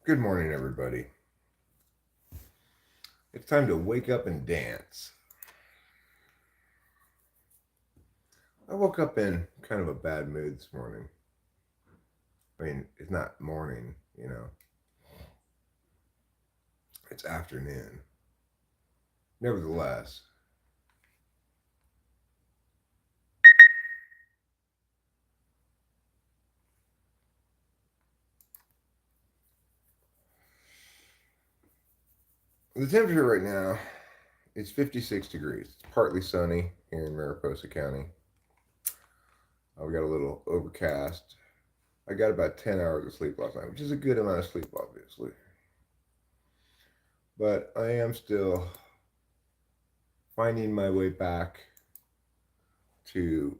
Good morning, everybody. It's time to wake up and dance. I woke up in kind of a bad mood this morning. I mean, it's not morning, it's afternoon. Nevertheless, the temperature right now is 56 degrees. It's partly sunny here in Mariposa County. We got a little overcast. I got about 10 hours of sleep last night, which is a good amount of sleep, obviously. But I am still finding my way back to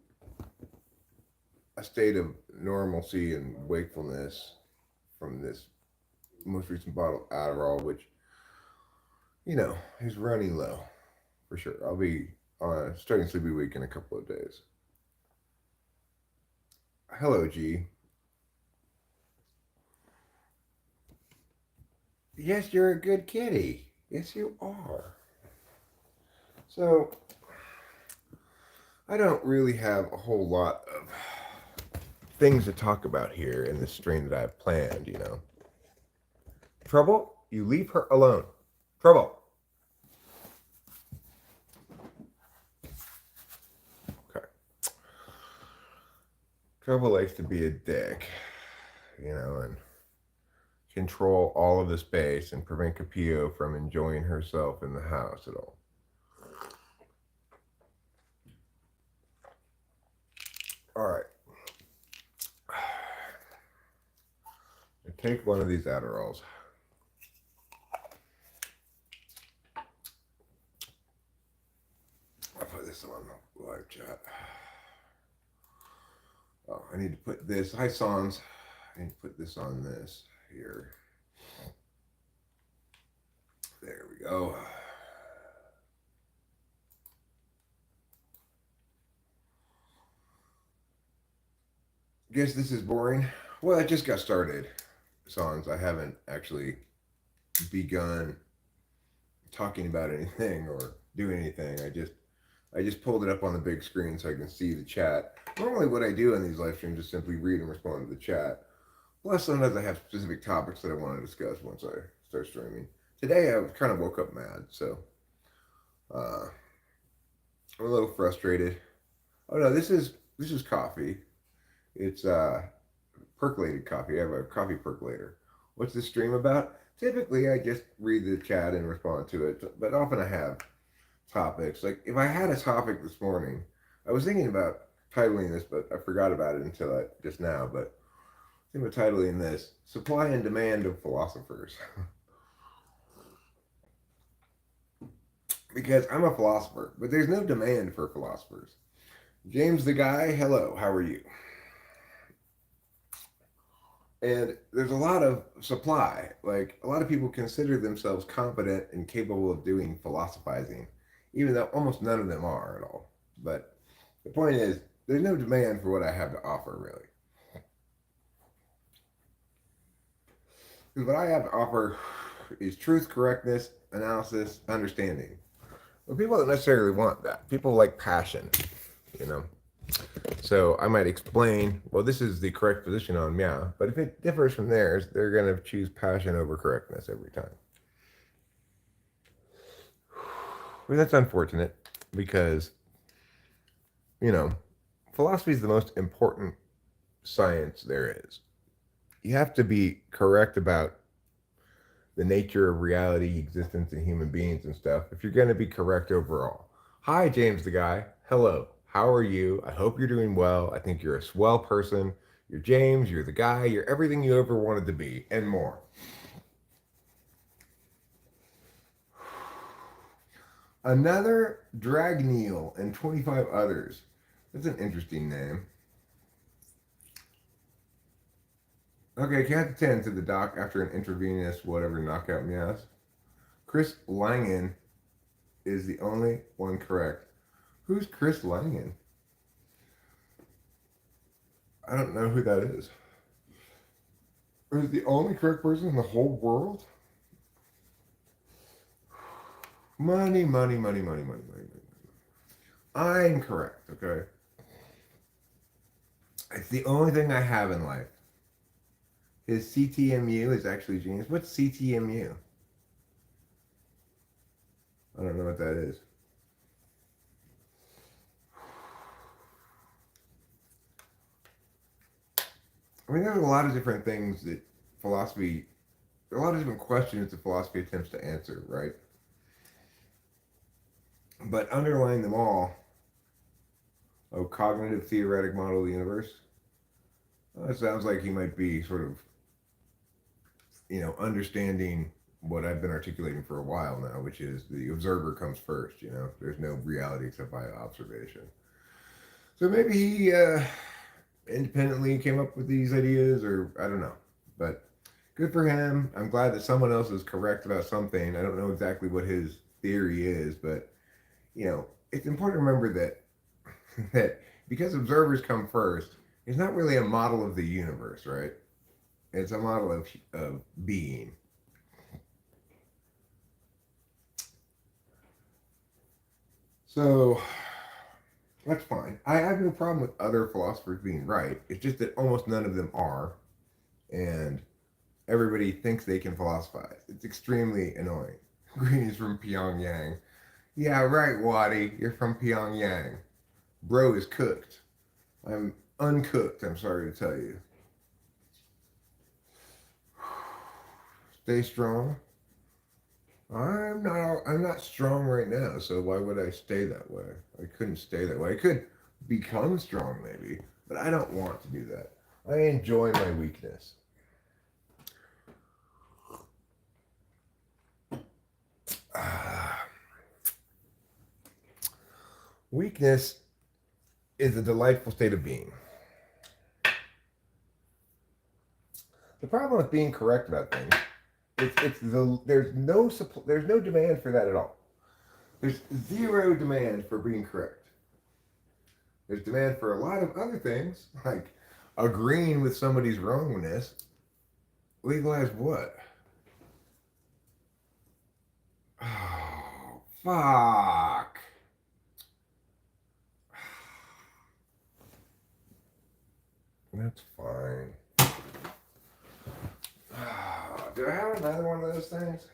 a state of normalcy and wakefulness from this most recent bottle of Adderall, which is running low for sure. I'll be starting Sleepy Week in a couple of days. Hello, G. Yes, you're a good kitty. Yes, you are. So, I don't really have a whole lot of things to talk about here in this stream that I've planned. Trouble, you leave her alone. Trouble. Okay. Trouble likes to be a dick, and control all of the space and prevent Capio from enjoying herself in the house at all. All right. Take one of these Adderalls. I'll put this on the live chat. Oh, I need to put this. Hi, Sans. I need to put this on this here. There we go. Guess this is boring. Well, I just got started, Sans. I haven't actually begun talking about anything or doing anything. I just pulled it up on the big screen so I can see the chat. Normally, what I do in these live streams is simply read and respond to the chat. Plus, sometimes I have specific topics that I want to discuss once I start streaming. Today, I kind of woke up mad, so I'm a little frustrated. Oh no, this is coffee. It's percolated coffee. I have a coffee percolator. What's this stream about? Typically, I just read the chat and respond to it, but often I have topics. Like if I had a topic this morning, I was thinking about titling this, but I forgot about it until just now. But think about titling this "Supply and Demand of Philosophers," because I'm a philosopher, but there's no demand for philosophers. James the guy, hello, how are you? And there's a lot of supply. Like a lot of people consider themselves competent and capable of doing philosophizing, even though almost none of them are at all. But the point is, there's no demand for what I have to offer, really. Because what I have to offer is truth, correctness, analysis, understanding. Well, people don't necessarily want that. People like passion. So I might explain, well, this is the correct position on meow, but if it differs from theirs, they're going to choose passion over correctness every time. Well, that's unfortunate because, you know, philosophy is the most important science there is. You have to be correct about the nature of reality, existence, and human beings and stuff if you're going to be correct overall. Hi, James the guy. Hello. How are you? I hope you're doing well. I think you're a swell person. You're James. You're the guy. You're everything you ever wanted to be and more. Another Dragneel and 25 others. That's an interesting name. Okay, count to 10 to the doc after an intravenous whatever knockout meows. Chris Langen is the only one correct. Who's Chris Langen? I don't know who that is. is the only correct person in the whole world? Money, money, money, money, money, money, money. I'm correct, okay? It's the only thing I have in life. His CTMU is actually genius. What's CTMU? I don't know what that is. I mean, there's a lot of different things that philosophy, there are a lot of different questions that philosophy attempts to answer, right? But underlying them all, cognitive theoretic model of the universe. It sounds like he might be sort of, understanding what I've been articulating for a while now, which is the observer comes first. There's no reality except by observation. So maybe he independently came up with these ideas, or I don't know. But good for him. I'm glad that someone else is correct about something. I don't know exactly what his theory is, but it's important to remember that that because observers come first, it's not really a model of the universe, right? It's a model of being. So that's fine. I have no problem with other philosophers being right. It's just that almost none of them are, and everybody thinks they can philosophize. It's extremely annoying. Green is from Pyongyang. Yeah, right, Waddy. You're from Pyongyang. Bro is cooked. I'm uncooked, I'm sorry to tell you. Stay strong. I'm not strong right now, so why would I stay that way? I couldn't stay that way. I could become strong maybe, but I don't want to do that. I enjoy my weakness. Weakness is a delightful state of being. The problem with being correct about things, there's no demand for that at all. There's zero demand for being correct. There's demand for a lot of other things, like agreeing with somebody's wrongness. Legalize what? Oh, fuck. That's fine. Do I have another one of those things?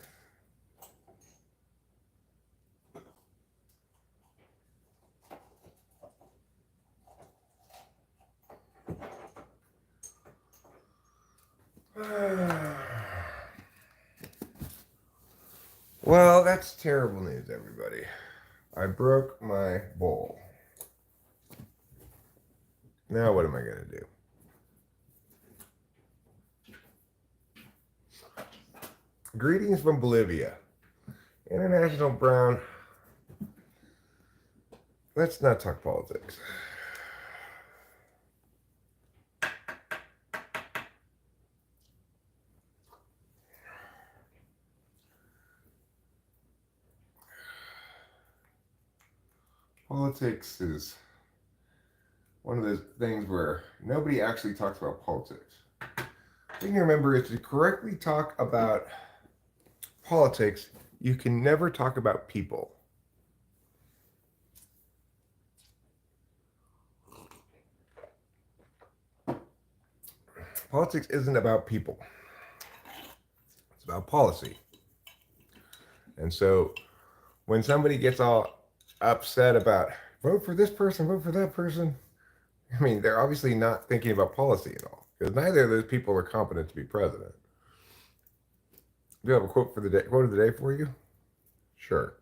Well, that's terrible news, everybody. I broke my bowl. Now what am I going to do? Greetings from Bolivia. International Brown. Let's not talk politics. Politics is one of those things where nobody actually talks about politics. The thing to remember is to correctly talk about politics, you can never talk about people. Politics isn't about people. It's about policy. And so when somebody gets all upset about vote for this person, vote for that person, I mean, they're obviously not thinking about policy at all, because neither of those people are competent to be president. Do you have a quote for the day? Quote of the day for you? Sure.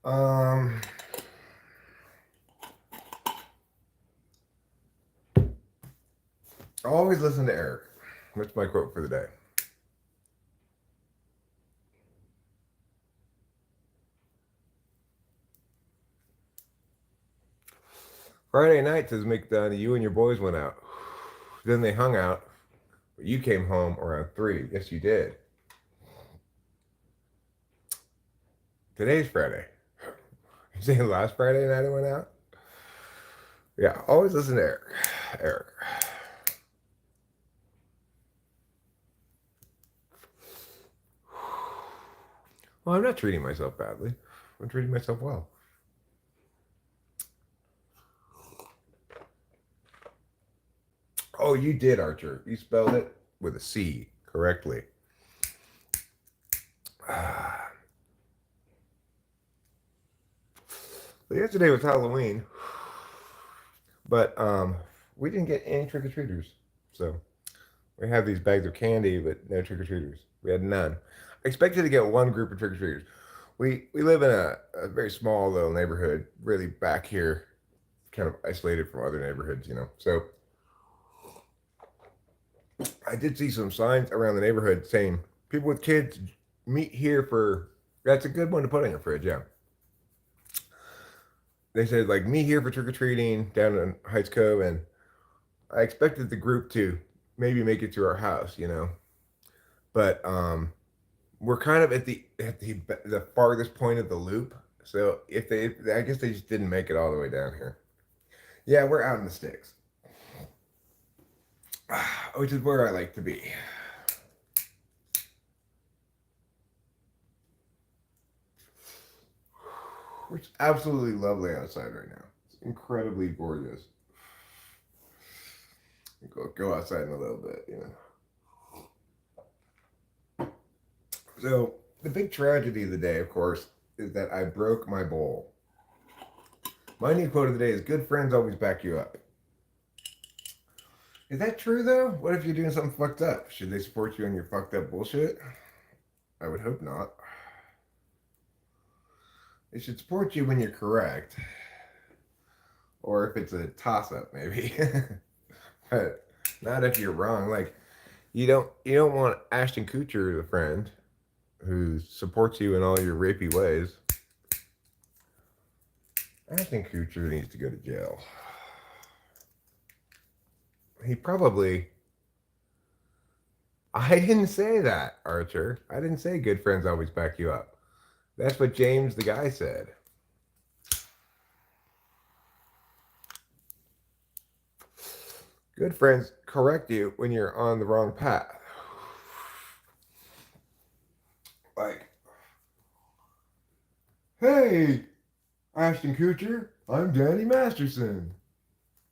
Um, always listen to Eric. That's my quote for the day. Friday night, says McDonough, you and your boys went out. Then they hung out, but you came home around 3. Yes, you did. Today's Friday. You saying last Friday night I went out? Yeah, always listen to Eric. Eric. Well, I'm not treating myself badly. I'm treating myself well. Oh, you did, Archer. You spelled it with a C correctly. So yesterday was Halloween, but we didn't get any trick or treaters. So we have these bags of candy, but no trick or treaters. We had none. I expected to get one group of trick or treaters. We live in a very small little neighborhood, really back here, kind of isolated from other neighborhoods, you know. So I did see some signs around the neighborhood saying people with kids meet here for. That's a good one to put in your fridge, yeah. They said like meet here for trick or treating down in Heights Cove, and I expected the group to maybe make it to our house, you know, but we're kind of at the farthest point of the loop. So if they, I guess they just didn't make it all the way down here. Yeah, we're out in the sticks, which is where I like to be. It's absolutely lovely outside right now. It's incredibly gorgeous. Go outside in a little bit, you know. So the big tragedy of the day, of course, is that I broke my bowl. My new quote of the day is "Good friends always back you up." Is that true though? What if you're doing something fucked up? Should they support you in your fucked up bullshit? I would hope not. They should support you when you're correct, or if it's a toss up, maybe. But not if you're wrong. Like you don't want Ashton Kutcher as a friend who supports you in all your rapey ways. Ashton Kutcher needs to go to jail. He probably. I didn't say that, Archer. I didn't say good friends always back you up. That's what James the guy said. Good friends correct you when you're on the wrong path. Like, hey, Ashton Kutcher, I'm Danny Masterson.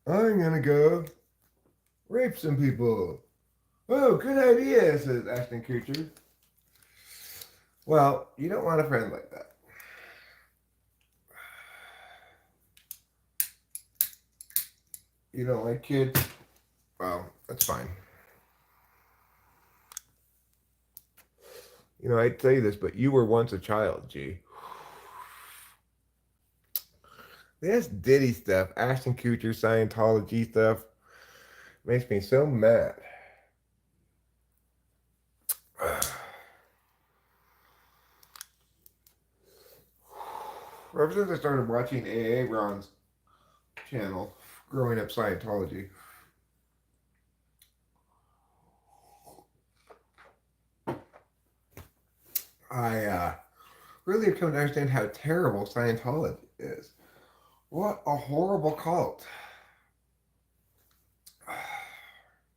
I'm gonna go rape some people. Oh, good idea, says Ashton Kutcher. Well, you don't want a friend like that. You don't like kids? Well, that's fine. You know, I'd tell you this, but you were once a child, G. This Diddy stuff, Ashton Kutcher, Scientology stuff, makes me so mad. Ever since I started watching AA Ron's channel, Growing Up Scientology, I really have come to understand how terrible Scientology is. What a horrible cult.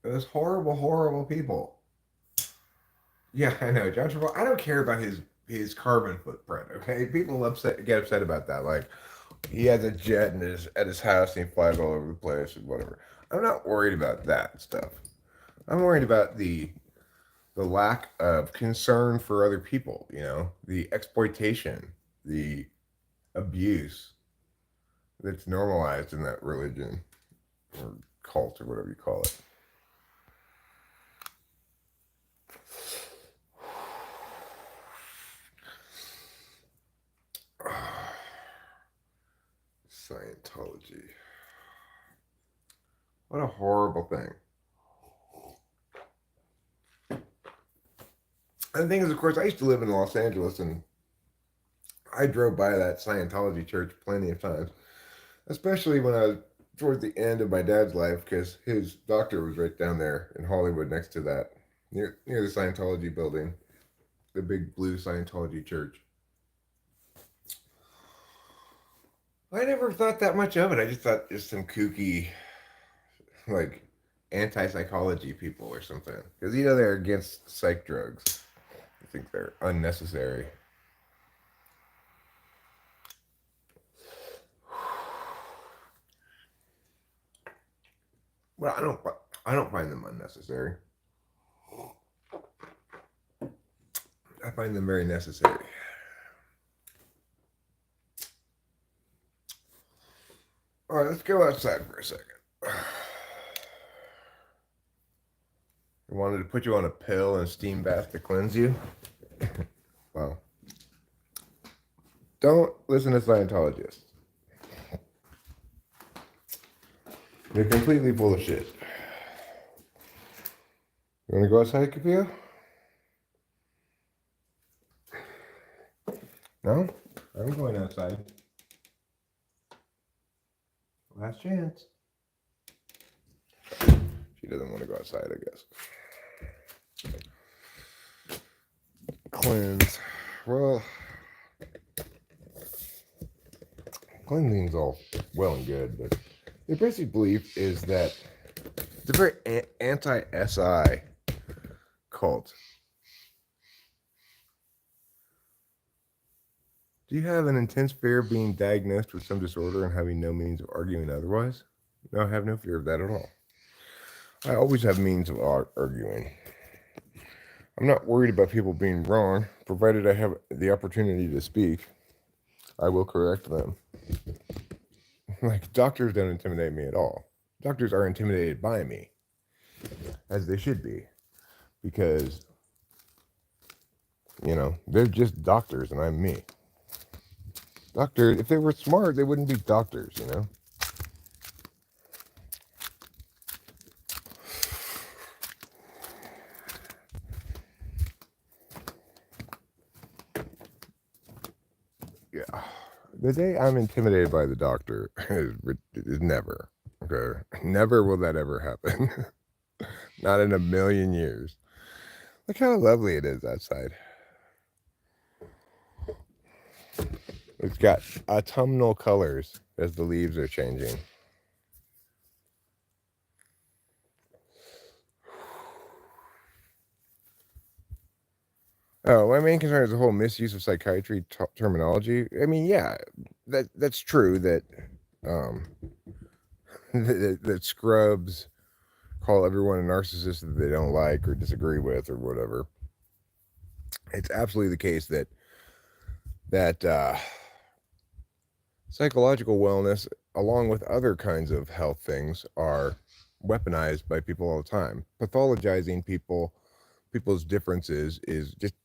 Those horrible, horrible people. Yeah, I know, John Travolta. I don't care about his carbon footprint. Okay, people get upset about that. Like he has a jet in at his house and he flies all over the place and whatever. I'm not worried about that stuff. I'm worried about the lack of concern for other people. You know, the exploitation, the abuse that's normalized in that religion or cult or whatever you call it. Scientology. What a horrible thing. And the thing is, of course, I used to live in Los Angeles and I drove by that Scientology church plenty of times, especially when I was towards the end of my dad's life because his doctor was right down there in Hollywood next to that, near the Scientology building, the big blue Scientology church. I never thought that much of it. I just thought just some kooky, like, anti-psychology people or something. Because, they're against psych drugs. I think they're unnecessary. Well, I don't find them unnecessary. I find them very necessary. All right, let's go outside for a second. I wanted to put you on a pill and a steam bath to cleanse you. Well, don't listen to Scientologists. They're completely full of shit. You want to go outside, Kapia? No? I'm going outside. Last chance. She doesn't want to go outside, I guess. Cleanse. Well, cleansing's all well and good, but the basic belief is that it's a very anti-SI cult. Do you have an intense fear of being diagnosed with some disorder and having no means of arguing otherwise? No, I have no fear of that at all. I always have means of arguing. I'm not worried about people being wrong, provided I have the opportunity to speak. I will correct them. Like, doctors don't intimidate me at all. Doctors are intimidated by me, as they should be, because, they're just doctors and I'm me. Doctors, if they were smart, they wouldn't be doctors, Yeah. The day I'm intimidated by the doctor is never. Okay? Never will that ever happen. Not in a million years. Look how lovely it is outside. It's got autumnal colors as the leaves are changing. Oh, my main concern is the whole misuse of psychiatry terminology. I mean, yeah, that's true that that scrubs call everyone a narcissist that they don't like or disagree with or whatever. It's absolutely the case that psychological wellness, along with other kinds of health things, are weaponized by people all the time. Pathologizing people's differences is just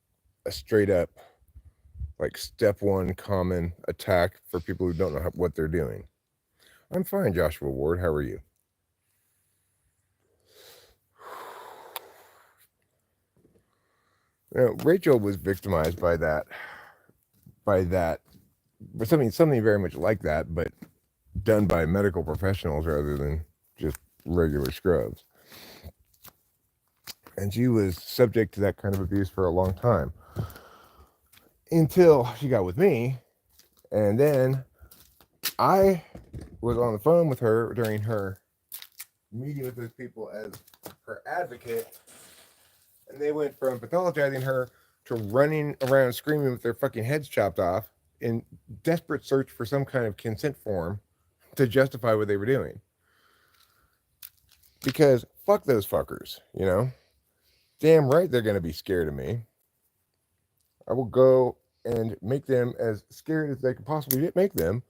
a straight up, like, step one common attack for people who don't know what they're doing. I'm fine, Joshua Ward. How are you? Rachel was victimized by something very much like that, but done by medical professionals rather than just regular scrubs. And she was subject to that kind of abuse for a long time until she got with me. And then I was on the phone with her during her meeting with those people as her advocate, and they went from pathologizing her to running around screaming with their fucking heads chopped off in desperate search for some kind of consent form to justify what they were doing. Because fuck those fuckers, Damn right they're going to be scared of me. I will go and make them as scared as they could possibly make them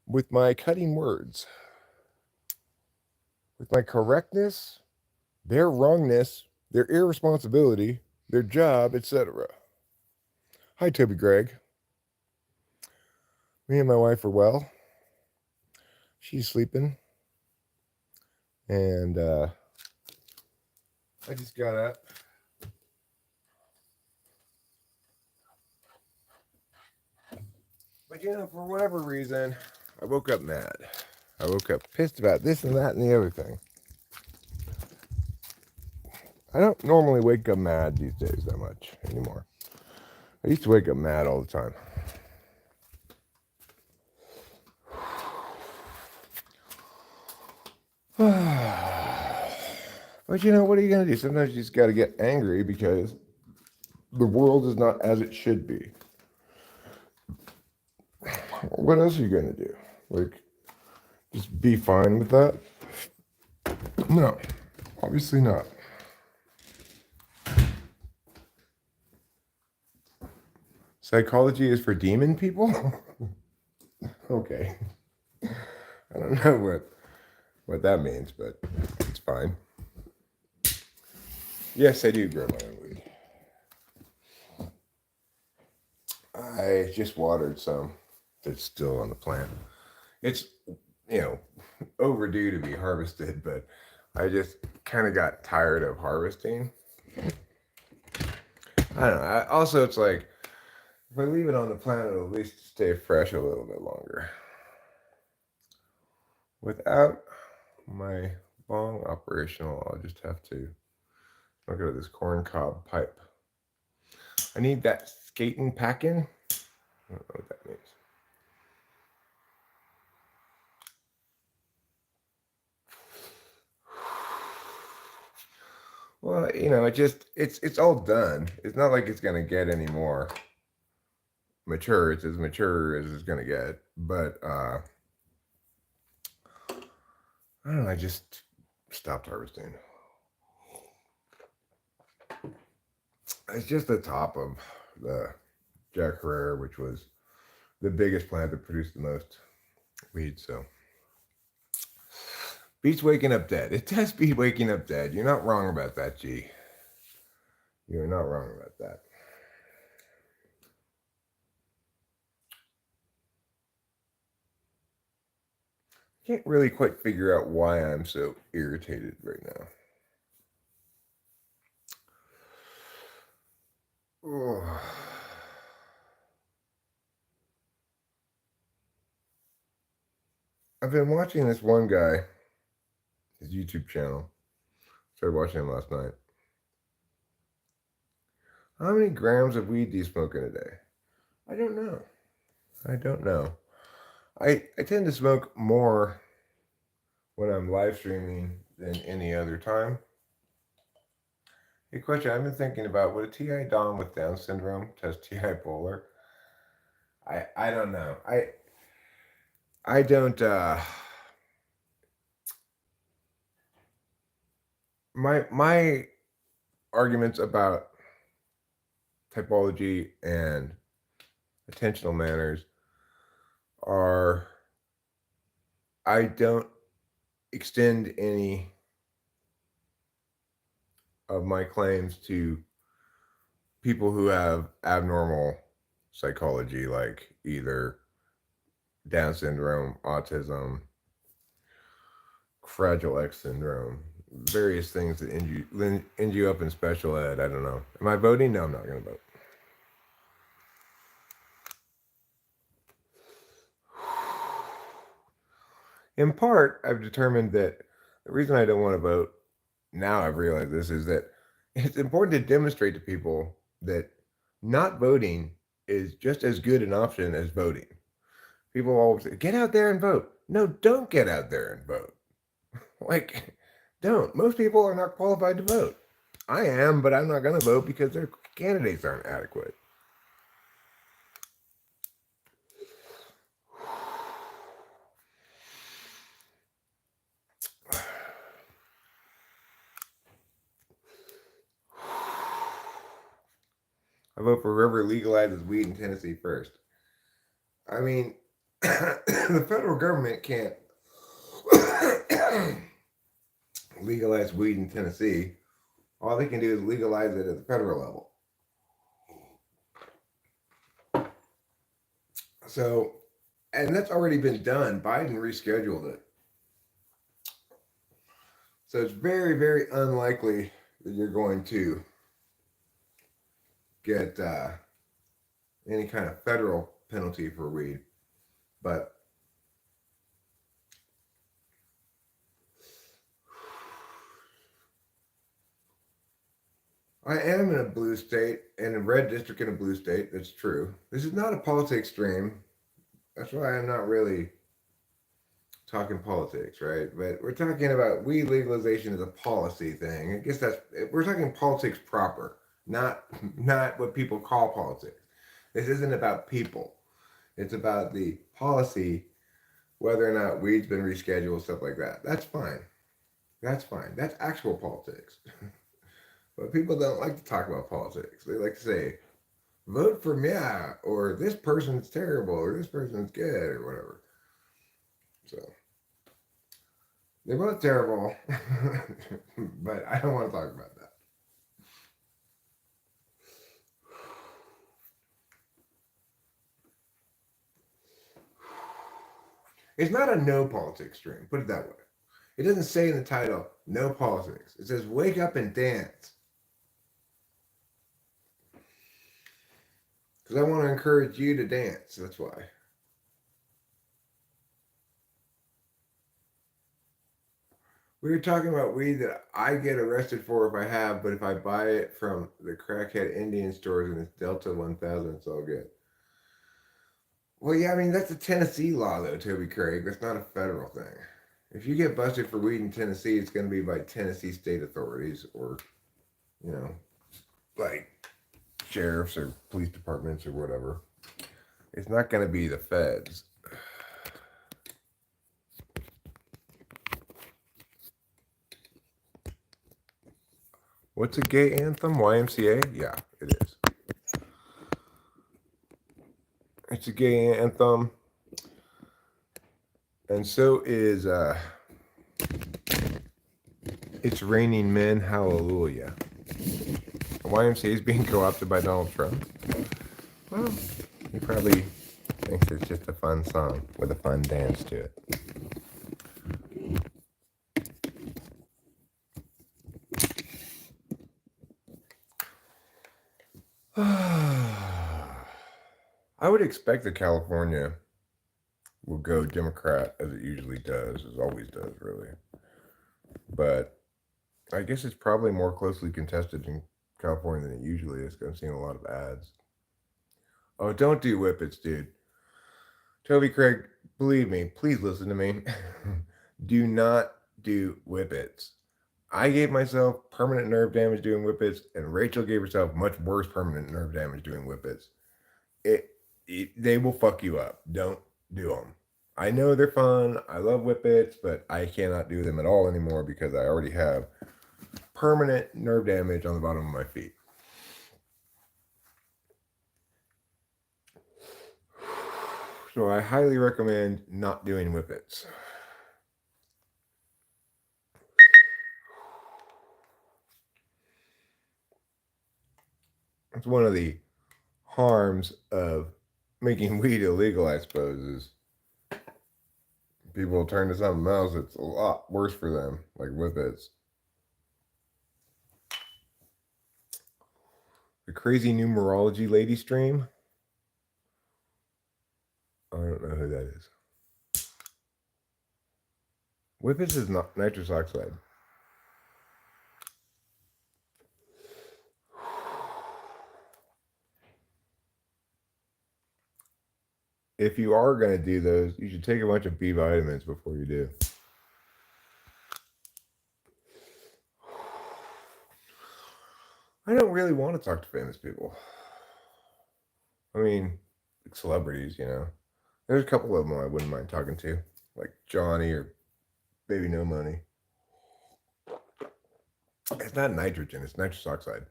with my cutting words, with my correctness, their wrongness, their irresponsibility, their job, etc. Hi, Toby Gregg. Me and my wife are well. She's sleeping. And I just got up. But for whatever reason, I woke up mad. I woke up pissed about this and that and the other thing. I don't normally wake up mad these days that much anymore. I used to wake up mad all the time. But you know, what are you going to do? Sometimes you just got to get angry because the world is not as it should be. What else are you going to do? Like, just be fine with that? No, obviously not. Psychology is for demon people? Okay. I don't know what that means, but it's fine. Yes, I do grow my own weed. I just watered some that's still on the plant. It's, you know, overdue to be harvested, but I just kind of got tired of harvesting. I don't know. Also, it's like, if I leave it on the plant, it'll at least stay fresh a little bit longer. Without my bong operational, I'll just have to look at this corn cob pipe. I need that skating packing. I don't know what that means. Well, you know, it's all done. It's not like it's gonna get any more mature. It's as mature as it's gonna get. But I don't know, I just stopped harvesting. It's just the top of the Jack Herrera, which was the biggest plant that produced the most weed. So beats waking up dead. It does beat waking up dead. You're not wrong about that, G. You're not wrong about that. Can't really quite figure out why I'm so irritated right now. Oh. I've been watching this one guy, his YouTube channel. Started watching him last night. How many grams of weed do you smoke in a day? I don't know. I don't know. I tend to smoke more when I'm live streaming than any other time. Hey, question. I've been thinking about, would a TI Dom with Down syndrome test TI Polar? I don't know. I don't my arguments about typology and attentional manners are, I don't extend any of my claims to people who have abnormal psychology, like either Down syndrome, autism, Fragile X syndrome, various things that end you up in special ed. I don't know. Am I voting? No, I'm not going to vote. In part, I've determined that the reason I don't want to vote, now I've realized this, is that it's important to demonstrate to people that not voting is just as good an option as voting. People always say, get out there and vote. No, don't get out there and vote. Like, don't. Most people are not qualified to vote. I am, but I'm not going to vote because their candidates aren't adequate. I vote for whoever legalizes weed in Tennessee first. I mean, the federal government can't legalize weed in Tennessee. All they can do is legalize it at the federal level. So, and that's already been done. Biden rescheduled it. So it's very, very unlikely that you're going to get any kind of federal penalty for weed. But I am in a blue state and a red district in a blue state. That's true. This is not a politics stream. That's why I'm not really talking politics, right? But we're talking about weed legalization as a policy thing. I guess that's we're talking politics proper, not not what people call politics. This isn't about people. It's about the policy, whether or not weed's been rescheduled, stuff like that. That's fine. That's fine. That's actual politics. But people don't like to talk about politics. They like to say, vote for me, or this person's terrible, or this person's good, or whatever. So they're both terrible, but I don't want to talk about that. It's not a no politics stream, put it that way. It doesn't say in the title, no politics. It says, wake up and dance. Because I want to encourage you to dance. That's why. We were talking about weed that I get arrested for if I have, but if I buy it from the crackhead Indian stores and it's Delta 1000, it's all good. Well, yeah, I mean, that's a Tennessee law, though, Toby Craig. That's not a federal thing. If you get busted for weed in Tennessee, it's going to be by Tennessee state authorities or, you know, like sheriffs or police departments or whatever. It's not going to be the feds. What's a gay anthem? YMCA? Yeah, it is. It's a gay anthem. And so is It's Raining Men, Hallelujah. YMCA is being co-opted by Donald Trump. Well, he probably thinks it's just a fun song with a fun dance to it. I would expect that California will go Democrat as it usually does, as always does, really. But I guess it's probably more closely contested in California than it usually is. I'm seeing a lot of ads. Oh, don't do whippets, dude. Toby Craig, believe me, please listen to me. Do not do whippets. I gave myself permanent nerve damage doing whippets, and Rachel gave herself much worse permanent nerve damage doing whippets. They will fuck you up. Don't do them. I know they're fun. I love whippets, but I cannot do them at all anymore because I already have permanent nerve damage on the bottom of my feet. So I highly recommend not doing whippets. It's one of the harms of making weed illegal, I suppose, is people turn to something else that's a lot worse for them, like whippets. The crazy numerology lady stream. I don't know who that is. Whippets is not nitrous oxide. If you are going to do those, you should take a bunch of B vitamins before you do. I don't really want to talk to famous people. I mean, like celebrities, you know. There's a couple of them I wouldn't mind talking to, like Johnny or Baby No Money. It's not nitrogen, it's nitrous oxide.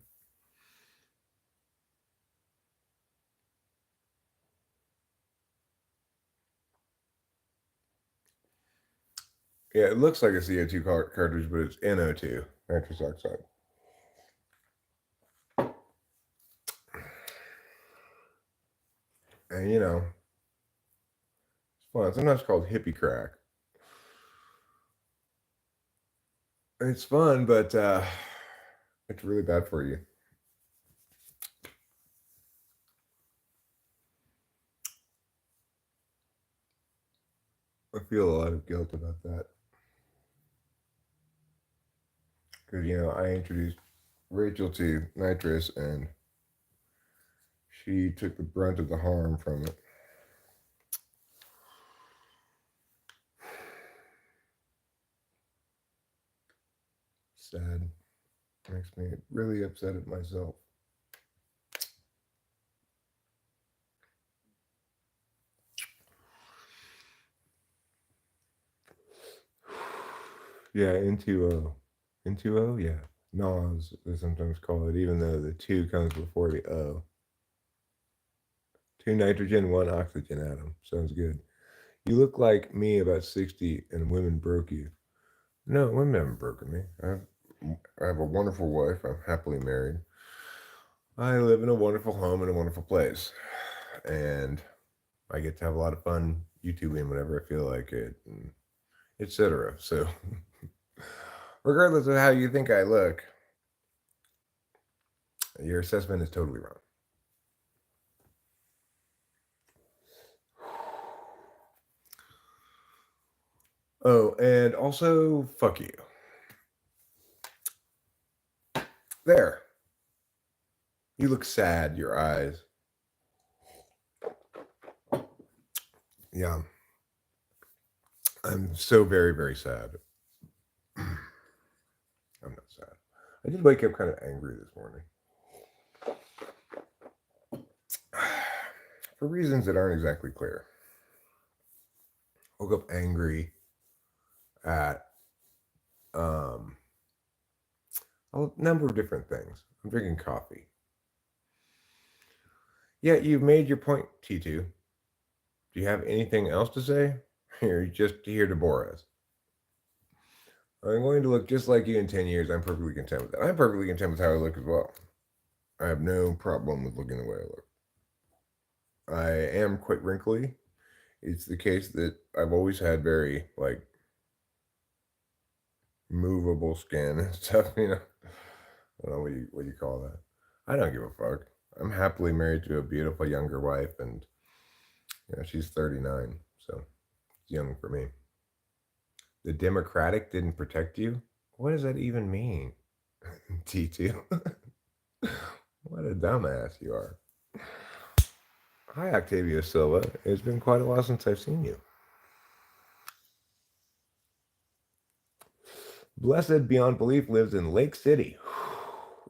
Yeah, it looks like a CO2 cartridge, but it's NO2, nitrous oxide. And you know, it's fun. Sometimes called hippie crack. It's fun, but it's really bad for you. I feel a lot of guilt about that. Because, you know, I introduced Rachel to nitrous and she took the brunt of the harm from it. Sad. Makes me really upset at myself. Yeah, N2O. N2O? Yeah. NOS, they sometimes call it, even though the 2 comes before the O. 2 nitrogen, 1 oxygen atom. Sounds good. You look like me about 60 and women broke you. No, women haven't broken me. I have a wonderful wife. I'm happily married. I live in a wonderful home in a wonderful place. And I get to have a lot of fun YouTubing whenever I feel like it, and etc. So, regardless of how you think I look, your assessment is totally wrong. Oh, and also, fuck you. There. You look sad, your eyes. Yeah. I'm so very, very sad. I'm not sad. I did wake up kind of angry this morning. For reasons that aren't exactly clear. Woke up angry at um, a number of different things. I'm drinking coffee. Yeah, you've made your point, T2. Do you have anything else to say? Or are you just here to bore us? I'm going to look just like you in 10 years. I'm perfectly content with that. I'm perfectly content with how I look as well. I have no problem with looking the way I look. I am quite wrinkly. It's the case that I've always had very, like, movable skin and stuff. I don't know what you call that. I don't give a fuck. I'm happily married to a beautiful younger wife, and she's 39, so it's young for me. The Democratic didn't protect you? What does that even mean? T2. What a dumbass you are. Hi, Octavio Silva. It's been quite a while since I've seen you. Blessed Beyond Belief lives in Lake City.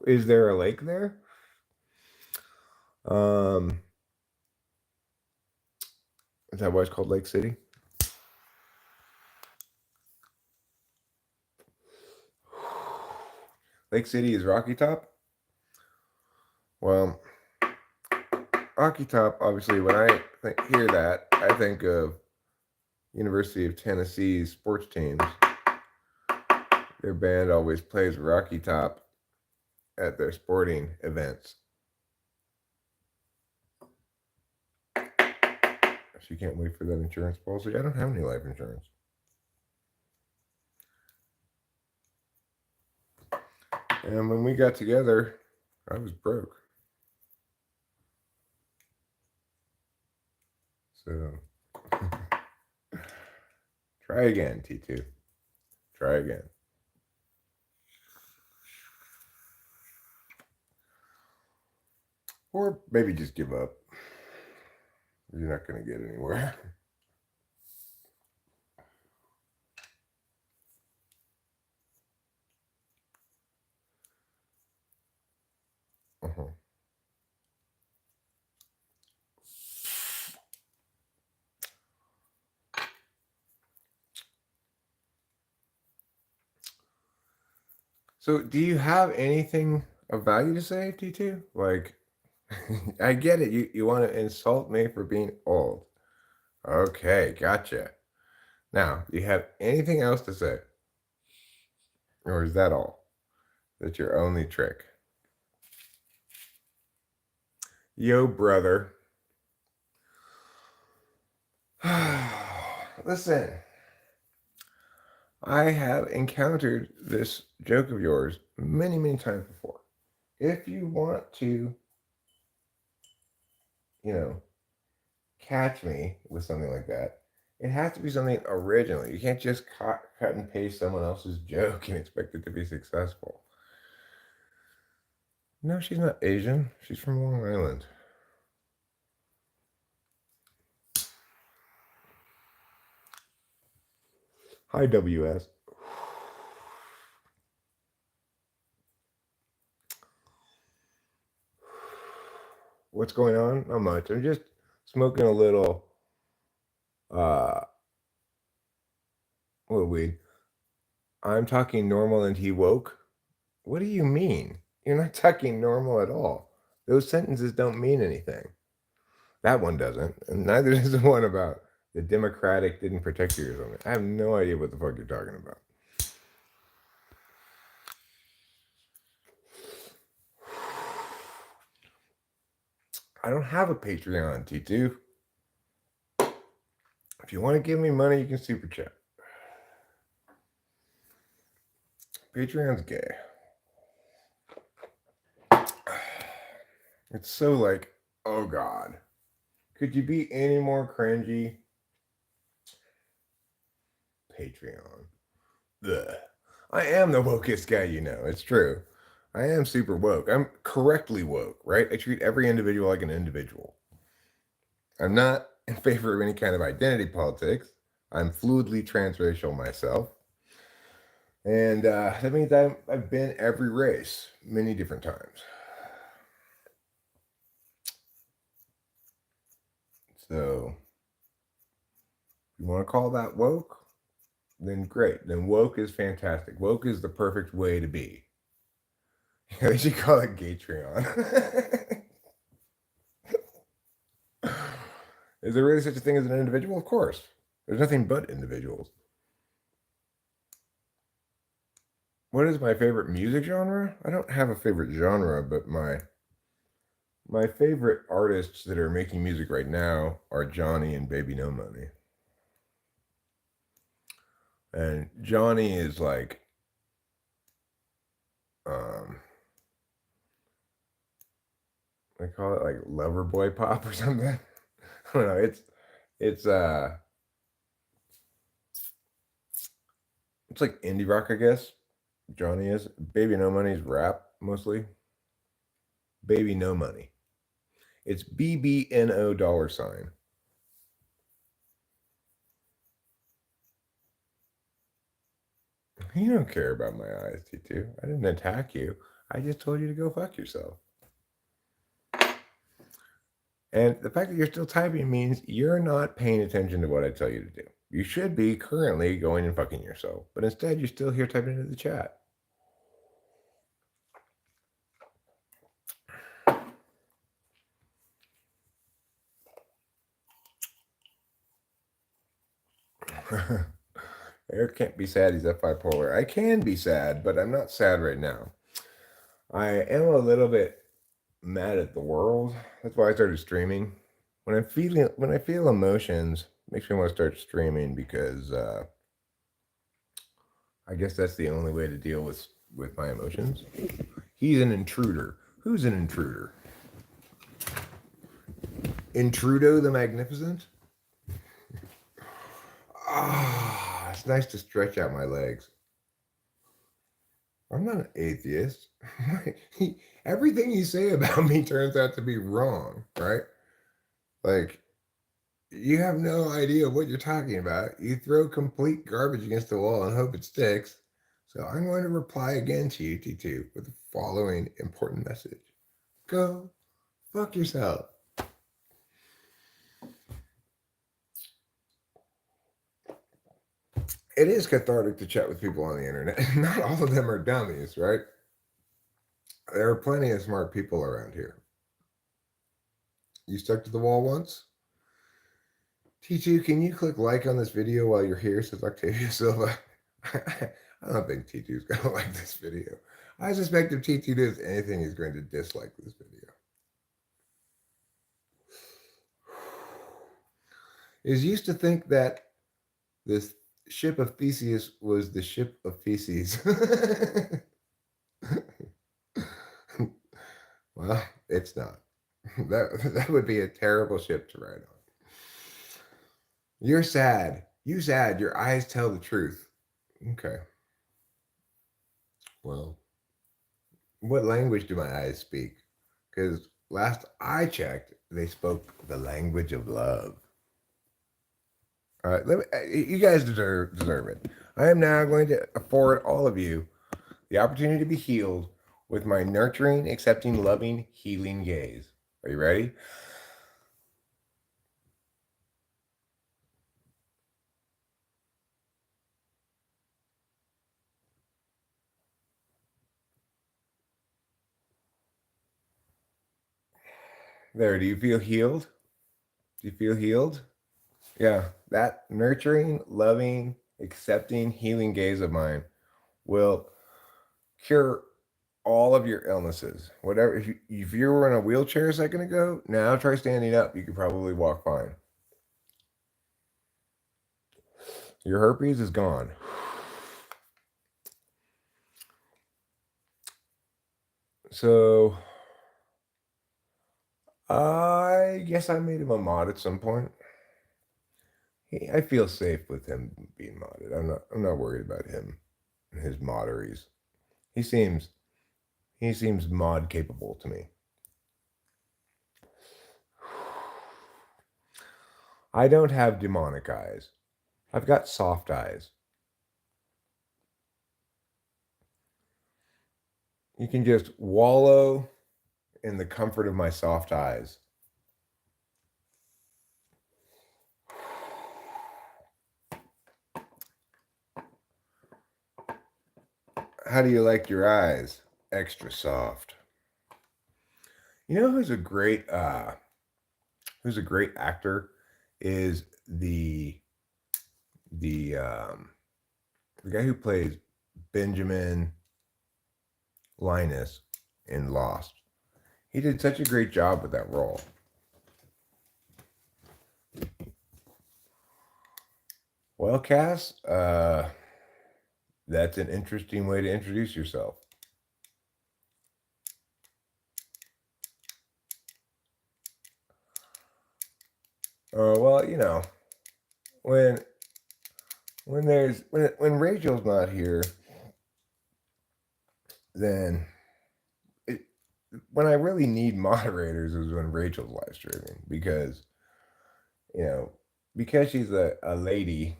Is there a lake there? Um, is that why it's called Lake City? Lake City is Rocky Top? Well, Rocky Top, obviously, when I hear that, I think of University of Tennessee's sports teams. Their band always plays Rocky Top at their sporting events. She can't wait for that insurance policy. I don't have any life insurance. And when we got together, I was broke. So try again, T2. Try again. Or maybe just give up. You're not going to get anywhere. Uh-huh. So, do you have anything of value to say, T2? Like, I get it. You want to insult me for being old. Okay, gotcha. Now, do you have anything else to say? Or is that all? That's your only trick? Yo, brother. Listen, I have encountered this joke of yours many, many times before. If you want to, you know, catch me with something like that, it has to be something original. You can't just cut and paste someone else's joke and expect it to be successful. No, she's not Asian. She's from Long Island. Hi, WS. What's going on? Not much. I'm just smoking a uh, little weed. I'm talking normal and he woke. What do you mean? You're not talking normal at all. Those sentences don't mean anything. That one doesn't, and neither does the one about the Democratic didn't protect you or something. I have no idea what the fuck you're talking about. I don't have a Patreon, T2. If you want to give me money, you can super chat. Patreon's gay. It's so like, oh God. Could you be any more cringy? Patreon. Ugh. I am the wokest guy, you know. It's true. I am super woke. I'm correctly woke, right? I treat every individual like an individual. I'm not in favor of any kind of identity politics. I'm fluidly transracial myself. And that means I've been every race many different times. So, if you want to call that woke, then great. Then woke is fantastic. Woke is the perfect way to be. They should call it Gatreon. Is there really such a thing as an individual? Of course. There's nothing but individuals. What is my favorite music genre? I don't have a favorite genre, but my favorite artists that are making music right now are Johnny and Baby No Money. And Johnny is like I call it like lover boy pop or something. I don't know. It's like indie rock, I guess. Johnny is. Baby No Money's rap mostly. Baby No Money. It's BBNO $. You don't care about my eyes, T2. I didn't attack you. I just told you to go fuck yourself. And the fact that you're still typing means you're not paying attention to what I tell you to do. You should be currently going and fucking yourself, but instead you're still here typing into the chat. Eric can't be sad. He's F bipolar. I can be sad, but I'm not sad right now. I am a little bit mad at the world. That's why I started streaming. When I feel emotions, it makes me want to start streaming because I guess that's the only way to deal with my emotions. He's an intruder. Who's an intruder? Intrudo the Magnificent? Ah, it's nice to stretch out my legs. I'm not an atheist. Everything you say about me turns out to be wrong, right? Like, you have no idea what you're talking about. You throw complete garbage against the wall and hope it sticks. So I'm going to reply again to you, T2, with the following important message. Go fuck yourself. It is cathartic to chat with people on the internet. Not all of them are dummies, right? There are plenty of smart people around here. You stuck to the wall once? T2, can you click like on this video while you're here, says Octavia Silva. I don't think T2's going to like this video. I suspect if T2 does anything, he's going to dislike this video. It is used to think that this ship of Theseus was the ship of feces. Well, it's not. That would be a terrible ship to ride on. You're sad. You sad. Your eyes tell the truth. Okay. Well, what language do my eyes speak? Because last I checked, they spoke the language of love. All right, you guys deserve it. I am now going to afford all of you the opportunity to be healed with my nurturing, accepting, loving, healing gaze. Are you ready? There, do you feel healed? Do you feel healed? Yeah, that nurturing, loving, accepting, healing gaze of mine will cure all of your illnesses. Whatever, if you were in a wheelchair a second ago, now try standing up. You could probably walk fine. Your herpes is gone. So, I guess I made him a mod at some point. I feel safe with him being modded. I'm not worried about him and his modderies. He seems he seems mod capable to me. I don't have demonic eyes. I've got soft eyes. You can just wallow in the comfort of my soft eyes. How do you like your eyes? Extra soft. You know who's a great actor is the the guy who plays Benjamin Linus in Lost. He did such a great job with that role. Well, Cass, that's an interesting way to introduce yourself. Well, when when Rachel's not here, then it, when I really need moderators is when Rachel's live streaming because you know because she's a lady.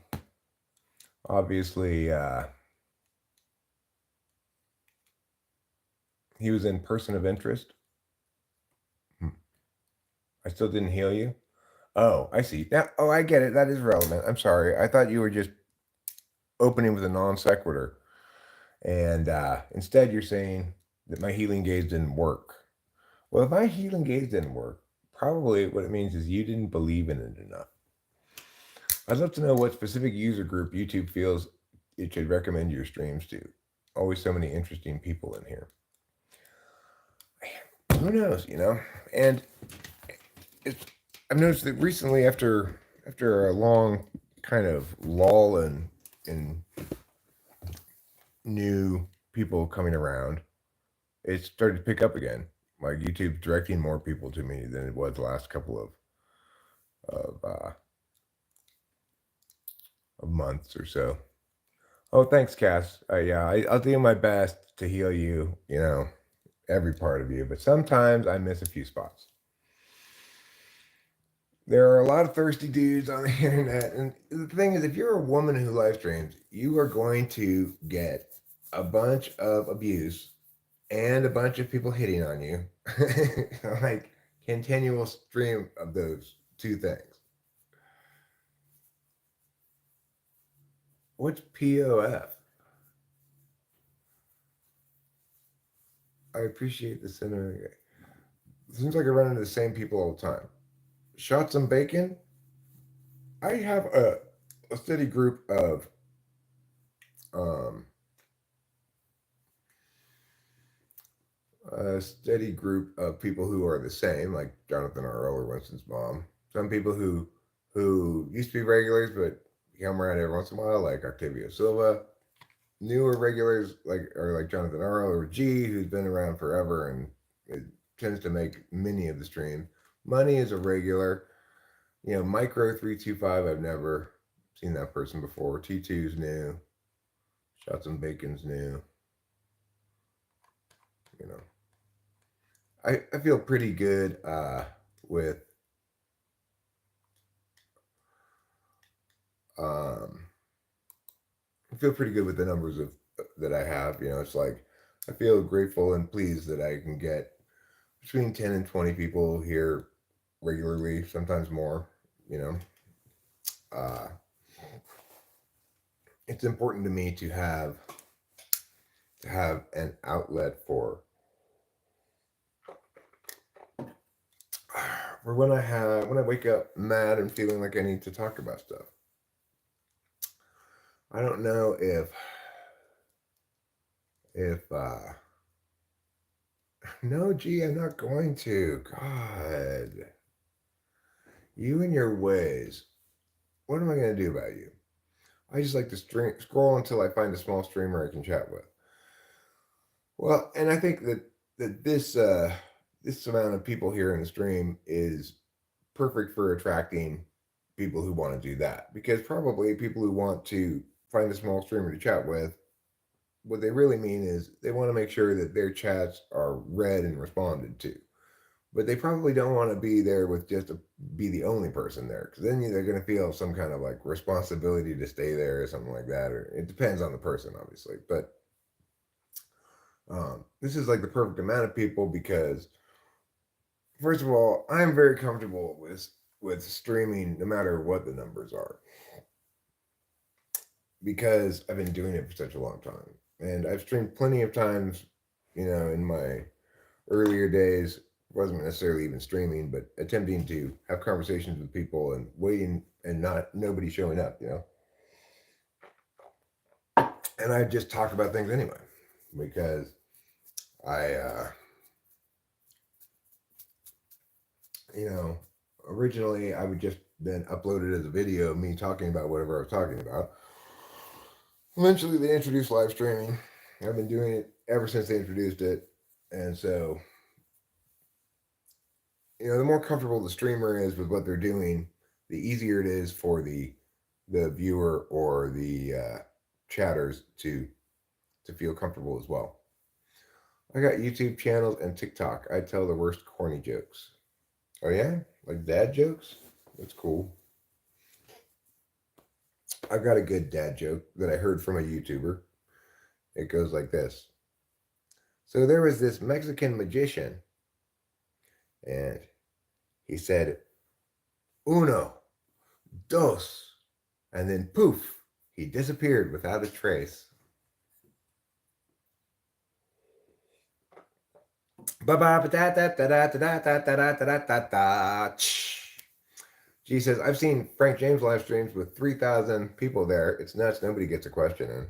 Obviously, he was in Person of Interest. Hmm. I still didn't heal you. Oh, I see. Now, oh, I get it. That is relevant. I'm sorry. I thought you were just opening with a non sequitur. And instead, you're saying that my healing gaze didn't work. Well, if my healing gaze didn't work, probably what it means is you didn't believe in it enough. I'd love to know what specific user group YouTube feels it should recommend your streams to. Always so many interesting people in here. Who knows? And it's, I've noticed that recently, after a long kind of lull in new people coming around, it started to pick up again. Like YouTube directing more people to me than it was the last couple of months or so. Oh, thanks, Cass. Yeah, I'll do my best to heal you. Every part of you, but sometimes I miss a few spots. There are a lot of thirsty dudes on the internet, and the thing is, if you're a woman who live streams, you are going to get a bunch of abuse and a bunch of people hitting on you, like continual stream of those two things. What's POF? I appreciate the sentiment. It seems like I run into the same people all the time. Shot some bacon. I have a steady group of um, people who are the same, like Jonathan Earl or Winston's mom. Some people who used to be regulars but come around every once in a while, like Octavio Silva. Newer regulars like Jonathan Earl or G, who's been around forever and it tends to make many of the stream. Money is a regular. Micro 325. I've never seen that person before. T2's new. Shots and Bacon's new. You know, I feel pretty good with um, I feel pretty good with the numbers of that I have. It's like I feel grateful and pleased that I can get between 10 and 20 people here regularly, sometimes more, you know. Uh, it's important to me to have an outlet for when I wake up mad and feeling like I need to talk about stuff. I don't know if no, gee, I'm not going to. God, you and your ways. What am I going to do about you? I just like to scroll until I find a small streamer I can chat with. Well, and I think that this amount of people here in the stream is perfect for attracting people who want to do that, because probably people who want to find a small streamer to chat with, what they really mean is they want to make sure that their chats are read and responded to. But they probably don't want to be there with be the only person there, because then they're going to feel some kind of like responsibility to stay there or something like that. Or it depends on the person, obviously. But this is like the perfect amount of people because, first of all, I'm very comfortable with streaming no matter what the numbers are, because I've been doing it for such a long time, and I've streamed plenty of times. In my earlier days, wasn't necessarily even streaming, but attempting to have conversations with people and waiting and nobody showing up. And I just talked about things anyway because I, originally I would just then upload it as a video of me talking about whatever I was talking about. Eventually, they introduced live streaming. I've been doing it ever since they introduced it, and so the more comfortable the streamer is with what they're doing, the easier it is for the viewer or the chatters to feel comfortable as well. I got YouTube channels and TikTok. I tell the worst corny jokes. Oh yeah, like dad jokes. That's cool. I've got a good dad joke that I heard from a YouTuber. It goes like this. So there was this Mexican magician, and he said, uno, dos, and then poof, he disappeared without a trace. She says, I've seen Frank James live streams with 3,000 people there. It's nuts. Nobody gets a question in.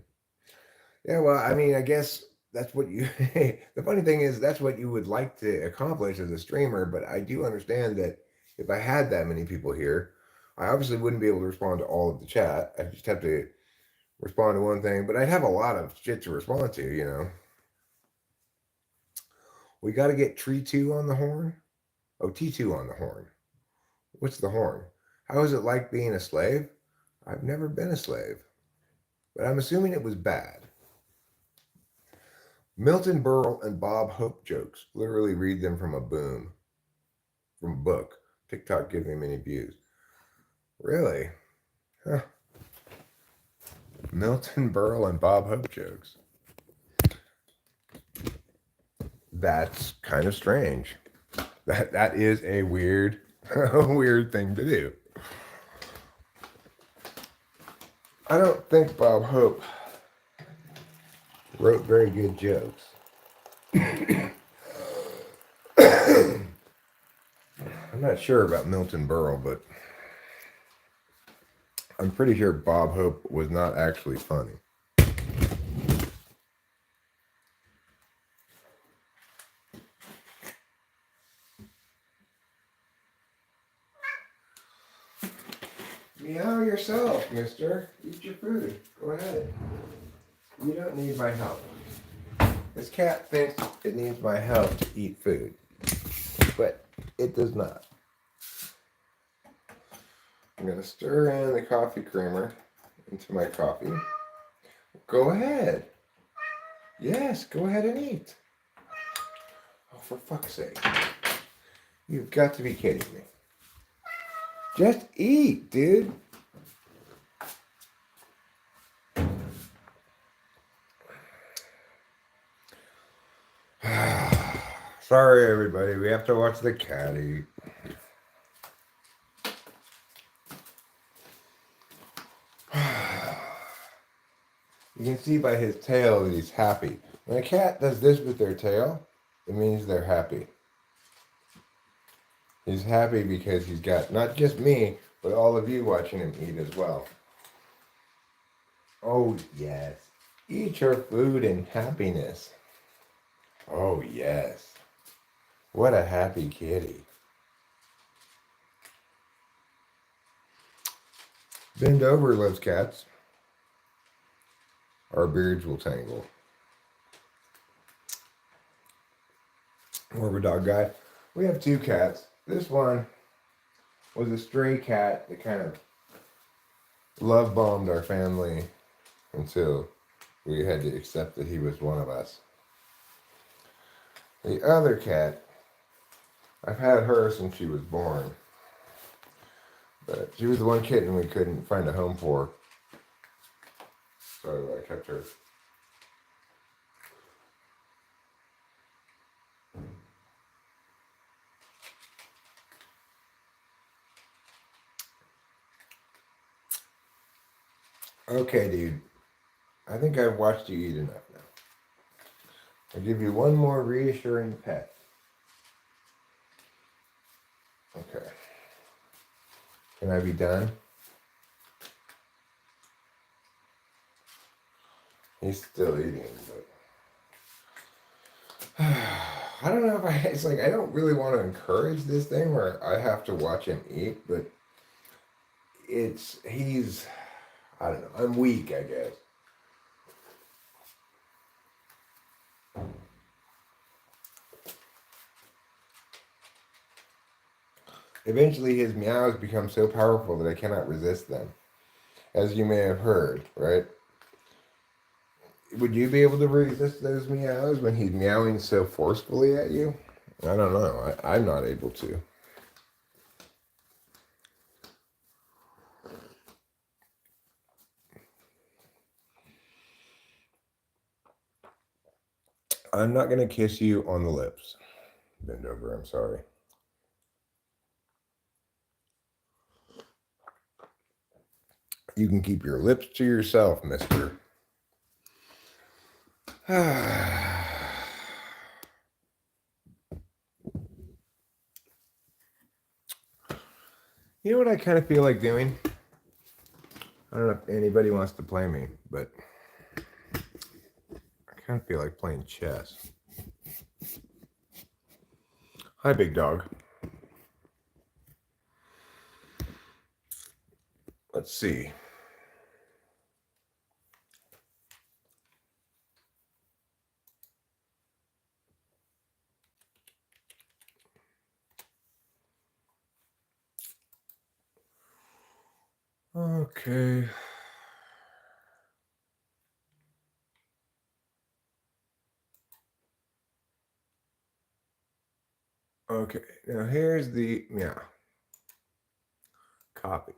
Yeah, well, I mean, I guess that's what you. The funny thing is, that's what you would like to accomplish as a streamer. But I do understand that if I had that many people here, I obviously wouldn't be able to respond to all of the chat. I just have to respond to one thing. But I'd have a lot of shit to respond to. We got to get Tree 2 on the horn. Oh, T2 on the horn. What's the horn? How is it like being a slave? I've never been a slave, but I'm assuming it was bad. Milton Berle and Bob Hope jokes. Literally read them from a book. TikTok gives me many views. Really? Huh. Milton Berle and Bob Hope jokes. That's kind of strange. That is a weird thing to do. I don't think Bob Hope wrote very good jokes. I'm not sure about Milton Berle, but I'm pretty sure Bob Hope was not actually funny. Meow yourself, mister. Eat your food. Go ahead. You don't need my help. This cat thinks it needs my help to eat food, but it does not. I'm going to stir in the coffee creamer into my coffee. Go ahead. Yes, go ahead and eat. Oh, for fuck's sake. You've got to be kidding me. Just eat, dude. Sorry, everybody. We have to watch the cat eat. You can see by his tail that he's happy. When a cat does this with their tail, it means they're happy. He's happy because he's got not just me, but all of you watching him eat as well. Oh, yes. Eat your food in happiness. Oh, yes. What a happy kitty. Bend over, loves cats. Our beards will tangle. More of a dog guy. We have two cats. This one was a stray cat that kind of love bombed our family until we had to accept that he was one of us. The other cat, I've had her since she was born. But she was the one kitten we couldn't find a home for. So I kept her. Okay, dude. I think I've watched you eat enough now. I'll give you one more reassuring pet. Okay. Can I be done? He's still eating, but I don't know if it's like I don't really want to encourage this thing where I have to watch him eat, but he's I don't know. I'm weak, I guess. Eventually his meows become so powerful that I cannot resist them. As you may have heard, right? Would you be able to resist those meows when he's meowing so forcefully at you? I don't know. I'm not able to. I'm not going to kiss you on the lips. Bend over, I'm sorry. You can keep your lips to yourself, mister. You know what I kind of feel like doing? I don't know if anybody wants to play me, but I kind of feel like playing chess. Hi, big dog. Let's see. Okay. Okay, now here's the meow. Copy.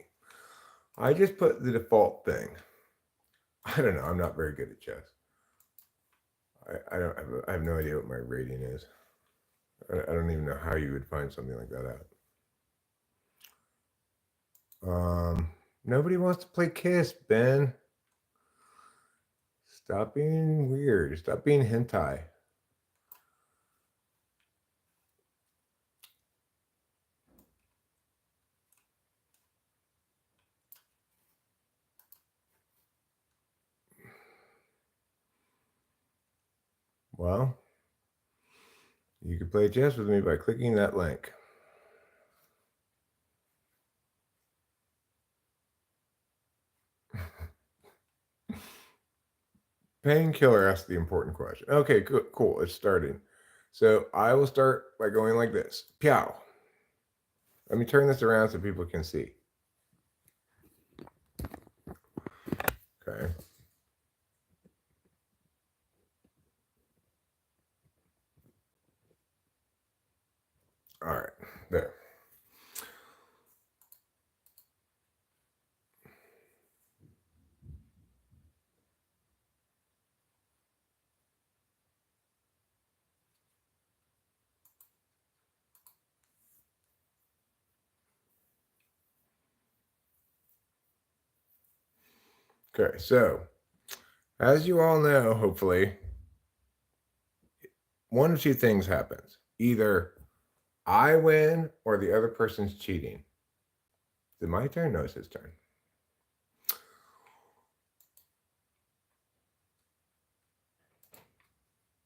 I just put the default thing. I don't know. I'm not very good at chess. I have no idea what my rating is. I don't even know how you would find something like that out. Nobody wants to play Kiss, Ben. Stop being weird. Stop being hentai. Well, you can play chess with me by clicking that link. Painkiller asked the important question. Okay, cool. It's starting. So I will start by going like this. Pew. Let me turn this around so people can see. Okay. All right. There. Okay, so as you all know, hopefully, one of two things happens. Either I win or the other person's cheating. Is it my turn? No, it's his turn.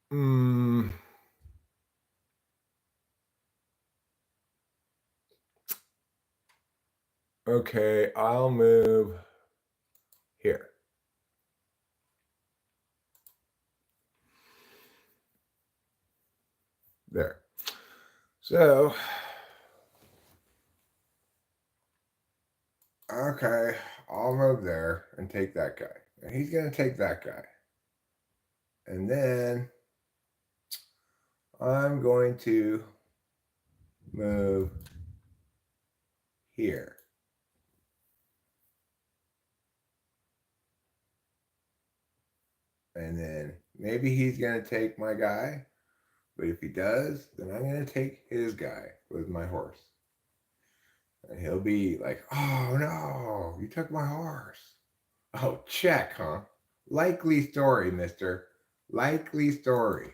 Hmm. Okay, I'll move here. There. So, okay, I'll move there and take that guy. And he's going to take that guy. And then I'm going to move here. And then maybe he's going to take my guy. But if he does, then I'm going to take his guy with my horse. And he'll be like, oh no, you took my horse. Oh, check, huh? Likely story, mister. Likely story.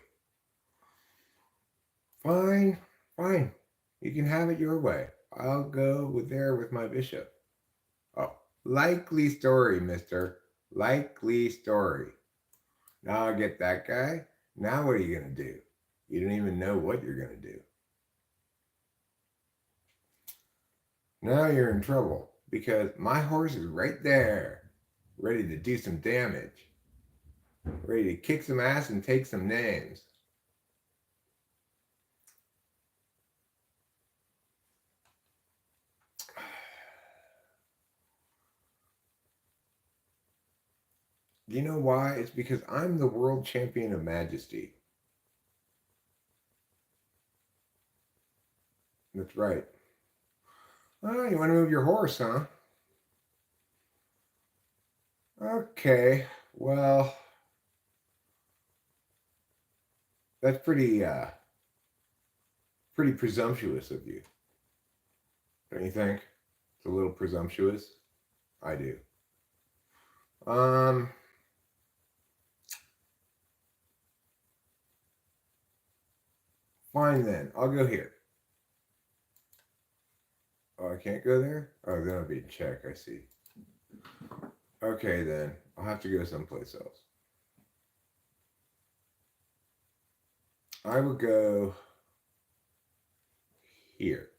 Fine, fine. You can have it your way. I'll go with my bishop. Oh, likely story, mister. Likely story. Now I'll get that guy. Now what are you going to do? You don't even know what you're going to do. Now you're in trouble because my horse is right there, ready to do some damage, ready to kick some ass and take some names. Do you know why? It's because I'm the world champion of majesty. That's right. Oh, you want to move your horse, huh? Okay. Well, that's pretty presumptuous of you. Don't you think? It's a little presumptuous. I do. Um, Fine then. I'll go here. Oh, I can't go there? Oh, then I'll be in check. I see. Okay, then. I'll have to go someplace else. I will go here.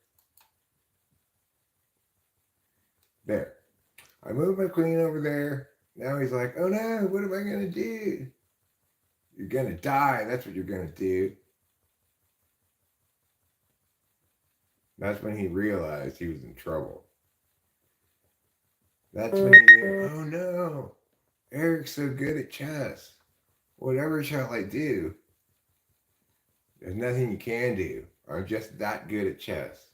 There. I moved my queen over there. Now he's like, oh no, what am I going to do? You're going to die. That's what you're going to do. That's when he realized he was in trouble. That's when he knew, oh no, Eric's so good at chess. Whatever shall I do? There's nothing you can do. I'm just that good at chess.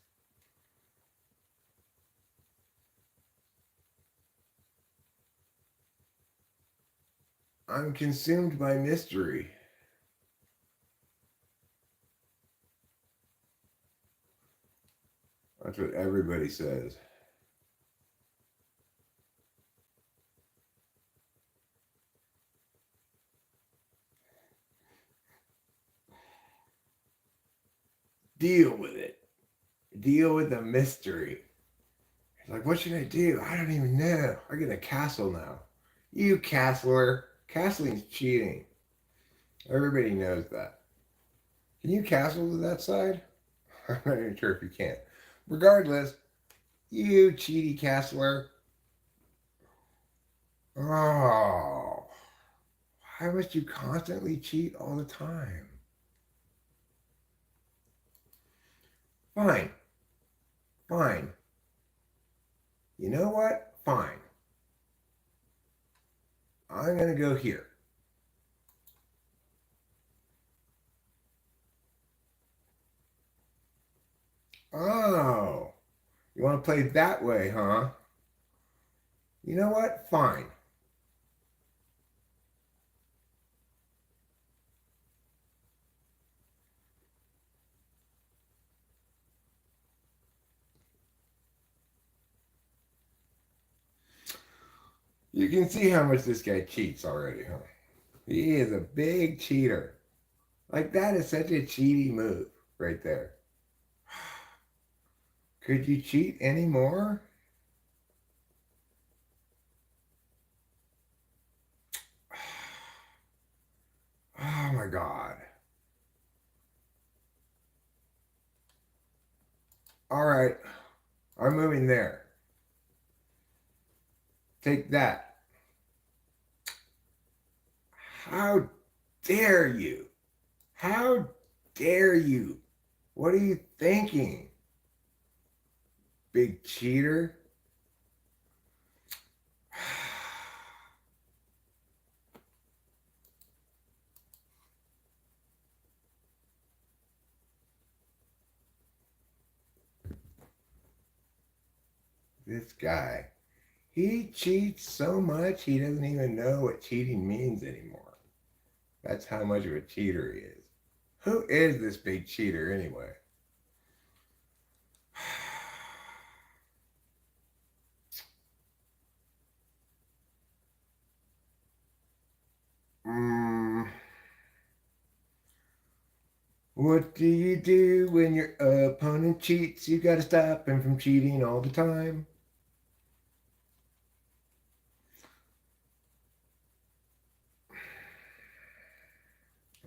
I'm consumed by mystery. That's what everybody says. Deal with it. Deal with the mystery. He's like, what should I do? I don't even know. I get a castle now. You castler. Castling's cheating. Everybody knows that. Can you castle to that side? I'm not even sure if you can. Regardless, you cheaty castler. Oh, why must you constantly cheat all the time? Fine. Fine. You know what? Fine. I'm going to go here. Oh, you want to play that way, huh? You know what? Fine. You can see how much this guy cheats already, huh? He is a big cheater. Like, that is such a cheaty move right there. Could you cheat anymore? Oh my God. All right. I'm moving there. Take that. How dare you? How dare you? What are you thinking? Big cheater? This guy. He cheats so much he doesn't even know what cheating means anymore. That's how much of a cheater he is. Who is this big cheater anyway? Mm, what do you do when your opponent cheats? You gotta stop him from cheating all the time.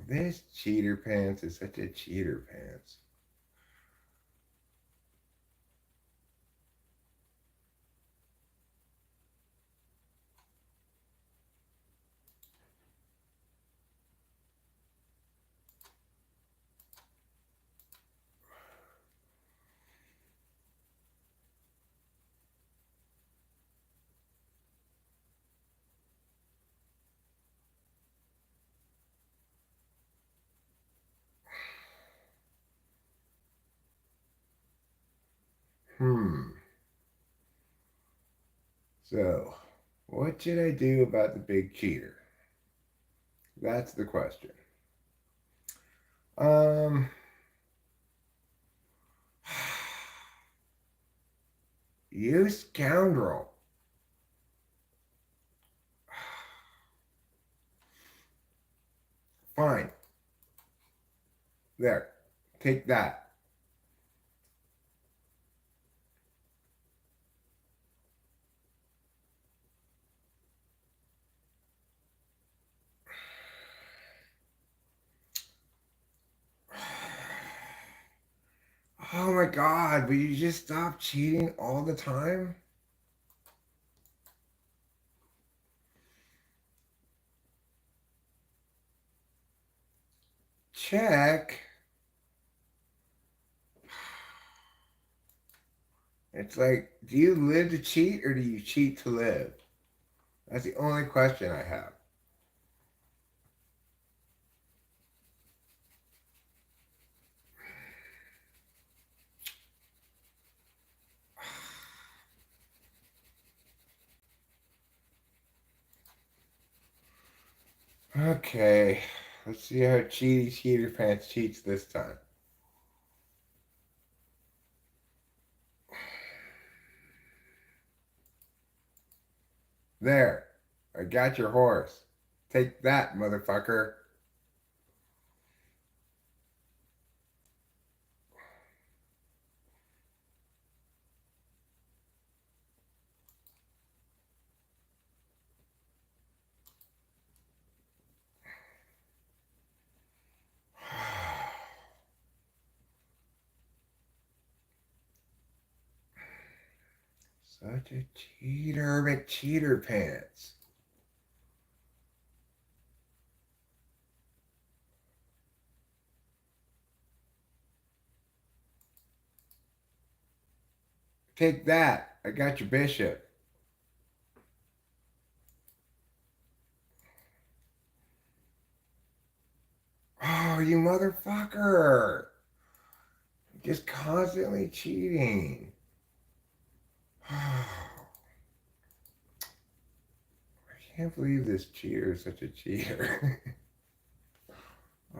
This cheater pants is such a cheater pants. Hmm. So, what should I do about the big cheater? That's the question. Um, you scoundrel. Fine. There. Take that. Oh my God, will you just stop cheating all the time? Check. It's like, do you live to cheat or do you cheat to live? That's the only question I have. Okay, let's see how cheaty cheater pants cheats this time. There, I got your horse. Take that, motherfucker. Such a cheater, but cheater pants. Take that. I got your bishop. Oh, you motherfucker. Just constantly cheating. I can't believe this cheater is such a cheater.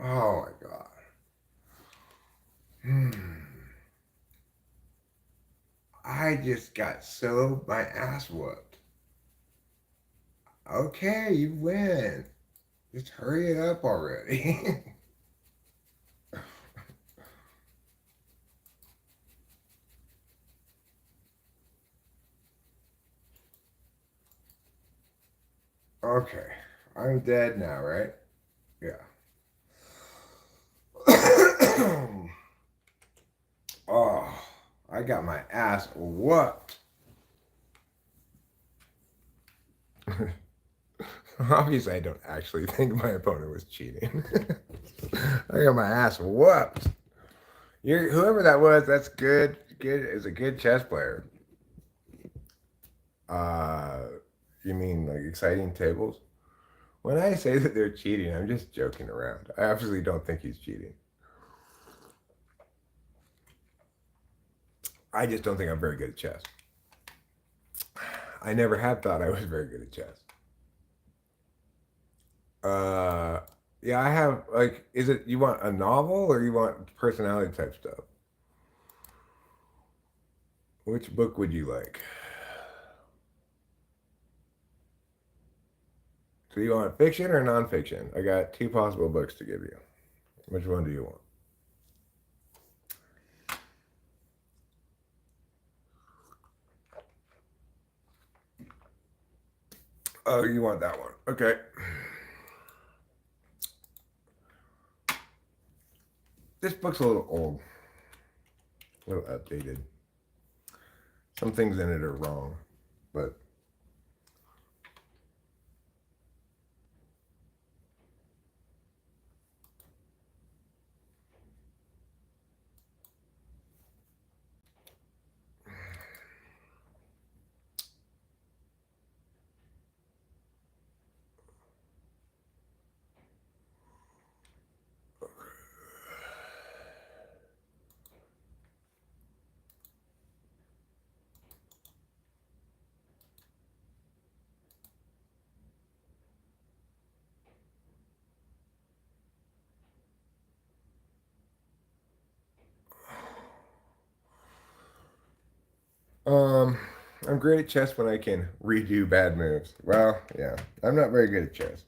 Oh my God. I just got so my ass whooped. Okay, you win. Just hurry it up already. Okay, I'm dead now, right? Yeah. Oh, I got my ass whooped. Obviously, I don't actually think my opponent was cheating. I got my ass whooped. Whoever that was, that's good. Good is a good chess player. Uh, you mean like exciting tables? When I say that they're cheating, I'm just joking around. I absolutely don't think he's cheating. I just don't think I'm very good at chess. I never have thought I was very good at chess. Uh, yeah, I have like, is it you want a novel or you want personality type stuff? Which book would you like? So you want fiction or nonfiction? I got two possible books to give you. Which one do you want? Oh, you want that one? Okay. This book's a little old, a little outdated. Some things in it are wrong, but um, I'm great at chess when I can redo bad moves. Well, yeah, I'm not very good at chess.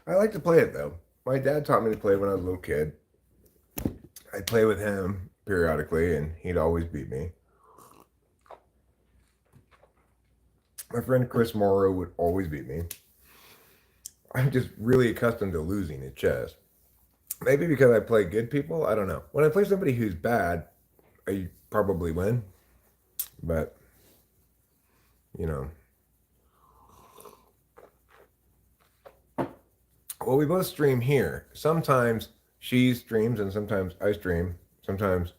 I like to play it though. My dad taught me to play when I was a little kid. I'd play with him periodically, and he'd always beat me. My friend Chris Morrow would always beat me. I'm just really accustomed to losing at chess. Maybe because I play good people. I don't know. When I play somebody who's bad, I probably win. But you know, well, we both stream here. Sometimes she streams, and sometimes I stream. Sometimes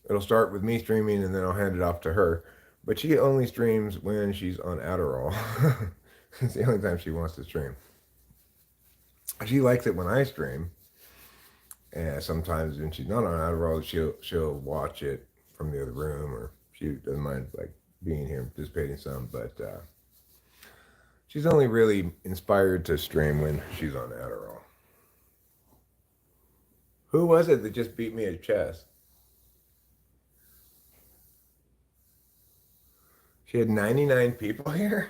it'll start with me streaming, and then I'll hand it off to her. But she only streams when she's on Adderall. It's the only time she wants to stream. She likes it when I stream, and sometimes when she's not on Adderall, she'll watch it from the other room, or she doesn't mind like being here and participating some. But she's only really inspired to stream when she's on Adderall. Who was it that just beat me at chess? She had 99 people here.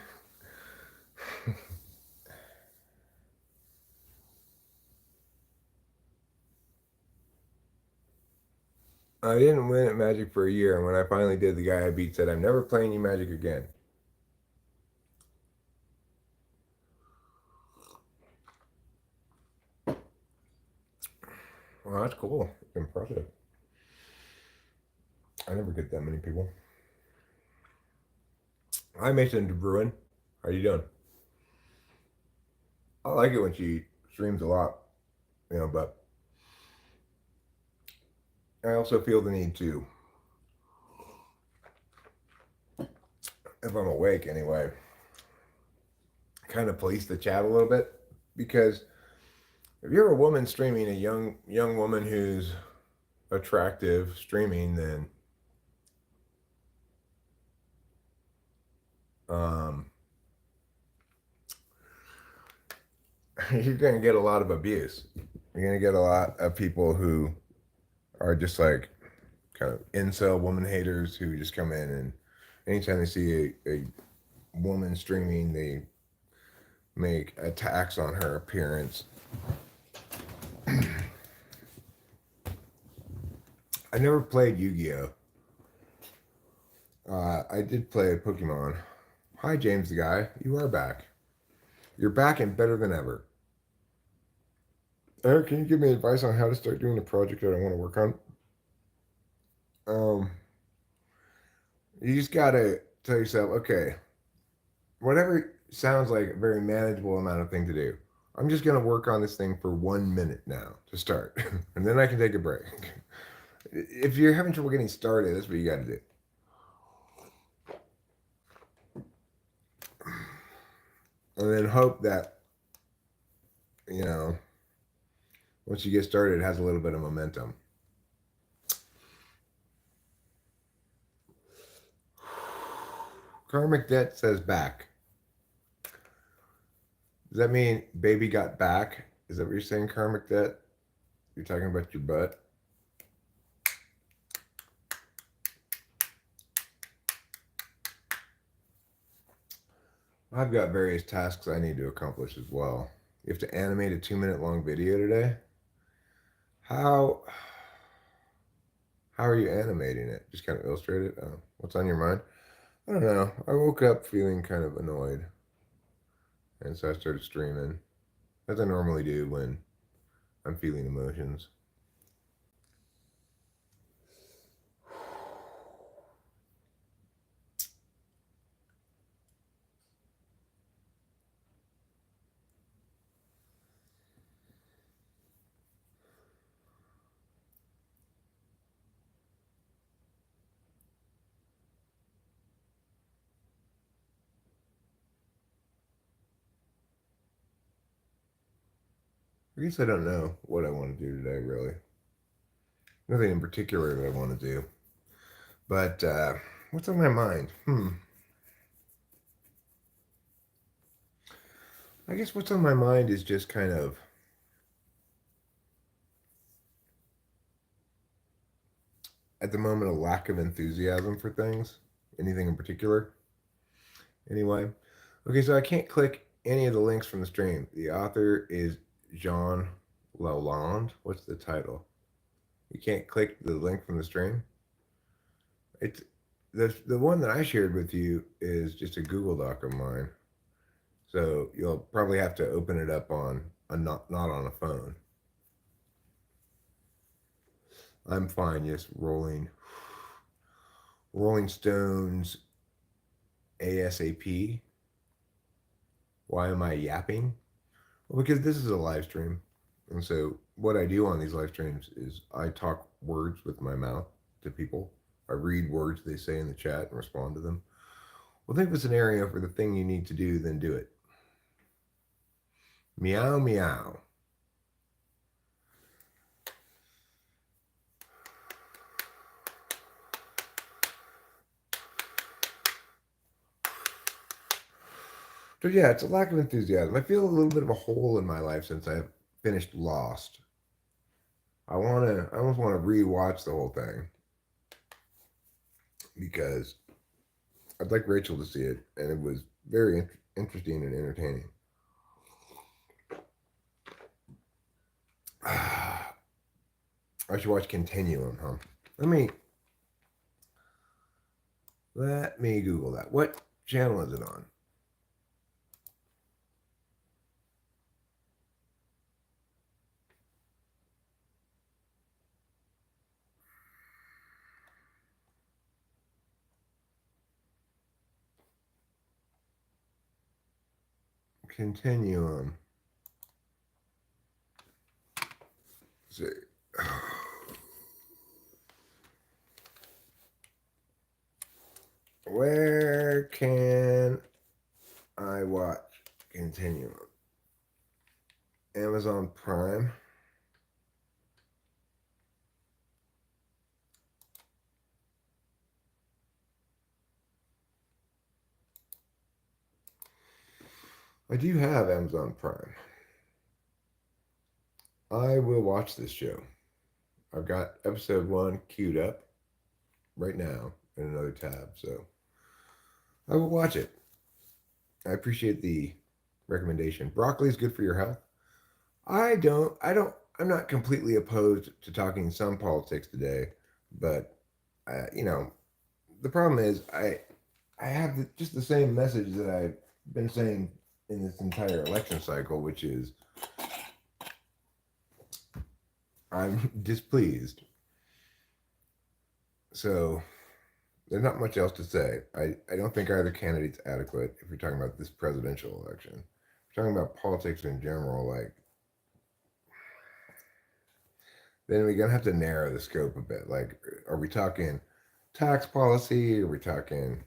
I didn't win at Magic for a year, and when I finally did, the guy I beat said, "I'm never playing you Magic again." Well, that's cool. Impressive. I never get that many people. Hi, Mason DeBruin. How you doing? I like it when she streams a lot, but I also feel the need to, if I'm awake anyway, kind of police the chat a little bit, because if you're a woman streaming, a young woman who's attractive streaming, then um, you're gonna get a lot of abuse. You're gonna get a lot of people who are just like kind of incel woman haters who just come in, and anytime they see a woman streaming, they make attacks on her appearance. I never played Yu-Gi-Oh. I did play Pokemon. Hi, James the guy. You are back. You're back and better than ever. Eric, can you give me advice on how to start doing a project that I want to work on? Um, you just gotta tell yourself, okay, whatever sounds like a very manageable amount of thing to do. I'm just gonna work on this thing for 1 minute now to start, and then I can take a break. If you're having trouble getting started, that's what you got to do. And then hope that, you know, once you get started, it has a little bit of momentum. Karmic Debt says back. Does that mean baby got back? Is that what you're saying, Karmic Debt? You're talking about your butt? I've got various tasks I need to accomplish as well. You have to animate a 2 minute long video today. How are you animating it? Just kind of illustrate it? What's on your mind? I don't know. I woke up feeling kind of annoyed. And so I started streaming, as I normally do when I'm feeling emotions. I guess I don't know what I want to do today, really. Nothing in particular that I want to do. But what's on my mind? I guess what's on my mind is just kind of at the moment a lack of enthusiasm for things. Anything in particular? Anyway. Okay, so I can't click any of the links from the stream. The author is Jean Lalonde. What's the title? You can't click the link from the stream? It's the one that I shared with you is just a Google Doc of mine. So you'll probably have to open it up on a not on a phone. I'm fine, just rolling. Rolling Stones ASAP. Why am I yapping? Well, because this is a live stream. And so what I do on these live streams is I talk words with my mouth to people. I read words they say in the chat and respond to them. Well, think of a scenario for the thing you need to do, then do it. Meow, meow. So yeah, it's a lack of enthusiasm. I feel a little bit of a hole in my life since I finished Lost. I almost want to rewatch the whole thing because I'd like Rachel to see it, and it was very interesting and entertaining. I should watch Continuum, huh? Let me Google that. What channel is it on? Continuum. Let's see. Where can I watch Continuum? Amazon Prime. I do have Amazon Prime. I will watch this show. I've got episode 1 queued up right now in another tab, so I will watch it. I appreciate the recommendation. Broccoli is good for your health. I'm not completely opposed to talking some politics today, but you know, the problem is I have just the same message that I've been saying in this entire election cycle, which is I'm displeased. So there's not much else to say. I don't think either candidate's adequate if you're talking about this presidential election. If you're talking about politics in general, like, then we're gonna have to narrow the scope a bit. Like, are we talking tax policy? Are we talking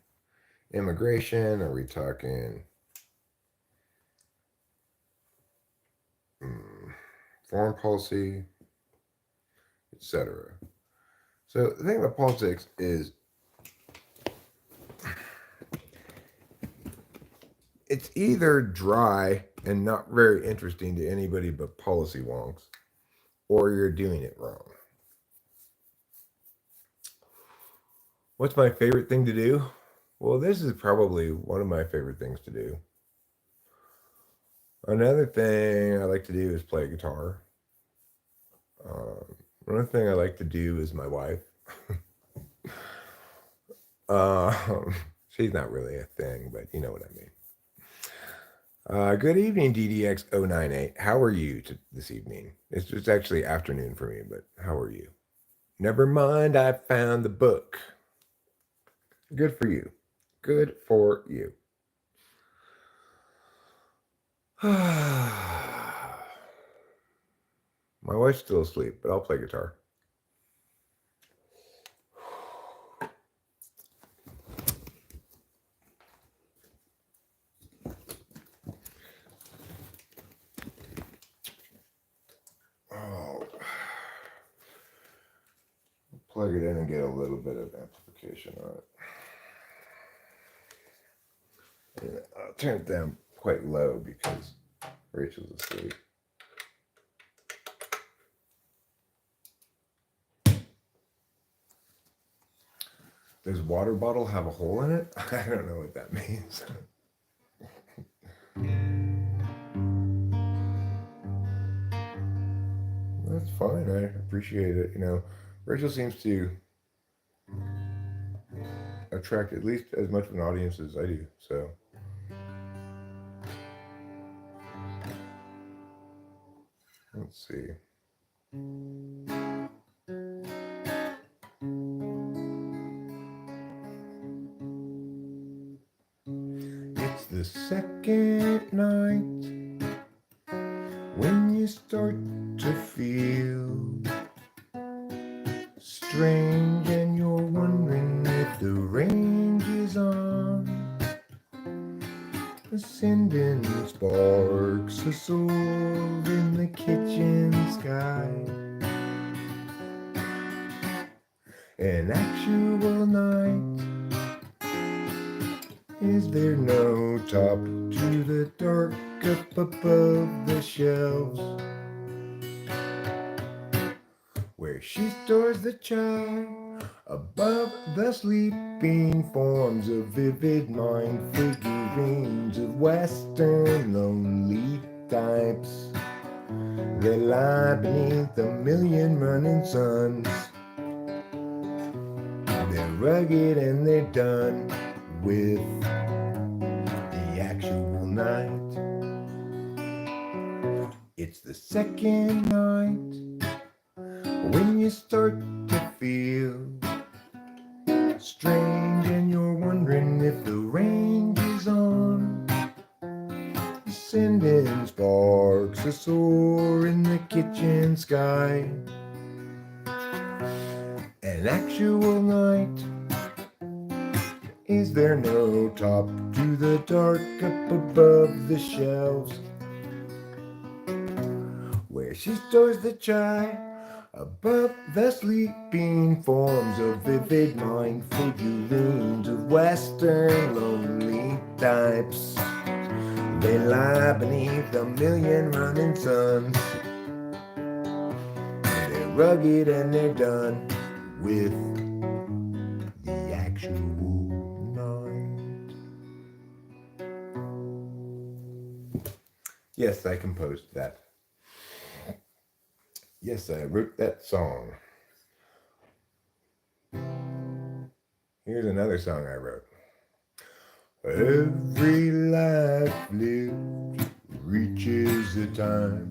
immigration? Are we talking foreign policy, etc.? So the thing about politics is it's either dry and not very interesting to anybody but policy wonks, or you're doing it wrong. What's my favorite thing to do? Well, this is probably one of my favorite things to do. Another thing I like to do is play guitar. Another thing I like to do is my wife. She's not really a thing, but you know what I mean. Good evening, DDX098. How are you this evening? It's actually afternoon for me, but how are you? Never mind, I found the book. Good for you. Good for you. My wife's still asleep, but I'll play guitar. Oh. Plug it in and get a little bit of amplification on it. And I'll turn it down quite low because Rachel's asleep. Does water bottle have a hole in it? I don't know what that means. That's fine. I appreciate it. You know, Rachel seems to attract at least as much of an audience as I do. So, let's see. It's the second night when you start to feel strange and you're wondering if the range is on, sending sparks a soar in the kitchen sky. An actual night. Is there no top to the dark up above the shelves, where she stores the chai above the sleeping forms of vivid mind figurines of Western lonely types? They lie beneath a million running suns. They're rugged and they're done with the actual night. It's the second night when you start to feel strange and you're wondering if the range is on, sending sparks a soar in the kitchen sky. An actual night. Is there no top to the dark up above the shelves, where she stores the chai above the sleeping forms of vivid mind figurines of Western lonely types? They lie beneath a million running suns. They're rugged and they're done with the actual night. Yes, I composed that. Yes, I wrote that song. Here's another song I wrote. Every life lived reaches a time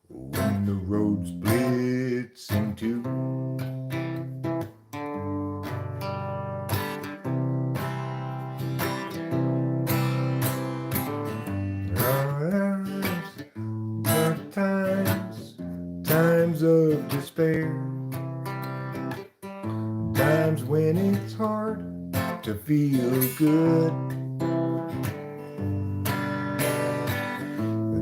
when the road splits in two. Our lives are times of despair, times when it's hard to feel good.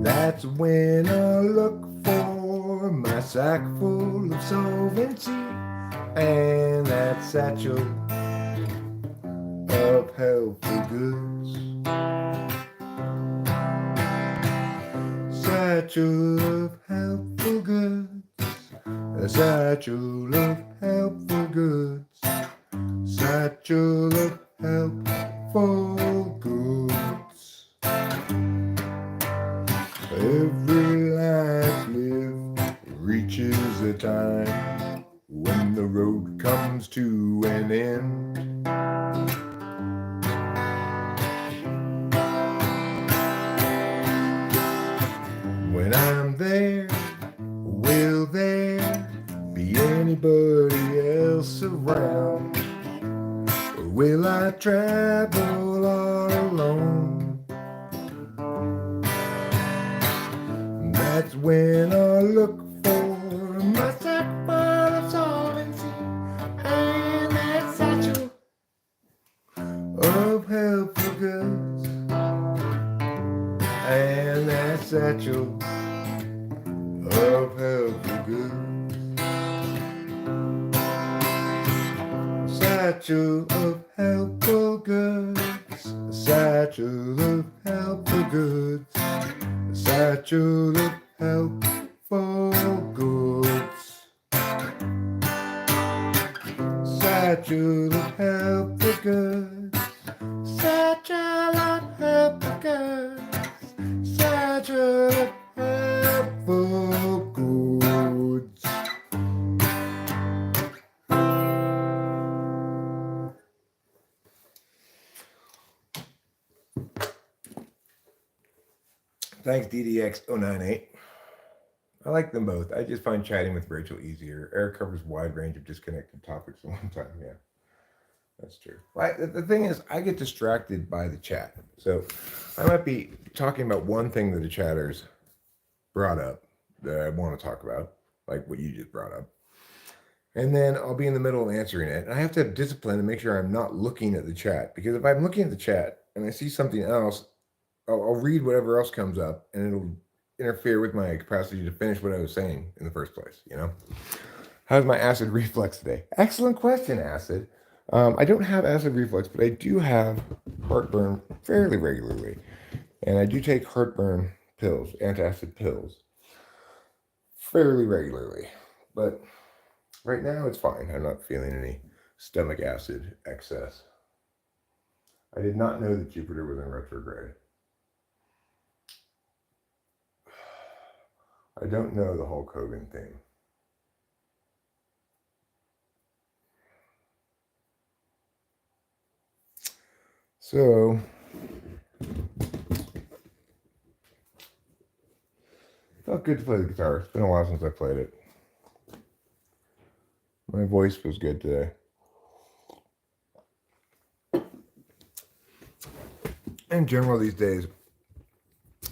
That's when I look for my sack full of solvency and that satchel of helpful goods. Satchel of helpful goods. A satchel of helpful goods. Satchel of helpful goods. Every life lived reaches a time when the road comes to an end. When I'm there, will there be anybody else around? Or will I travel all alone? That's when I look for my sack full of solvency and that satchel of helpful goods. And that satchel of helpful goods. Satchel of helpful goods. Satchel of helpful goods. Satchel of helpful goods. Satchel of helpful goods. Satchel of helpful goods. Satchel of helpful goods. Thanks, DDX098. I like them both. I just find chatting with Rachel easier. Eric covers a wide range of disconnected topics at one time. Yeah, that's true. The thing is, I get distracted by the chat. So I might be talking about one thing that the chatters brought up that I want to talk about, like what you just brought up. And then I'll be in the middle of answering it. And I have to have discipline to make sure I'm not looking at the chat. Because if I'm looking at the chat and I see something else, I'll read whatever else comes up and it'll interfere with my capacity to finish what I was saying in the first place, you know? How's my acid reflux today? Excellent question, acid. I don't have acid reflux, but I do have heartburn fairly regularly. And I do take heartburn pills, antacid pills, fairly regularly. But right now it's fine. I'm not feeling any stomach acid excess. I did not know that Jupiter was in retrograde. I don't know the Hulk Hogan thing. So, felt good to play the guitar. It's been a while since I played it. My voice feels good today. In general, these days,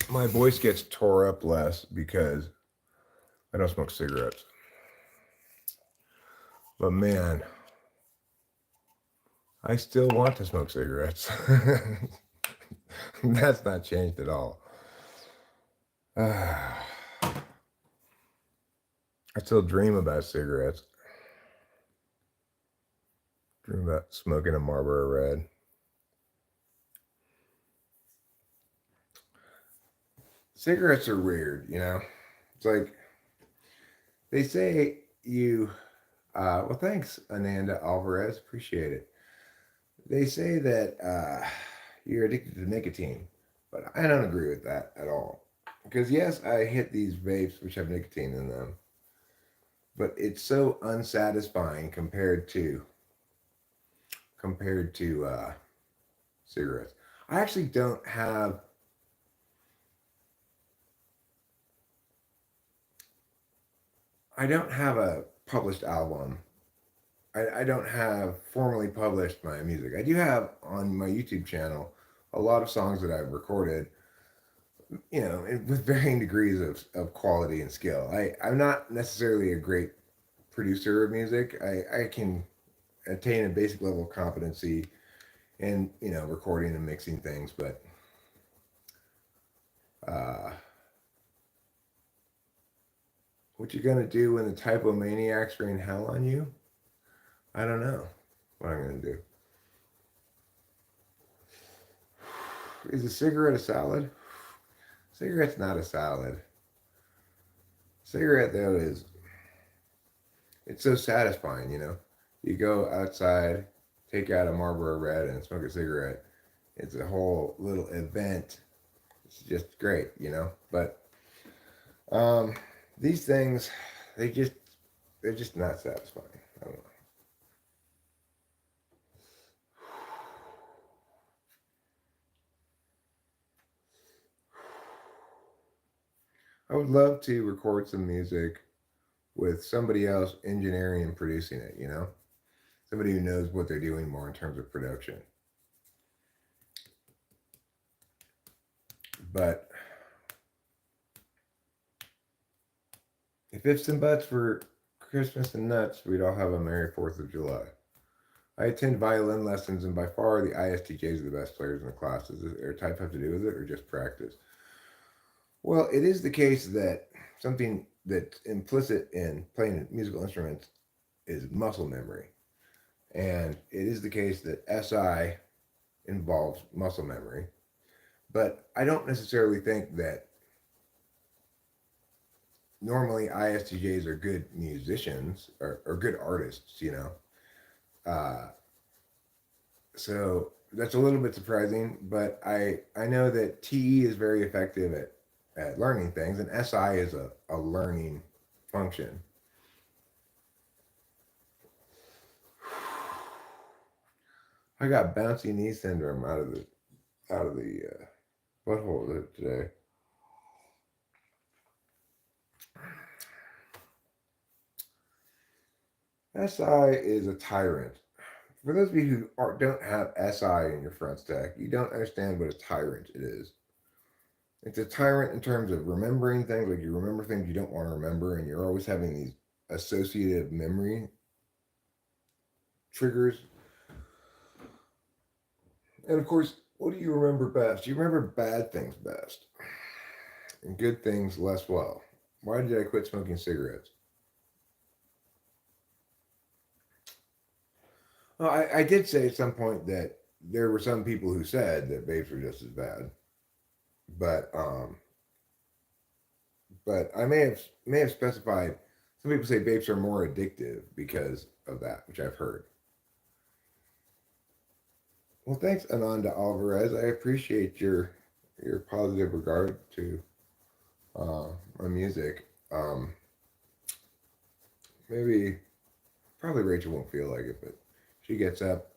my voice gets tore up less because I don't smoke cigarettes. But man, I still want to smoke cigarettes. That's not changed at all. I still dream about cigarettes. Dream about smoking a Marlboro Red. Cigarettes are weird, you know? It's like, they say you, well, thanks, Ananda Alvarez. Appreciate it. They say that you're addicted to nicotine, but I don't agree with that at all. Because yes, I hit these vapes which have nicotine in them, but it's so unsatisfying compared to cigarettes. I actually don't have I don't have a published album. I don't have formally published my music. I do have on my YouTube channel a lot of songs that I've recorded, with varying degrees of quality and skill. I'm not necessarily a great producer of music. I can attain a basic level of competency in, recording and mixing things, but uh, what you gonna do when the typomaniacs rain hell on you? I don't know what I'm gonna do. Is a cigarette a salad? Cigarette's not a salad. Cigarette though is it's so satisfying. You go outside, take out a Marlboro Red and smoke a cigarette. It's a whole little event. It's just great. But um, these things, they just they're just not satisfying. I don't know. I would love to record some music with somebody else engineering and producing it. Somebody who knows what they're doing more in terms of production. But if ifs and buts were Christmas and nuts, we'd all have a Merry 4th of July. I attend violin lessons, and by far the ISTJs are the best players in the class. Does their type have to do with it, or just practice? Well, it is the case that something that's implicit in playing musical instruments is muscle memory. And it is the case that SI involves muscle memory. But I don't necessarily think that normally ISTJs are good musicians or good artists. Uh, so that's a little bit surprising, but I know that TE is very effective at learning things, and SI is a learning function. I got bouncy knee syndrome out of the butthole today. SI is a tyrant. For those of you don't have SI in your front stack, you don't understand what a tyrant it is. It's a tyrant in terms of remembering things, like you remember things you don't want to remember, and you're always having these associative memory triggers. And of course, what do you remember best? You remember bad things best, and good things less well. Why did I quit smoking cigarettes? Well, I did say at some point that there were some people who said that vapes were just as bad, but I may have specified. Some people say vapes are more addictive because of that, which I've heard. Well, thanks, Ananda Alvarez. I appreciate your positive regard to uh, my music. Maybe probably Rachel won't feel like it, but she gets up.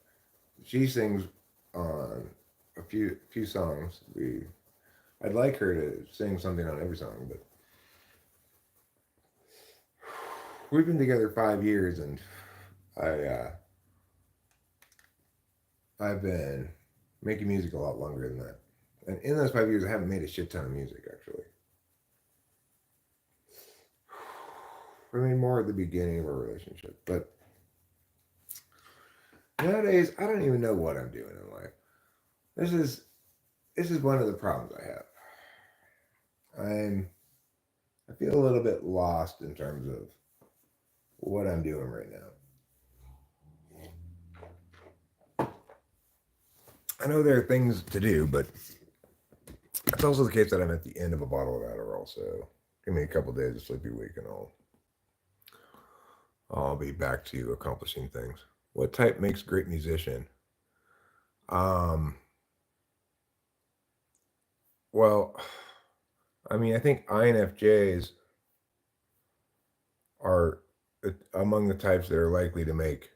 She sings on a few songs. I'd like her to sing something on every song, but we've been together 5 years, and I I've been making music a lot longer than that. And in those 5 years, I haven't made a shit ton of music actually. I mean, more at the beginning of our relationship, but nowadays I don't even know what I'm doing in life. This is this is one of the problems I have. I feel a little bit lost in terms of what I'm doing right now. I know there are things to do, but it's also the case that I'm at the end of a bottle of Adderall. So give me a couple of days of sleepy week, and I'll be back to accomplishing things. What type makes a great musician? Um, well, I mean, I think INFJs are among the types that are likely to make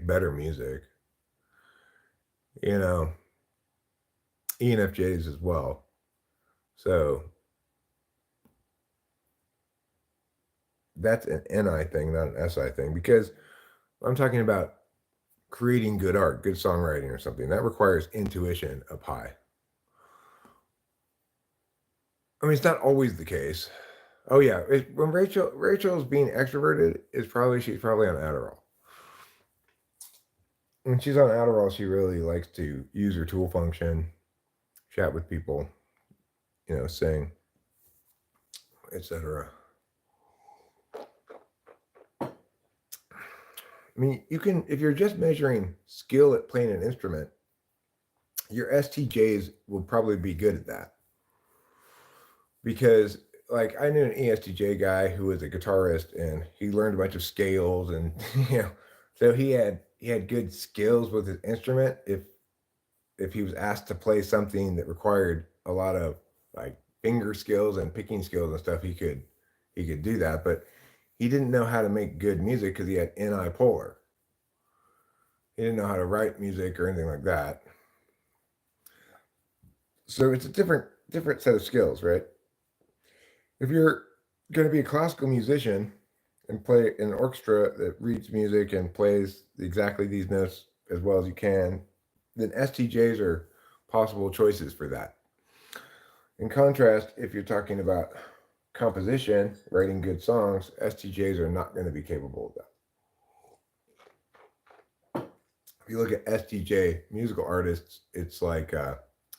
better music. You know, ENFJs as well. So that's an NI thing, not an SI thing, because I'm talking about creating good art, good songwriting or something. That requires intuition up high. I mean, it's not always the case. Oh yeah, when Rachel's being extroverted, she's probably on Adderall. When she's on Adderall, she really likes to use her tool function, chat with people, sing, etc. I mean, you can if you're just measuring skill at playing an instrument, your STJs will probably be good at that because like I knew an ESTJ guy who was a guitarist and he learned a bunch of scales and so he had good skills with his instrument if he was asked to play something that required a lot of like finger skills and picking skills and stuff he could do that, but he didn't know how to make good music because he had NI polar. He didn't know how to write music or anything like that. So it's a different set of skills, right? If you're going to be a classical musician and play in an orchestra that reads music and plays exactly these notes as well as you can, then STJs are possible choices for that. In contrast, if you're talking about composition, writing good songs, STJs are not going to be capable of that. If you look at STJ musical artists, it's like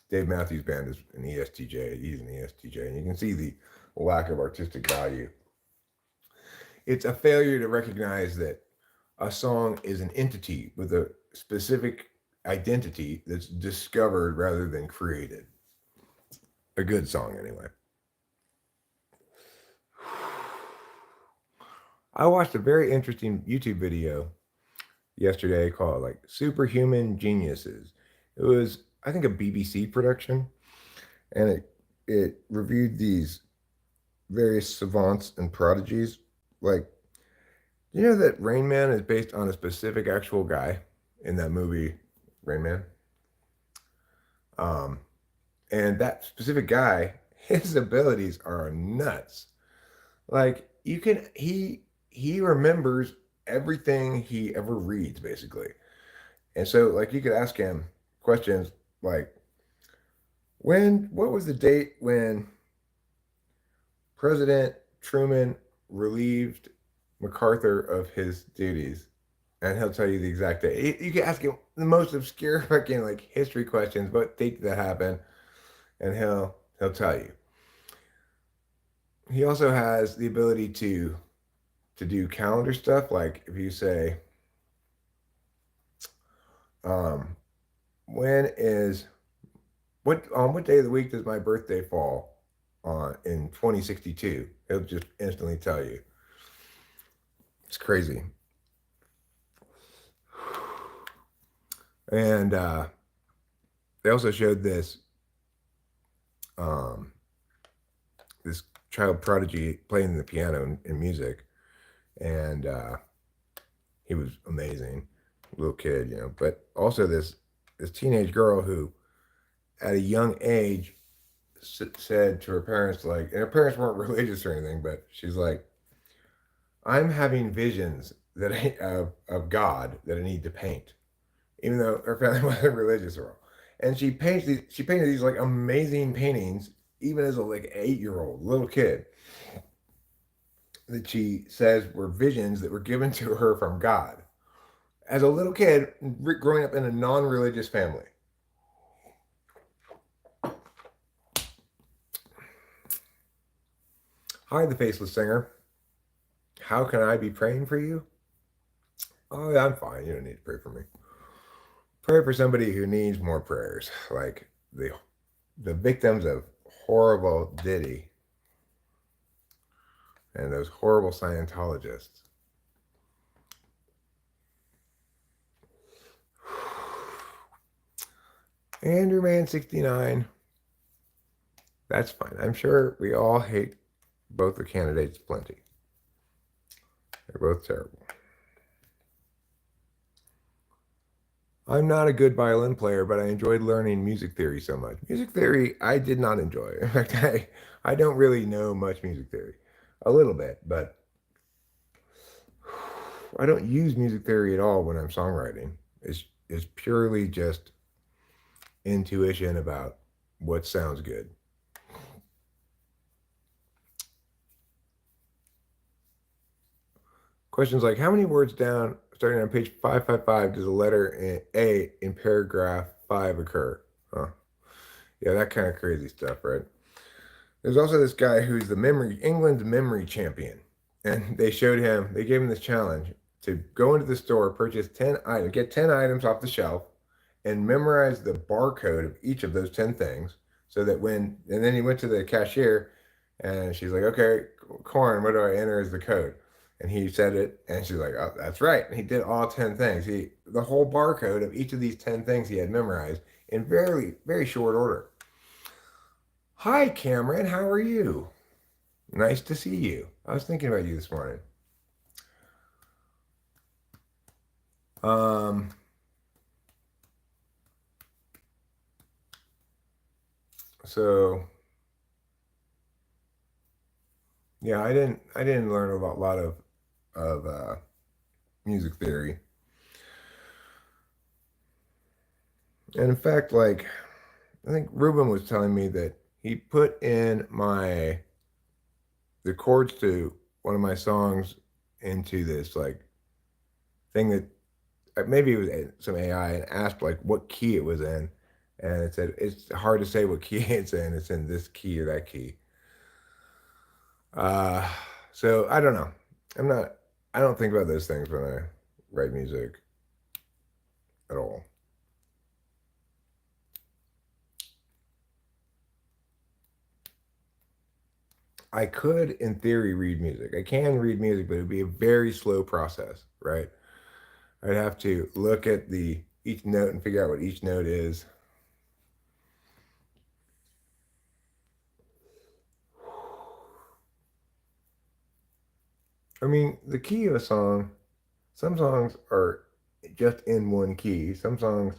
Dave Matthews Band is an ESTJ. He's an ESTJ, and you can see the lack of artistic value. It's a failure to recognize that a song is an entity with a specific identity that's discovered rather than created. A good song, anyway. I watched a very interesting YouTube video yesterday called like Superhuman Geniuses. It was, I think, a BBC production, and it reviewed these various savants and prodigies. Like, you know that Rain Man is based on a specific actual guy in that movie, Rain Man? Um, and that specific guy, his abilities are nuts. Like he remembers everything he ever reads, basically. And so like you could ask him questions like what was the date when President Truman relieved MacArthur of his duties? And he'll tell you the exact date. You can ask him the most obscure fucking like history questions, but think that happened, and he'll tell you. He also has the ability to do calendar stuff. Like if you say, um, when is what on what day of the week does my birthday fall on in 2062? He'll just instantly tell you. It's crazy. And they also showed um, this child prodigy playing the piano and music, and he was amazing, little kid, But also this teenage girl who, at a young age, said to her parents, like, and her parents weren't religious or anything, but she's like, I'm having visions of God that I need to paint, even though her family wasn't religious at all. And she painted these like amazing paintings, even as a like 8-year-old little kid, that she says were visions that were given to her from God as a little kid growing up in a non-religious family. Hi, the Faceless Singer. How can I be praying for you? Oh, yeah, I'm fine. You don't need to pray for me. Pray for somebody who needs more prayers, like the victims of horrible Diddy and those horrible Scientologists. Andrew Man 69. That's fine. I'm sure we all hate both the candidates plenty. They're both terrible. I'm not a good violin player, but I enjoyed learning music theory so much. Music theory, I did not enjoy. In fact, I don't really know much music theory. A little bit, but I don't use music theory at all when I'm songwriting. It's purely just intuition about what sounds good. Questions like how many words down, starting on page 555, does the letter A in paragraph 5 occur? Huh. Yeah, that kind of crazy stuff, right? There's also this guy who's England's memory champion. And they gave him this challenge to go into the store, purchase 10 items, get 10 items off the shelf, and memorize the barcode of each of those 10 things. So that and then he went to the cashier and she's like, okay, corn, what do I enter as the code? And he said it, and she's like, oh, that's right. And he did all 10 things. The whole barcode of each of these 10 things he had memorized in very, very short order. Hi, Cameron. How are you? Nice to see you. I was thinking about you this morning. Um, so yeah, I didn't learn a lot of music theory. And in fact, like I think Ruben was telling me that he put in the chords to one of my songs into this like thing that maybe it was some AI and asked like what key it was in, and it said it's hard to say what key it's in. It's in this key or that key. Uh, so I don't know. I'm not. I don't think about those things when I write music at all. I could, in theory, read music. I can read music, but it'd be a very slow process, right? I'd have to look at the each note and figure out what each note is. I mean, the key of a song, some songs are just in one key. Some songs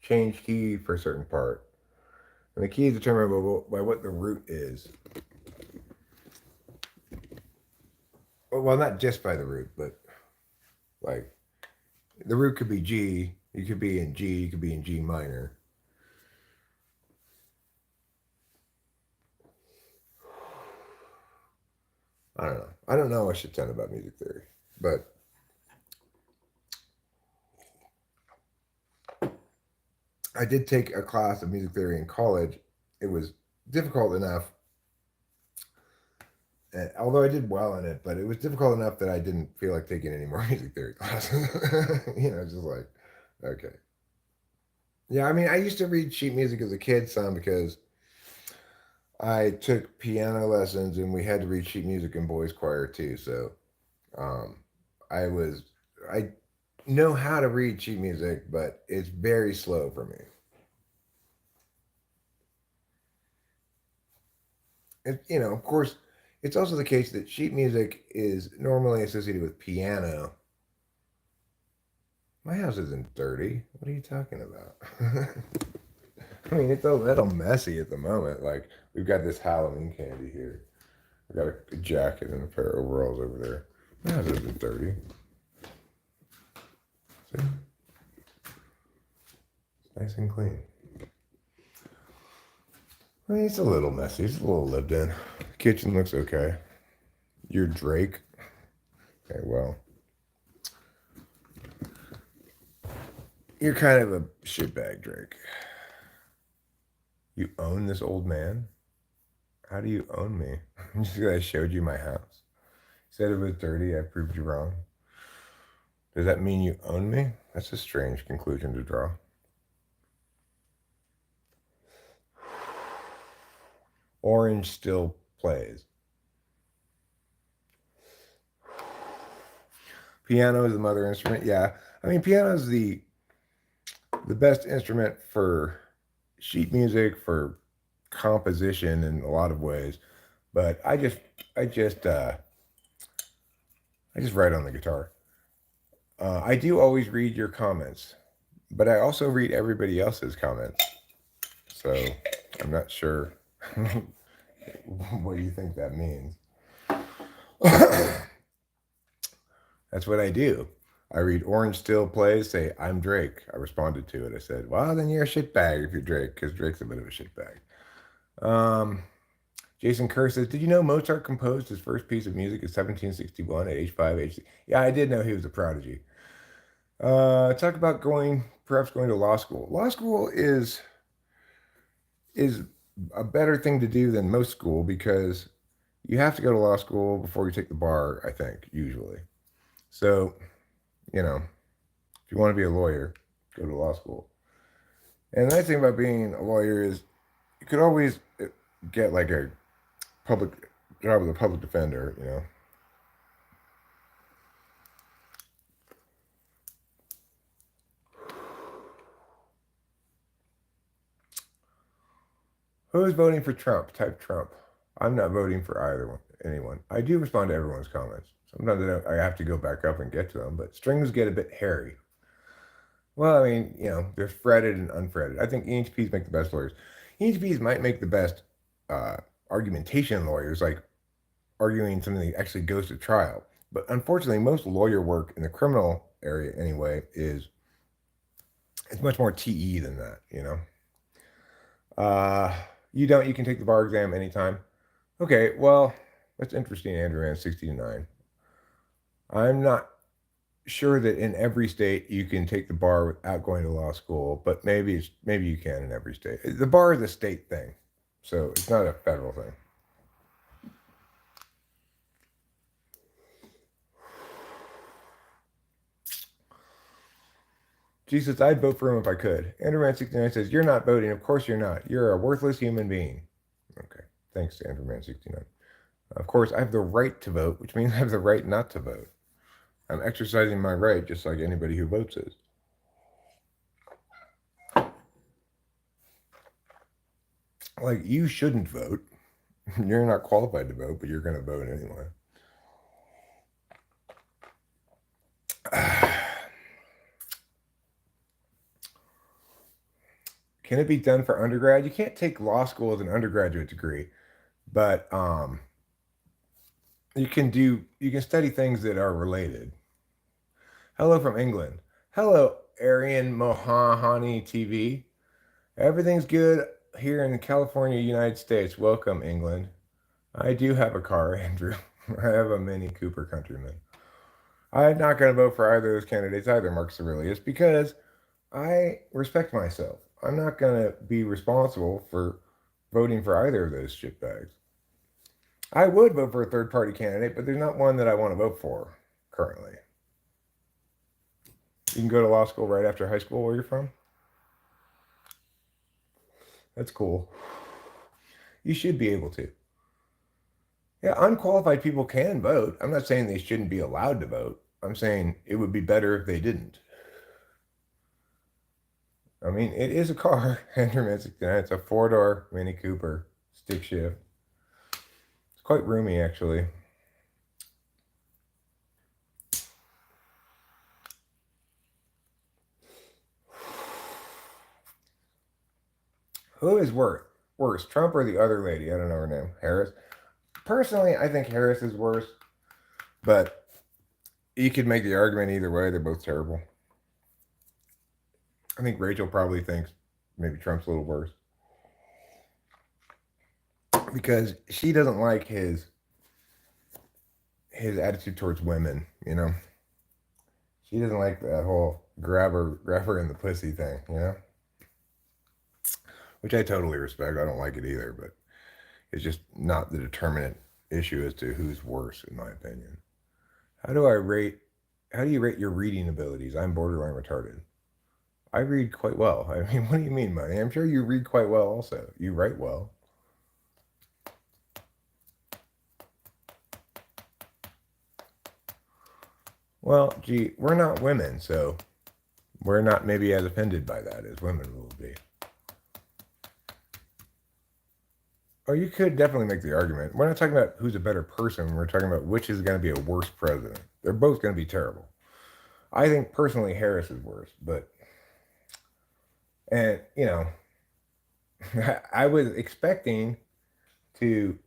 change key for a certain part. And the key is determined by what the root is. Well, not just by the root, but like the root could be G, you could be in G, you could be in G minor. I don't know. I don't know a shit ton about music theory, but I did take a class of music theory in college. It was difficult enough, although I did well in it, but it was difficult enough that I didn't feel like taking any more music theory classes. Just like, okay. Yeah, I mean, I used to read sheet music as a kid some because I took piano lessons and we had to read sheet music in boys choir too. So um, I was I know how to read sheet music, but it's very slow for me. And of course, it's also the case that sheet music is normally associated with piano. My house isn't dirty. What are you talking about? I mean, it's a little messy at the moment. Like we've got this Halloween candy here. I've got a jacket and a pair of overalls over there. My house isn't dirty. See? It's nice and clean. I mean, it's a little messy. It's a little lived in. The kitchen looks okay. You're Drake. Okay, well, you're kind of a shitbag, Drake. You own this old man? How do you own me? Just because I showed you my house. You said it was dirty, I proved you wrong. Does that mean you own me? That's a strange conclusion to draw. Orange still plays. Piano is the mother instrument. Yeah. I mean, piano is the best instrument for sheet music, for composition in a lot of ways, but I just write on the guitar. I do always read your comments, but I also read everybody else's comments. So I'm not sure what you think that means. That's what I do. I read Orange Still Plays, say, I'm Drake. I responded to it. I said, well, then you're a shitbag if you're Drake, because Drake's a bit of a shitbag. Jason Kerr says, did you know Mozart composed his first piece of music in 1761 at age 5, age 6? Yeah, I did know he was a prodigy. Talk about perhaps going to law school. Law school is a better thing to do than most school because you have to go to law school before you take the bar, I think, usually. So, if you want to be a lawyer, go to law school. And the nice thing about being a lawyer is you could always get like a public job as a public defender, Who's voting for Trump? Type Trump. I'm not voting for anyone. I do respond to everyone's comments. Sometimes I have to go back up and get to them, but strings get a bit hairy. Well, I mean, they're fretted and unfretted. I think EHPs make the best lawyers. EHPs might make the best argumentation lawyers, like arguing something that actually goes to trial. But unfortunately, most lawyer work in the criminal area, anyway, it's much more TE than that. You can take the bar exam anytime. Okay, well, that's interesting, Andrew Man 69. I'm not sure that in every state you can take the bar without going to law school, but maybe you can in every state. The bar is a state thing, so it's not a federal thing. Jesus, I'd vote for him if I could. Andrew Man 69 says, you're not voting. Of course you're not. You're a worthless human being. Okay, thanks, Andrew Man 69. Of course, I have the right to vote, which means I have the right not to vote. I'm exercising my right just like anybody who votes is. Like, you shouldn't vote. You're not qualified to vote, but you're going to vote anyway. Can it be done for undergrad? You can't take law school as an undergraduate degree, but you can study things that are related. Hello from England. Hello, Arian Mohani TV. Everything's good here in California, United States. Welcome, England. I do have a car, Andrew. I have a Mini Cooper Countryman. I'm not going to vote for either of those candidates either, Mark Aurelius, because I respect myself. I'm not going to be responsible for voting for either of those shitbags. I would vote for a third-party candidate, but there's not one that I want to vote for currently. You can go to law school right after high school where you're from? That's cool. You should be able to. Yeah, unqualified people can vote. I'm not saying they shouldn't be allowed to vote. I'm saying it would be better if they didn't. I mean, it is a car, it's a 4-door Mini Cooper, stick shift. It's quite roomy, actually. Who is worse, Trump or the other lady? I don't know her name. Harris? Personally, I think Harris is worse, but you could make the argument either way. They're both terrible. I think Rachel probably thinks maybe Trump's a little worse because she doesn't like his attitude towards women, She doesn't like that whole grab her in the pussy thing, Which I totally respect. I don't like it either, but it's just not the determinant issue as to who's worse, in my opinion. How do you rate your reading abilities? I'm borderline retarded. I read quite well. I mean, what do you mean, Money? I'm sure you read quite well also. You write well. Well, gee, we're not women, so we're not maybe as offended by that as women will be. Oh, you could definitely make the argument. We're not talking about who's a better person. We're talking about which is going to be a worse president. They're both going to be terrible. I think personally Harris is worse, but and I was expecting to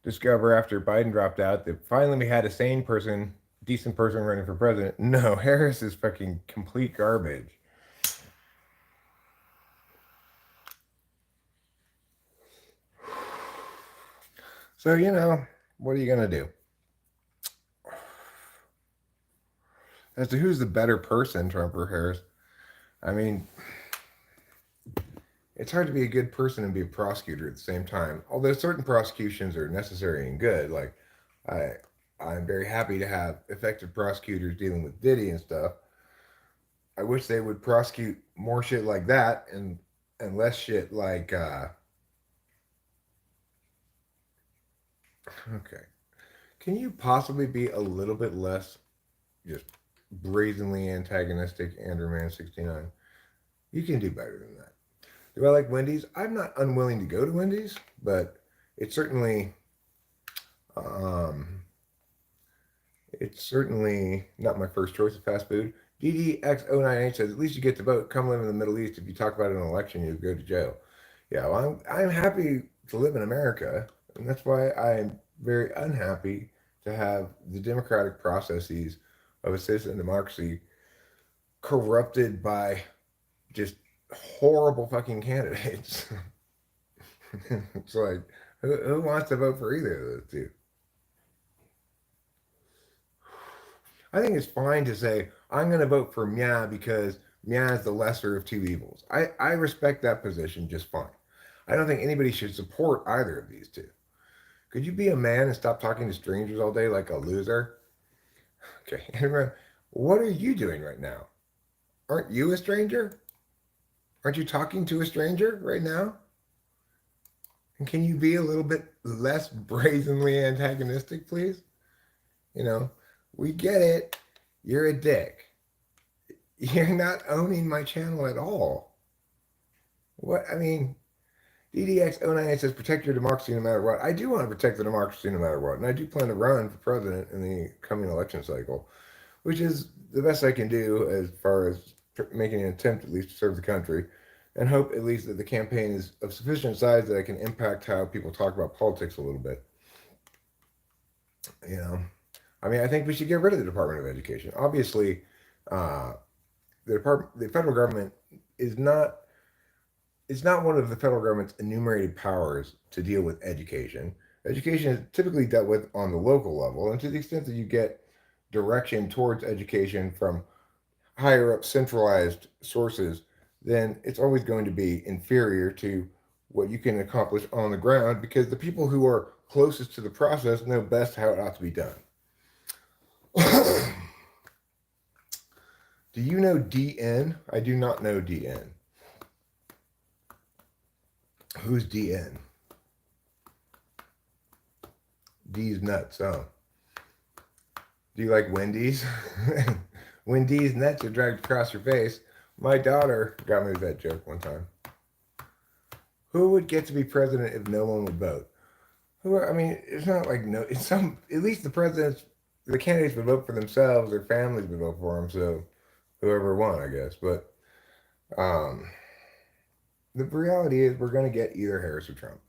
discover after Biden dropped out that finally we had a sane person, decent person running for president. No, Harris is fucking complete garbage. So, what are you going to do? As to who's the better person, Trump or Harris, I mean, it's hard to be a good person and be a prosecutor at the same time. Although certain prosecutions are necessary and good, like I, I'm very happy to have effective prosecutors dealing with Diddy and stuff. I wish they would prosecute more shit like that and less shit like okay. Can you possibly be a little bit less just brazenly antagonistic, Andrew Man 69? You can do better than that. Do I like Wendy's? I'm not unwilling to go to Wendy's, but it's certainly um, it's certainly not my first choice of fast food. DDX098 says, at least you get to vote. Come live in the Middle East. If you talk about an election, you go to jail. Yeah, well, I'm happy to live in America, and that's why I'm very unhappy to have the democratic processes of a citizen democracy corrupted by just horrible fucking candidates. It's like, who wants to vote for either of those two? I think it's fine to say, I'm going to vote for Mia because Mia is the lesser of two evils. I respect that position just fine. I don't think anybody should support either of these two. Could you be a man and stop talking to strangers all day like a loser? Okay, what are you doing right now? Aren't you a stranger? Aren't you talking to a stranger right now? And can you be a little bit less brazenly antagonistic, please? You know, we get it. You're a dick. You're not owning my channel at all. What, I mean, DDX09 says protect your democracy no matter what. I do want to protect the democracy no matter what. And I do plan to run for president in the coming election cycle, which is the best I can do as far as making an attempt at least to serve the country and hope at least that the campaign is of sufficient size that I can impact how people talk about politics a little bit. You know, I mean, I think we should get rid of the Department of Education. Obviously, uh, the federal government is not it's not one of the federal government's enumerated powers to deal with education. Education is typically dealt with on the local level, and to the extent that you get direction towards education from higher up centralized sources, then it's always going to be inferior to what you can accomplish on the ground because the people who are closest to the process know best how it ought to be done. Do you know DN? I do not know DN. Who's DN? D's nuts. Oh. Do you like Wendy's? When D's nuts are dragged across your face. My daughter got me that joke one time. Who would get to be president if no one would vote? I mean, it's not like no. It's some. At least the candidates would vote for themselves. Their families would vote for them. So whoever won, I guess. But um, the reality is, we're going to get either Harris or Trump.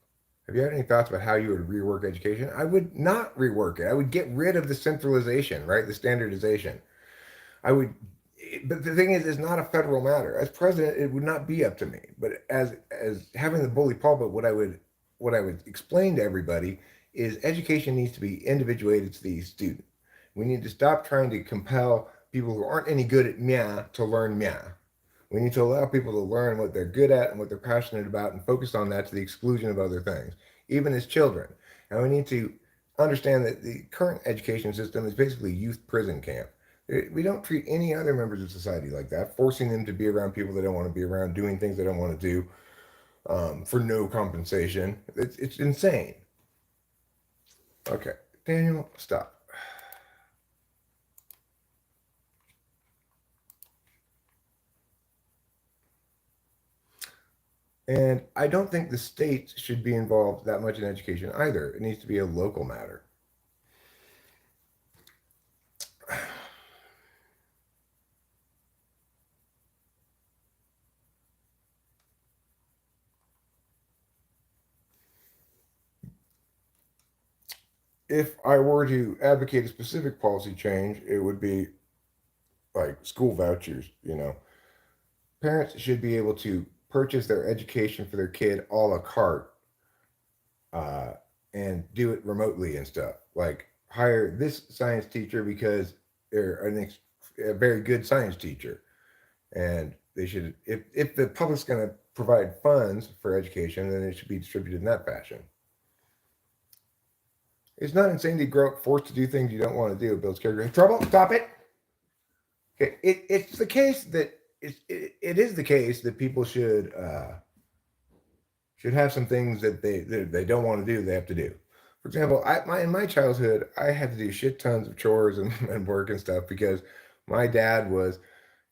Have you had any thoughts about how you would rework education? I would not rework it. I would get rid of the centralization, right? The standardization. I would, but the thing is, it's not a federal matter. As president, it would not be up to me. But as having the bully pulpit, what I would explain to everybody is education needs to be individuated to the student. We need to stop trying to compel people who aren't any good at MIA to learn MIA. We need to allow people to learn what they're good at and what they're passionate about and focus on that to the exclusion of other things, even as children. And we need to understand that the current education system is basically youth prison camp. We don't treat any other members of society like that, forcing them to be around people they don't want to be around, doing things they don't want to do for no compensation. It's insane. Okay, Daniel, stop. And I don't think the state should be involved that much in education either. It needs to be a local matter. If I were to advocate a specific policy change, it would be like school vouchers. Parents should be able to purchase their education for their kid a la carte, uh, and do it remotely and stuff. Like hire this science teacher because they're a very good science teacher, and they should. If the public's going to provide funds for education, then it should be distributed in that fashion. It's not insane to grow up forced to do things you don't want to do. It builds character. Trouble. Stop it. Okay. It's the case that it is the case that people should have some things that they don't want to do. They have to do. For example, in my childhood, I had to do shit tons of chores and work and stuff because my dad was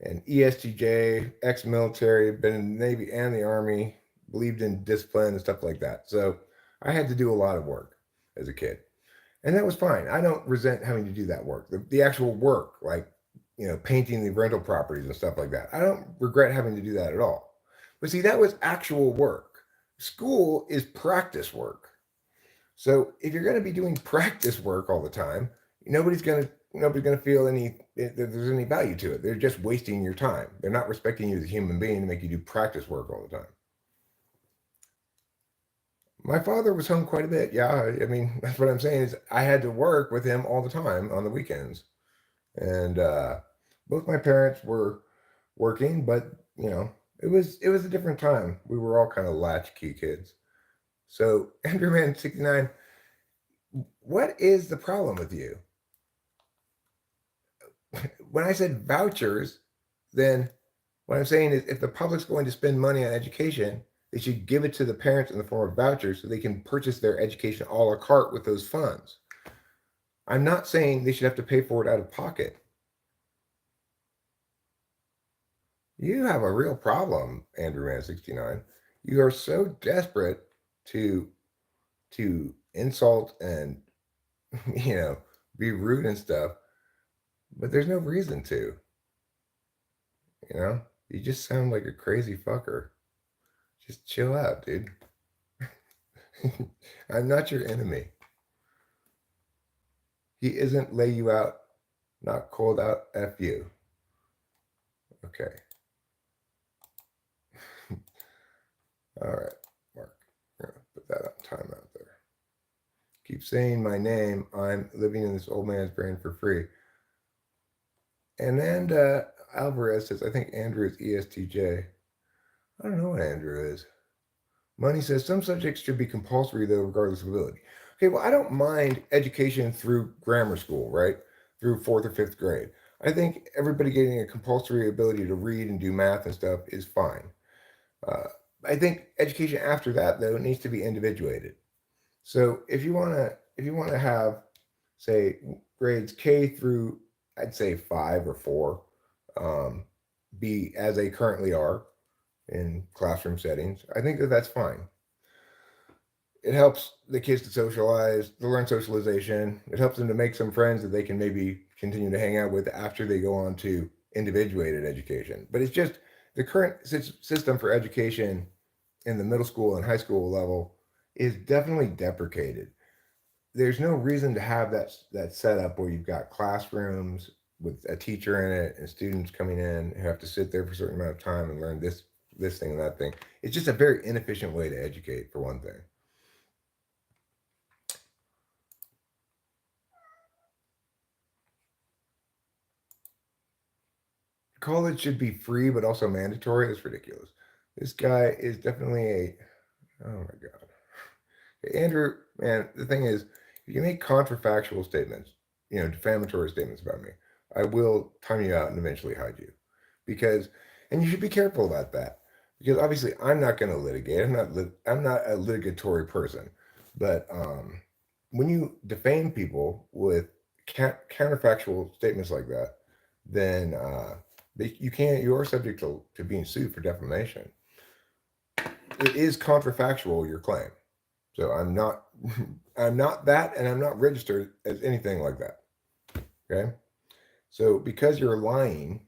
an ESTJ, ex-military, been in the Navy and the Army, believed in discipline and stuff like that. So I had to do a lot of work as a kid. And that was fine. I don't resent having to do that work. The actual work, like, painting the rental properties and stuff like that. I don't regret having to do that at all. But see, that was actual work. School is practice work. So if you're going to be doing practice work all the time, nobody's going to feel that there's any value to it. They're just wasting your time. They're not respecting you as a human being to make you do practice work all the time. My father was home quite a bit. Yeah, I mean, that's what I'm saying is I had to work with him all the time on the weekends. And both my parents were working, but it was a different time. We were all kind of latchkey kids. So Andrew Man 69, what is the problem with you? When I said vouchers, then what I'm saying is if the public's going to spend money on education, they should give it to the parents in the form of vouchers so they can purchase their education a la carte with those funds. I'm not saying they should have to pay for it out of pocket. You have a real problem, Andrew Man 69. You are so desperate to insult and be rude and stuff, but there's no reason to. You just sound like a crazy fucker. Just chill out, dude. I'm not your enemy. He isn't lay you out, not cold out F you. Okay. All right, Mark. I'm gonna put that on timeout there. Keep saying my name. I'm living in this old man's brain for free. And then Alvarez says, I think Andrew is ESTJ. I don't know what Andrew is. Money says some subjects should be compulsory, though, regardless of ability. Okay, well, I don't mind education through grammar school, right? Through fourth or fifth grade. I think everybody getting a compulsory ability to read and do math and stuff is fine. I think education after that, though, needs to be individuated. So if you want to have, say, grades K through, I'd say 5 or 4, be as they currently are in classroom settings, I think that's fine. It helps the kids to socialize, to learn socialization. It helps them to make some friends that they can maybe continue to hang out with after they go on to individuated education. But it's just the current system for education in the middle school and high school level is definitely deprecated. There's no reason to have that setup where you've got classrooms with a teacher in it and students coming in who have to sit there for a certain amount of time and learn this thing and that thing. It's just a very inefficient way to educate, for one thing. College should be free but also mandatory. That's ridiculous. This guy is definitely oh my god. Andrew, man, the thing is, if you make counterfactual statements, defamatory statements about me, I will time you out and eventually hide you. And you should be careful about that. Because obviously I'm not going to litigate. I'm not a litigatory person. But when you defame people with counterfactual statements like that, then you are subject to being sued for defamation. it is contrafactual, your claim. So I'm not I'm not that, and I'm not registered as anything like that. Okay? So because you're lying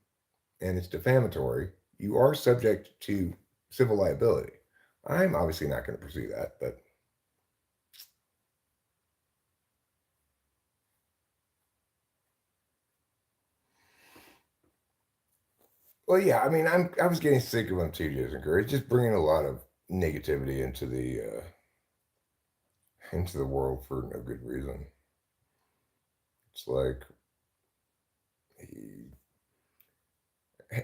and it's defamatory, you are subject to civil liability. I'm obviously not going to pursue that, but well, yeah. I mean, I was getting sick of him too, Jason Curry. It's just bringing a lot of negativity into the world for no good reason. It's like, he,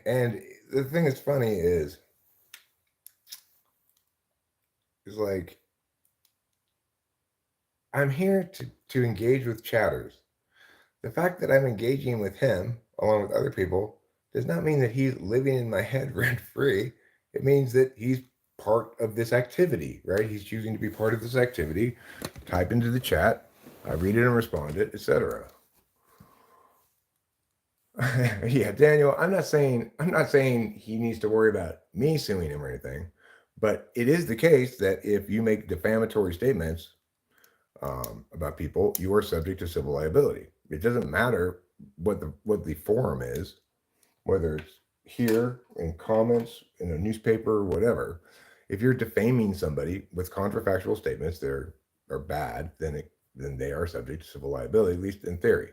and the thing that's funny is like I'm here to engage with chatters. The fact that I'm engaging with him along with other people does not mean that he's living in my head rent free. It means that he's part of this activity, right? He's choosing to be part of this activity. Type into the chat, I read it and respond it, etc. Yeah, Daniel, I'm not saying he needs to worry about me suing him or anything, but it is the case that if you make defamatory statements about people, you are subject to civil liability. It doesn't matter what the forum is, whether it's here in comments in a newspaper or whatever. If you're defaming somebody with contrafactual statements that are bad, then they are subject to civil liability, at least in theory.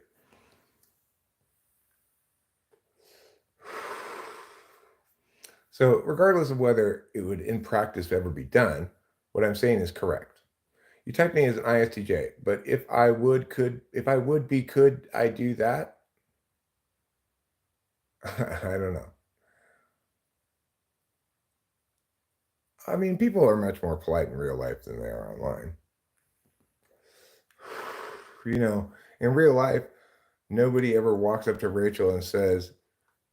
So, regardless of whether it would in practice ever be done, what I'm saying is correct. You typed me as an ISTJ, but could I do that? I don't know. I mean, people are much more polite in real life than they are online. You know, in real life, nobody ever walks up to Rachel and says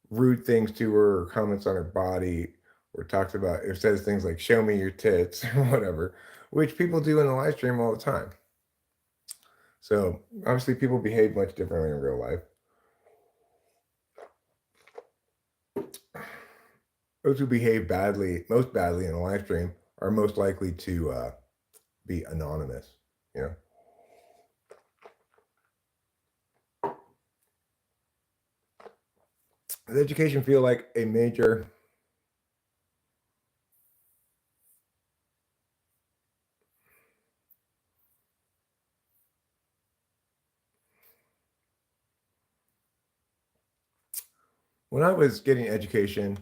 rude things to her or comments on her body or talks about or says things like show me your tits or whatever, which people do in the live stream all the time. So obviously people behave much differently in real life. Those who behave most badly in a live stream are most likely to be anonymous, you know. Does education feel like a major when I was getting education,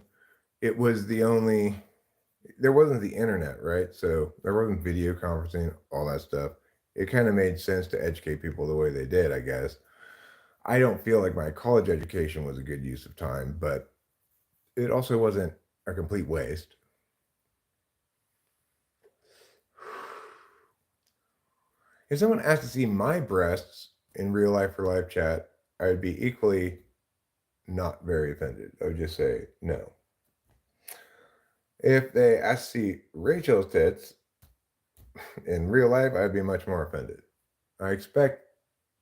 it was there wasn't the internet, right? So there wasn't video conferencing, all that stuff. It kind of made sense to educate people the way they did, I guess. I don't feel like my college education was a good use of time, but it also wasn't a complete waste. If someone asked to see my breasts in real life for live chat, I would be equally not very offended. I would just say no. If they asked to see Rachel's tits in real life, I'd be much more offended. I expect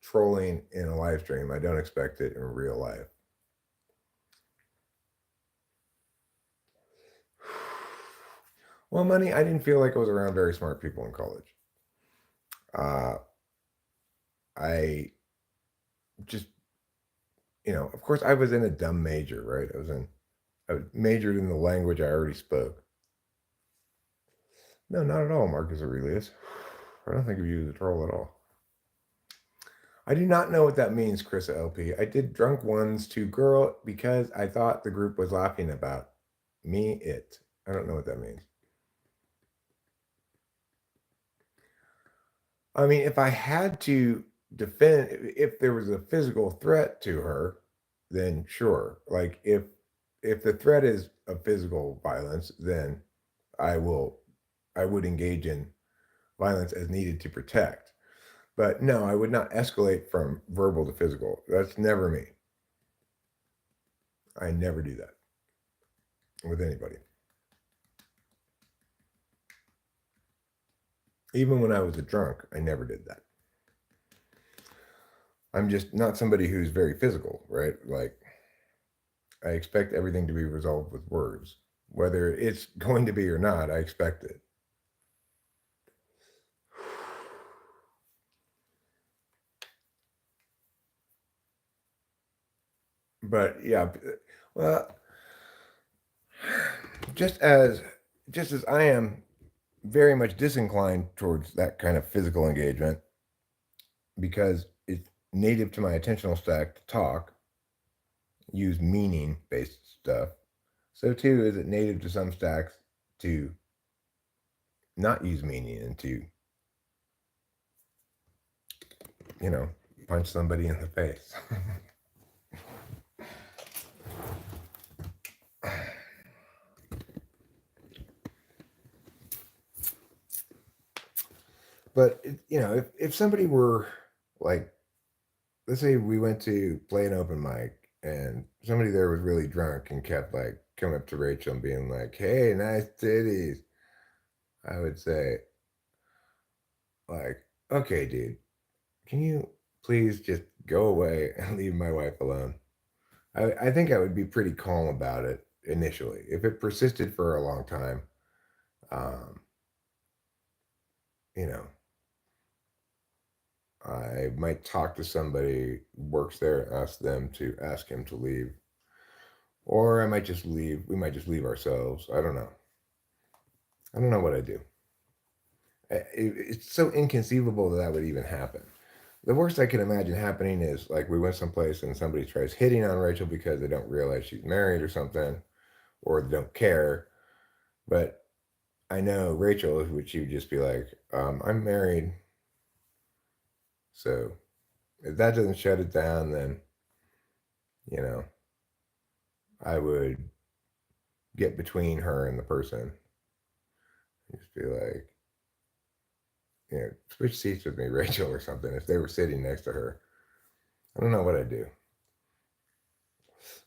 trolling in a live stream. I don't expect it in real life. Well, money, I didn't feel like I was around very smart people in college. Uh, I just, of course, I was in a dumb major, right? I majored in the language I already spoke. No, not at all, Marcus Aurelius. I don't think of you as a troll at all. I do not know what that means, Chris LP. I did drunk ones to girl because I thought the group was laughing about me, it. I don't know what that means. I mean, if I had to defend, if there was a physical threat to her, then sure. Like if the threat is of physical violence, then I will I would engage in violence as needed to protect. But no, I would not escalate from verbal to physical. That's never me. I never do that with anybody. Even when I was a drunk, I never did that. I'm just not somebody who's very physical, right? Like I expect everything to be resolved with words. Whether it's going to be or not, I expect it. But yeah, well, just as just as I am very much disinclined towards that kind of physical engagement because it's native to my attentional stack to talk, use meaning based stuff. So too is it native to some stacks to not use meaning and to, you know, punch somebody in the face. But if somebody were like, let's say we went to play an open mic and somebody there was really drunk and kept like coming up to Rachel and being like, "Hey, nice titties," I would say like, "Okay, dude, can you please just go away and leave my wife alone?" I think I would be pretty calm about it initially. If it persisted for a long time, um, you know, I might talk to somebody who works there and ask them to ask him to leave. Or I might just leave. We might just leave ourselves. I don't know. I don't know what I do. It's so inconceivable that that would even happen. The worst I can imagine happening is like we went someplace and somebody tries hitting on Rachel because they don't realize she's married or something, or they don't care. But I know Rachel, which she would just be like, "I'm married," so if that doesn't shut it down, then you know I would get between her and the person. Just be like, switch seats with me, Rachel, or something. If they were sitting next to her, I don't know what I'd do,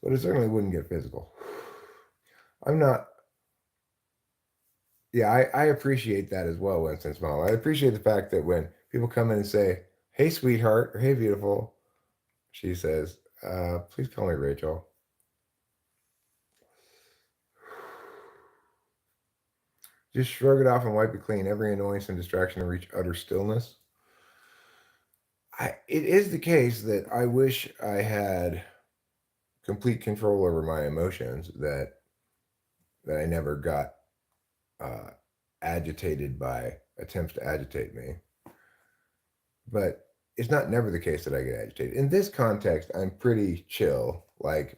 but it certainly wouldn't get physical. I'm not. Yeah, I appreciate that as well, Winston Small. I appreciate the fact that when people come in and say, "Hey, sweetheart," or "Hey, beautiful," she says, "Please call me Rachel." Just shrug it off and wipe it clean. Every annoyance and distraction to reach utter stillness. It is the case that I wish I had complete control over my emotions. That I never got uh, agitated by attempts to agitate me. But it's not never the case that I get agitated. In this context, I'm pretty chill. Like,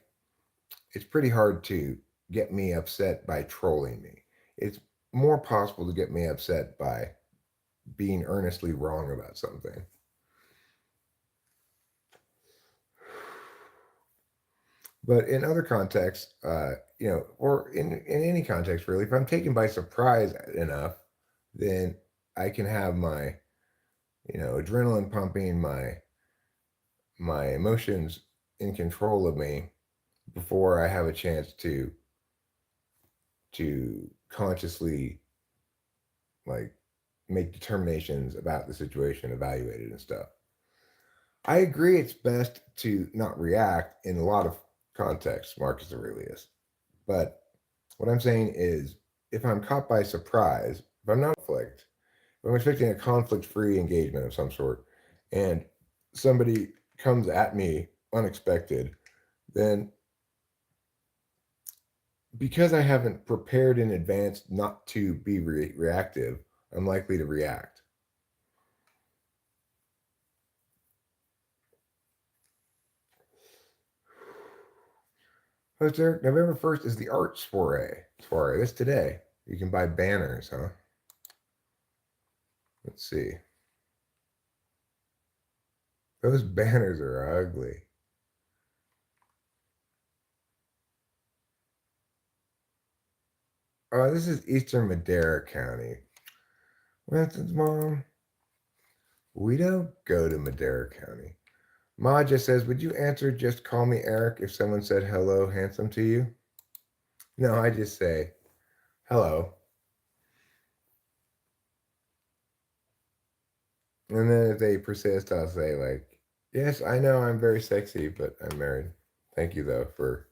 it's pretty hard to get me upset by trolling me. It's more possible to get me upset by being earnestly wrong about something. But in other contexts, or in any context really, if I'm taken by surprise enough, then I can have my, adrenaline pumping, my emotions in control of me before I have a chance to consciously like make determinations about the situation, evaluate it and stuff. I agree it's best to not react in a lot of contexts, Marcus Aurelius. But what I'm saying is if I'm caught by surprise, if I'm not conflict, if I'm expecting a conflict free engagement of some sort, and somebody comes at me unexpected, then because I haven't prepared in advance not to be reactive, I'm likely to react. Host Eric, November 1st is the art soiree. Soiree. That's today. You can buy banners, huh? Let's see. Those banners are ugly. Oh, this is Eastern Madera County. Winston's mom. We don't go to Madera County. Ma just says, would you answer just call me Eric if someone said hello, handsome to you? No, I just say hello. And then if they persist, I'll say, like, yes, I know I'm very sexy, but I'm married. Thank you, though, for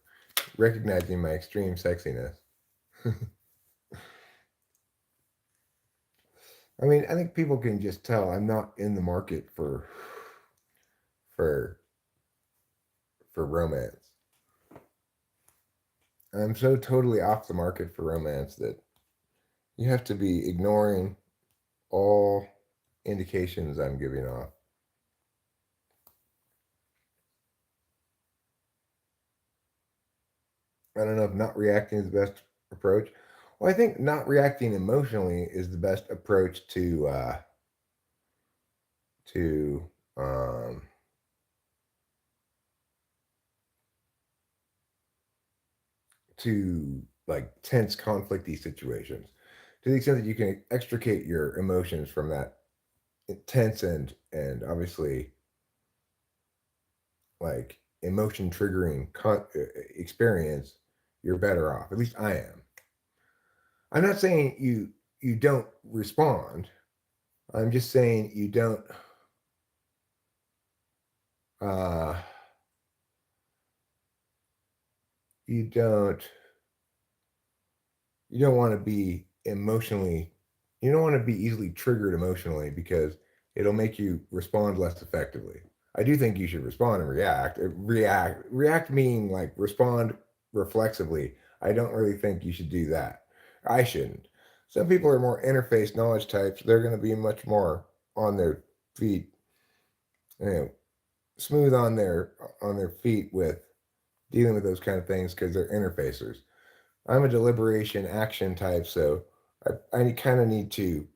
recognizing my extreme sexiness. I mean, I think people can just tell I'm not in the market for for romance. I'm so totally off the market for romance that you have to be ignoring all indications I'm giving off. I don't know if not reacting is the best approach. Well, I think not reacting emotionally is the best approach to um, to like tense, conflicty situations. To the extent that you can extricate your emotions from that intense and obviously like emotion triggering experience, you're better off. At least I am. I'm not saying you don't respond. I'm just saying uh you don't you don't want to be emotionally you don't want to be easily triggered emotionally because it'll make you respond less effectively. I do think you should respond and react. React meaning like respond reflexively. I don't really think you should do that. I shouldn't. Some people are more interface knowledge types. They're going to be much more on their feet, you know, smooth on their feet with dealing with those kind of things because they're interfacers. I'm a deliberation action type, so I kind of need to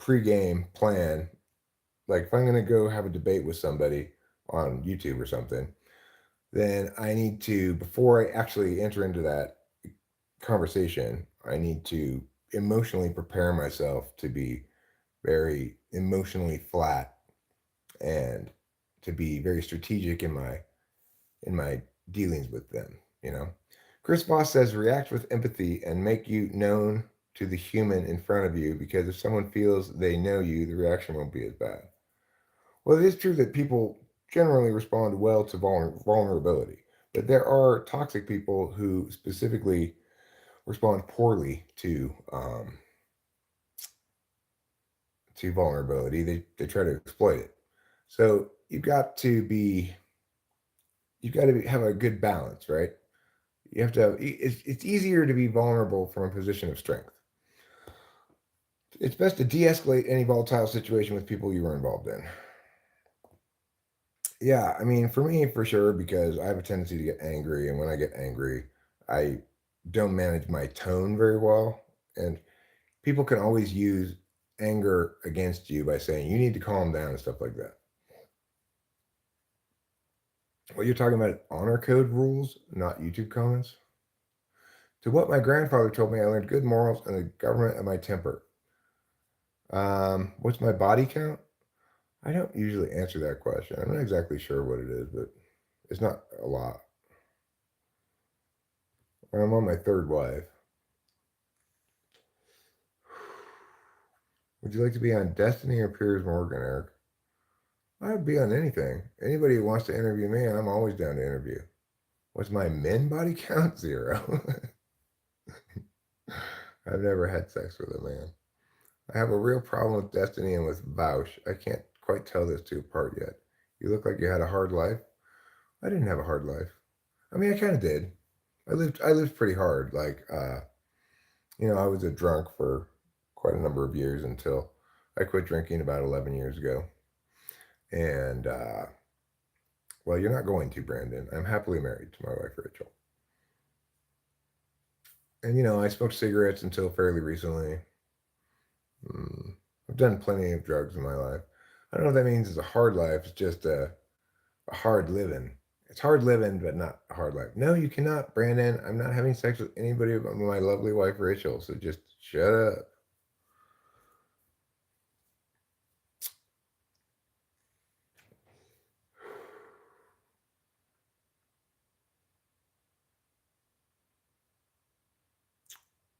pregame plan. Like if I'm going to go have a debate with somebody on YouTube or something, then I need to, before I actually enter into that conversation, I need to emotionally prepare myself to be very emotionally flat and to be very strategic in my dealings with them, you know. Chris Voss says react with empathy and make you known to the human in front of you because if someone feels they know you, the reaction won't be as bad. Well, it is true that people generally respond well to vulnerability, but there are toxic people who specifically respond poorly to vulnerability. They try to exploit it. So you've got to have a good balance, right? You have to have, it's easier to be vulnerable from a position of strength. It's best to de-escalate any volatile situation with people you are involved in. Yeah, I mean, for me, for sure, because I have a tendency to get angry, and when I get angry, I don't manage my tone very well, and people can always use anger against you by saying you need to calm down and stuff like that. Well, you're talking about honor code rules, not YouTube comments. To what my grandfather told me, I learned good morals and the government and my temper. What's my body count? I don't usually answer that question. I'm not exactly sure what it is, but it's not a lot. I'm on my third wife. Would you like to be on Destiny or Piers Morgan, Eric? I'd be on anything. Anybody who wants to interview me, I'm always down to interview. What's my men body count? 0. I've never had sex with a man. I have a real problem with Destiny and with Vouch. I can't quite tell those two apart yet. You look like you had a hard life. I didn't have a hard life. I mean, I kind of did. I lived pretty hard. Like, I was a drunk for quite a number of years until I quit drinking about 11 years ago. And, well, you're not going to, Brandon. I'm happily married to my wife, Rachel. And, I smoked cigarettes until fairly recently. I've done plenty of drugs in my life. I don't know what that means. It's a hard life. It's just a hard living. It's hard living, but not a hard life. No, you cannot, Brandon. I'm not having sex with anybody but my lovely wife, Rachel. So just shut up.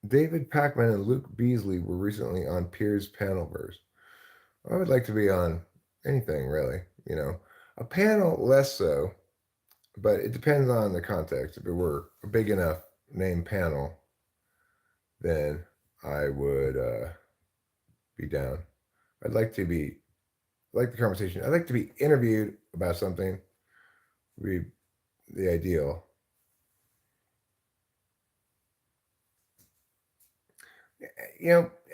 David Packman and Luke Beasley were recently on Piers Panelverse. I would like to be on anything, really. A panel less so, but it depends on the context. If it were a big enough name panel, then I would be down. I'd like to be like the conversation. I'd like to be interviewed about something. Would be the ideal.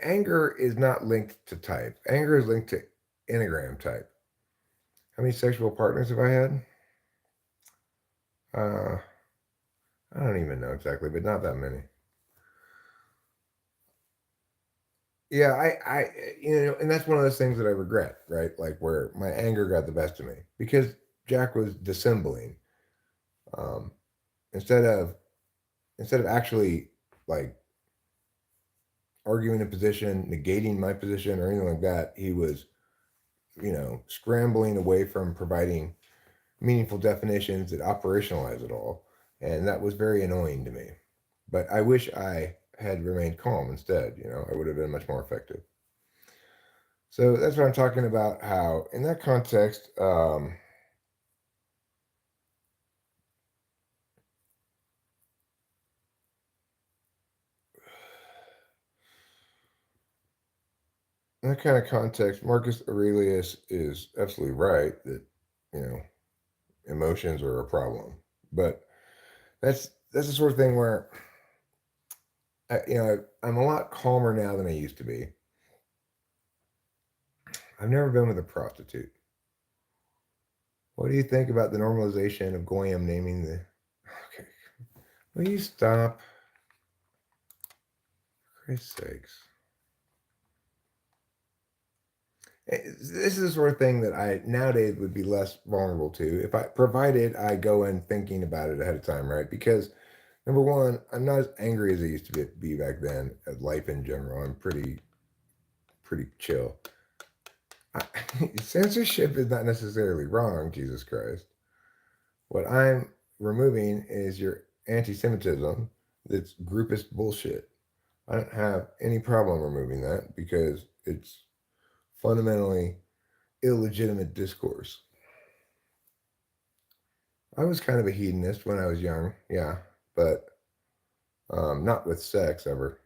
Anger is not linked to type. Anger is linked to Enneagram type. How many sexual partners have I had? Uh, I don't even know exactly, but not that many. Yeah, and that's one of those things that I regret, right? Like where my anger got the best of me because Jack was dissembling. Um, instead of actually like arguing a position, negating my position, or anything like that, he was, scrambling away from providing meaningful definitions that operationalize it all, and that was very annoying to me. But I wish I had remained calm instead. I would have been much more effective. So that's what I'm talking about. How, in that context, in that kind of context, Marcus Aurelius is absolutely right that you know emotions are a problem. But that's the sort of thing where I'm a lot calmer now than I used to be. I've never been with a prostitute. What do you think about the normalization of Goyam naming the? Okay, will you stop? For Christ's sakes. This is the sort of thing that I nowadays would be less vulnerable to if I provided I go in thinking about it ahead of time, right? Because number one, I'm not as angry as I used to be back then at life in general. I'm pretty chill. I, censorship is not necessarily wrong, Jesus Christ. What I'm removing is your anti-Semitism that's groupist bullshit. I don't have any problem removing that because it's fundamentally illegitimate discourse. I was kind of a hedonist when I was young, yeah, but not with sex ever.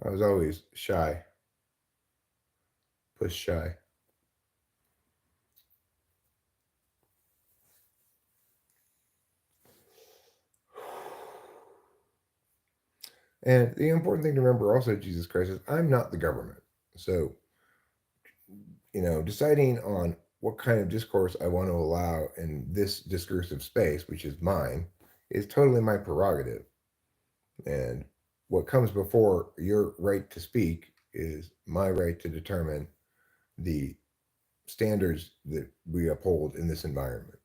I was always shy, push shy. And the important thing to remember also, Jesus Christ, is I'm not the government. So, deciding on what kind of discourse I want to allow in this discursive space, which is mine, is totally my prerogative. And what comes before your right to speak is my right to determine the standards that we uphold in this environment.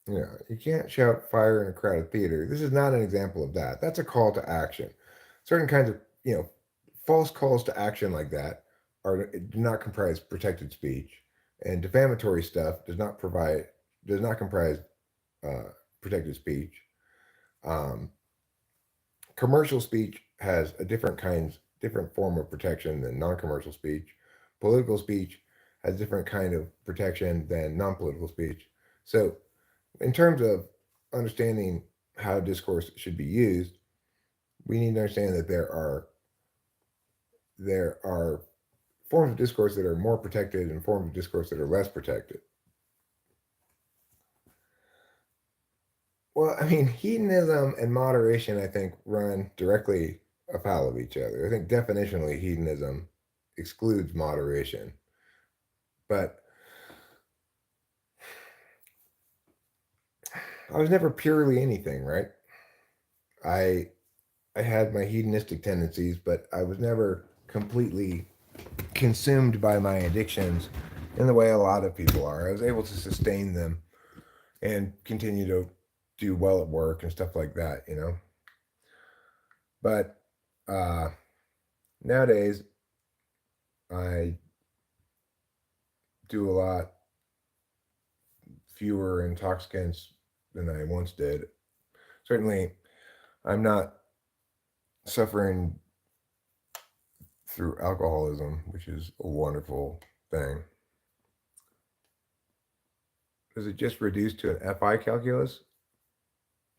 You can't shout fire in a crowded theater. This is not an example of that. That's a call to action. Certain kinds of, false calls to action like that do not comprise protected speech, and defamatory stuff does not comprise uh, protected speech. Um, Commercial speech has a different form of protection than non-commercial speech. Political speech has different kind of protection than non-political speech. So, in terms of understanding how discourse should be used, we need to understand that there are forms of discourse that are more protected and forms of discourse that are less protected. Well, I mean, hedonism and moderation, I think, run directly afoul of each other. I think definitionally, hedonism excludes moderation. But I was never purely anything, right? I I had my hedonistic tendencies, but I was never completely consumed by my addictions in the way a lot of people are. I was able to sustain them and continue to do well at work and stuff like that. But uh, nowadays, I do a lot fewer intoxicants than I once did. Certainly, I'm not suffering through alcoholism, which is a wonderful thing. Does it just reduce to an FI calculus?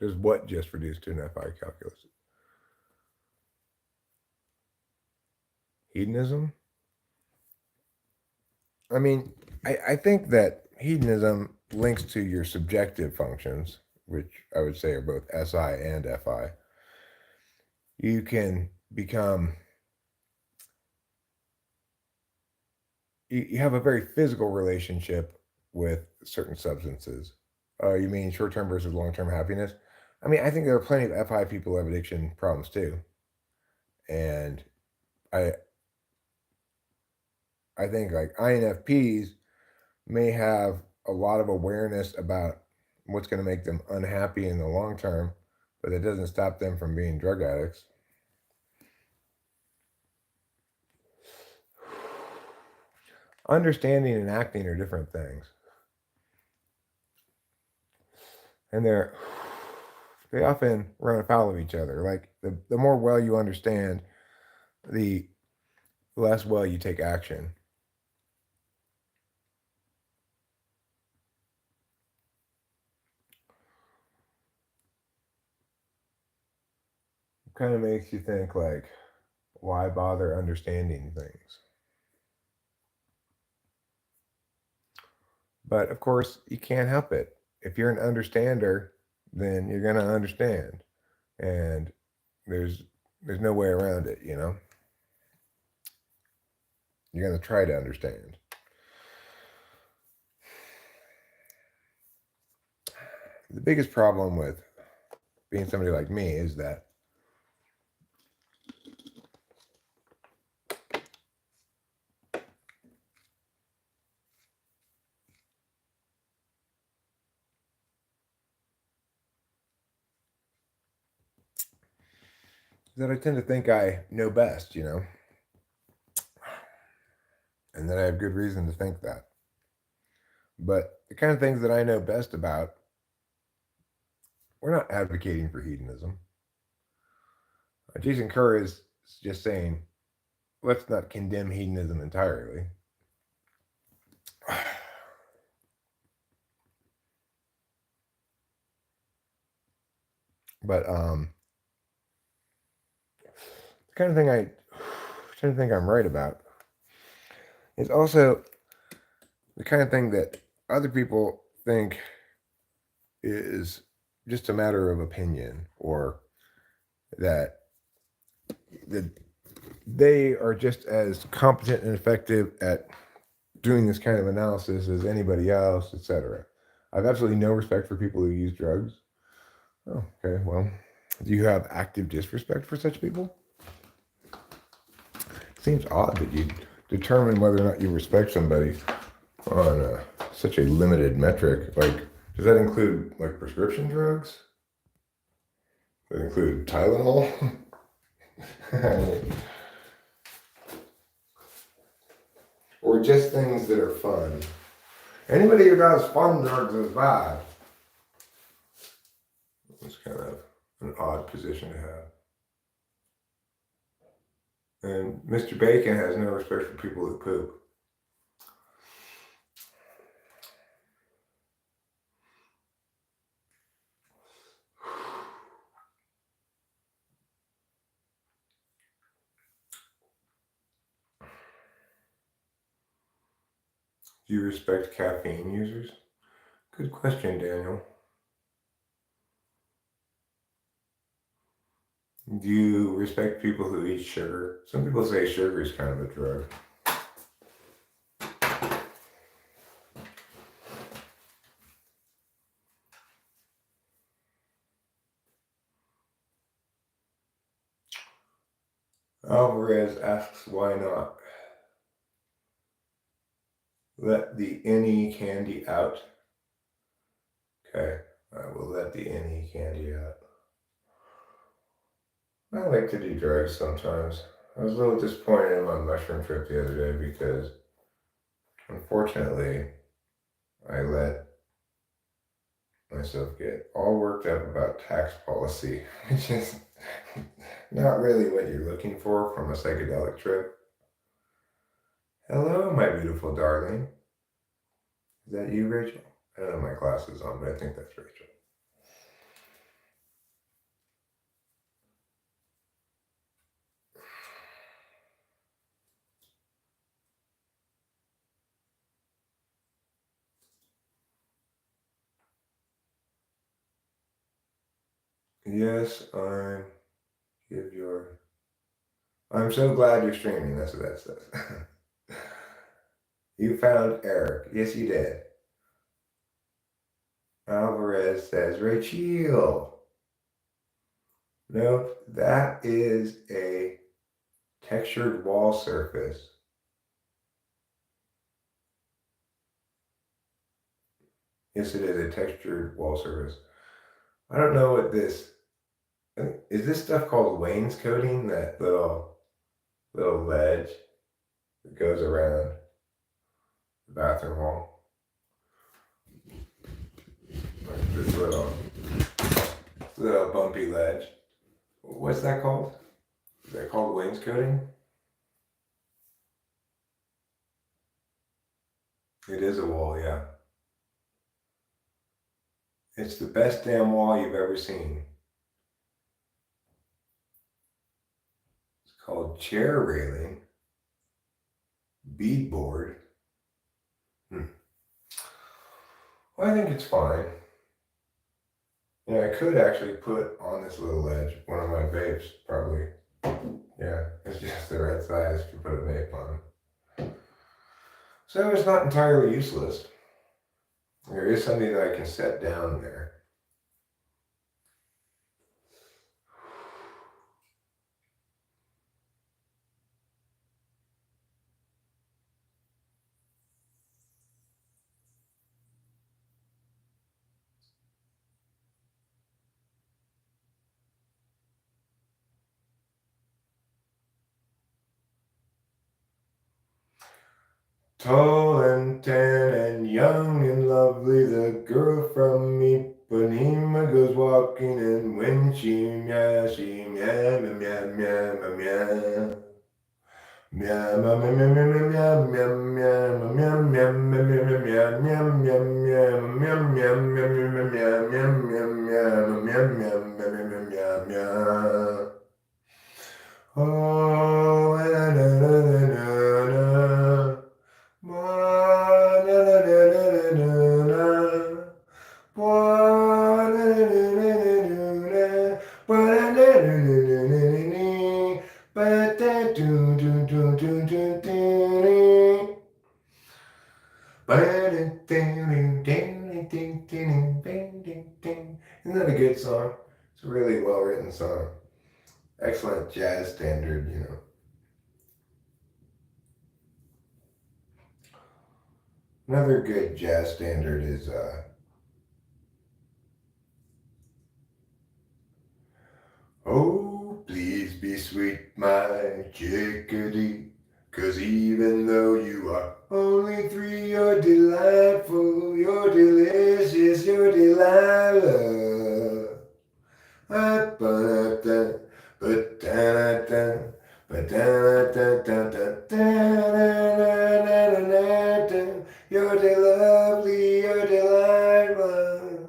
Does what just reduce to an FI calculus? Hedonism? I mean, I think that hedonism links to your subjective functions, which I would say are both SI and FI. You can become, you have a very physical relationship with certain substances. You mean short term versus long term happiness? I mean, I think there are plenty of FI people who have addiction problems too. And I, I think like INFPs may have a lot of awareness about what's going to make them unhappy in the long term, but it doesn't stop them from being drug addicts. Understanding and acting are different things. And they often run afoul of each other. Like the more well you understand, the less well you take action. It kind of makes you think like, why bother understanding things? But of course, you can't help it. If you're an understander, then you're gonna understand, and there's there's no way around it. You know, you're gonna try to understand. The biggest problem with being somebody like me is that I tend to think I know best. You know, and that I have good reason to think that. But the kind of things that I know best about, we're not advocating for hedonism. Jason Kerr is just saying, let's not condemn hedonism entirely. But the kind of thing I tend to think I'm right about is also the kind of thing that other people think is just a matter of opinion, or that that they are just as competent and effective at doing this kind of analysis as anybody else, etc. I have absolutely no respect for people who use drugs. Oh, okay. Well, do you have active disrespect for such people? It seems odd that you determine whether or not you respect somebody on such a limited metric. Like, does that include like prescription drugs? Does that include Tylenol? Or just things that are fun? Anybody who does fun drugs is bad. It's kind of an odd position to have. And Mr. Bacon has no respect for people who poop. Do you respect caffeine users? Good question, Daniel. Do you respect people who eat sugar? Some people say sugar is kind of a drug. Alvarez asks, why not? Let the any candy out. Okay, I will let the any candy out. I like to do drugs sometimes. I was a little disappointed in my mushroom trip the other day because, unfortunately, I let myself get all worked up about tax policy, which is not really what you're looking for from a psychedelic trip. Hello, my beautiful darling. Is that you, Rachel? I don't have my glasses on, but I think that's Rachel. Yes, I'm so glad you're streaming. That's what that says. You found Eric. Yes, you did. Alvarez says, Rachel. Nope, that is a textured wall surface. Yes, it is a textured wall surface. I don't know what this is. This stuff called wainscoting, that little ledge that goes around the bathroom wall. Like this little bumpy ledge. What's that called? Is that called wainscoting? It is a wall, yeah. It's the best damn wall you've ever seen. It's called chair railing, beadboard. Well, I think it's fine. Yeah, I could actually put on this little ledge one of my vapes, probably. Yeah, it's just the right size to put a vape on. So it's not entirely useless. There is something that I can set down there. Tall and tan and young and lovely, the girl from Ipanema goes walking, and when she meow, meow, meow, meow, meow. Meow meow meow meow meow meow meow meow meow meow meow meow meow. Oh, na na na na na. Ma na na na na na. Ba na na na na na. Ba na na na na na na. Ba da do do do do do do. Isn't that a good song? It's a really well written song. Excellent jazz standard, you know. Another good jazz standard is oh, please be sweet, my chickadee. 'Cause even though you are only 3, you're delightful, you're delicious, you're Delilah. Ba-da-da, ba-da-da, ba-da-da-da-da-da-da-da-da-da. You're lovely, you're Delilah.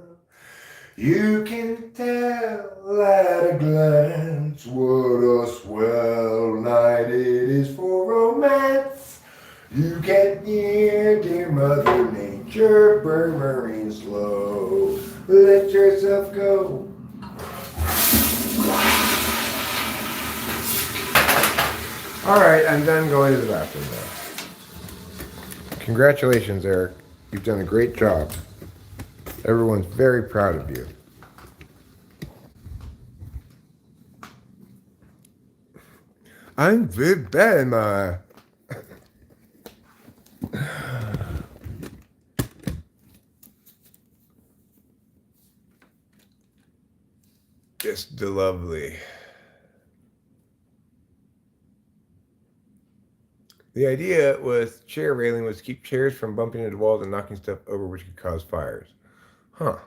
You can tell at a glance what a swell night it is for romance. You get near dear Mother Nature, murmuring slow. Let yourself go. All right, I'm done going to the bathroom now. Congratulations, Eric. You've done a great job. Everyone's very proud of you. I'm very bad, Ma. Just lovely. The idea with chair railing was to keep chairs from bumping into walls and knocking stuff over, which could cause fires. Huh.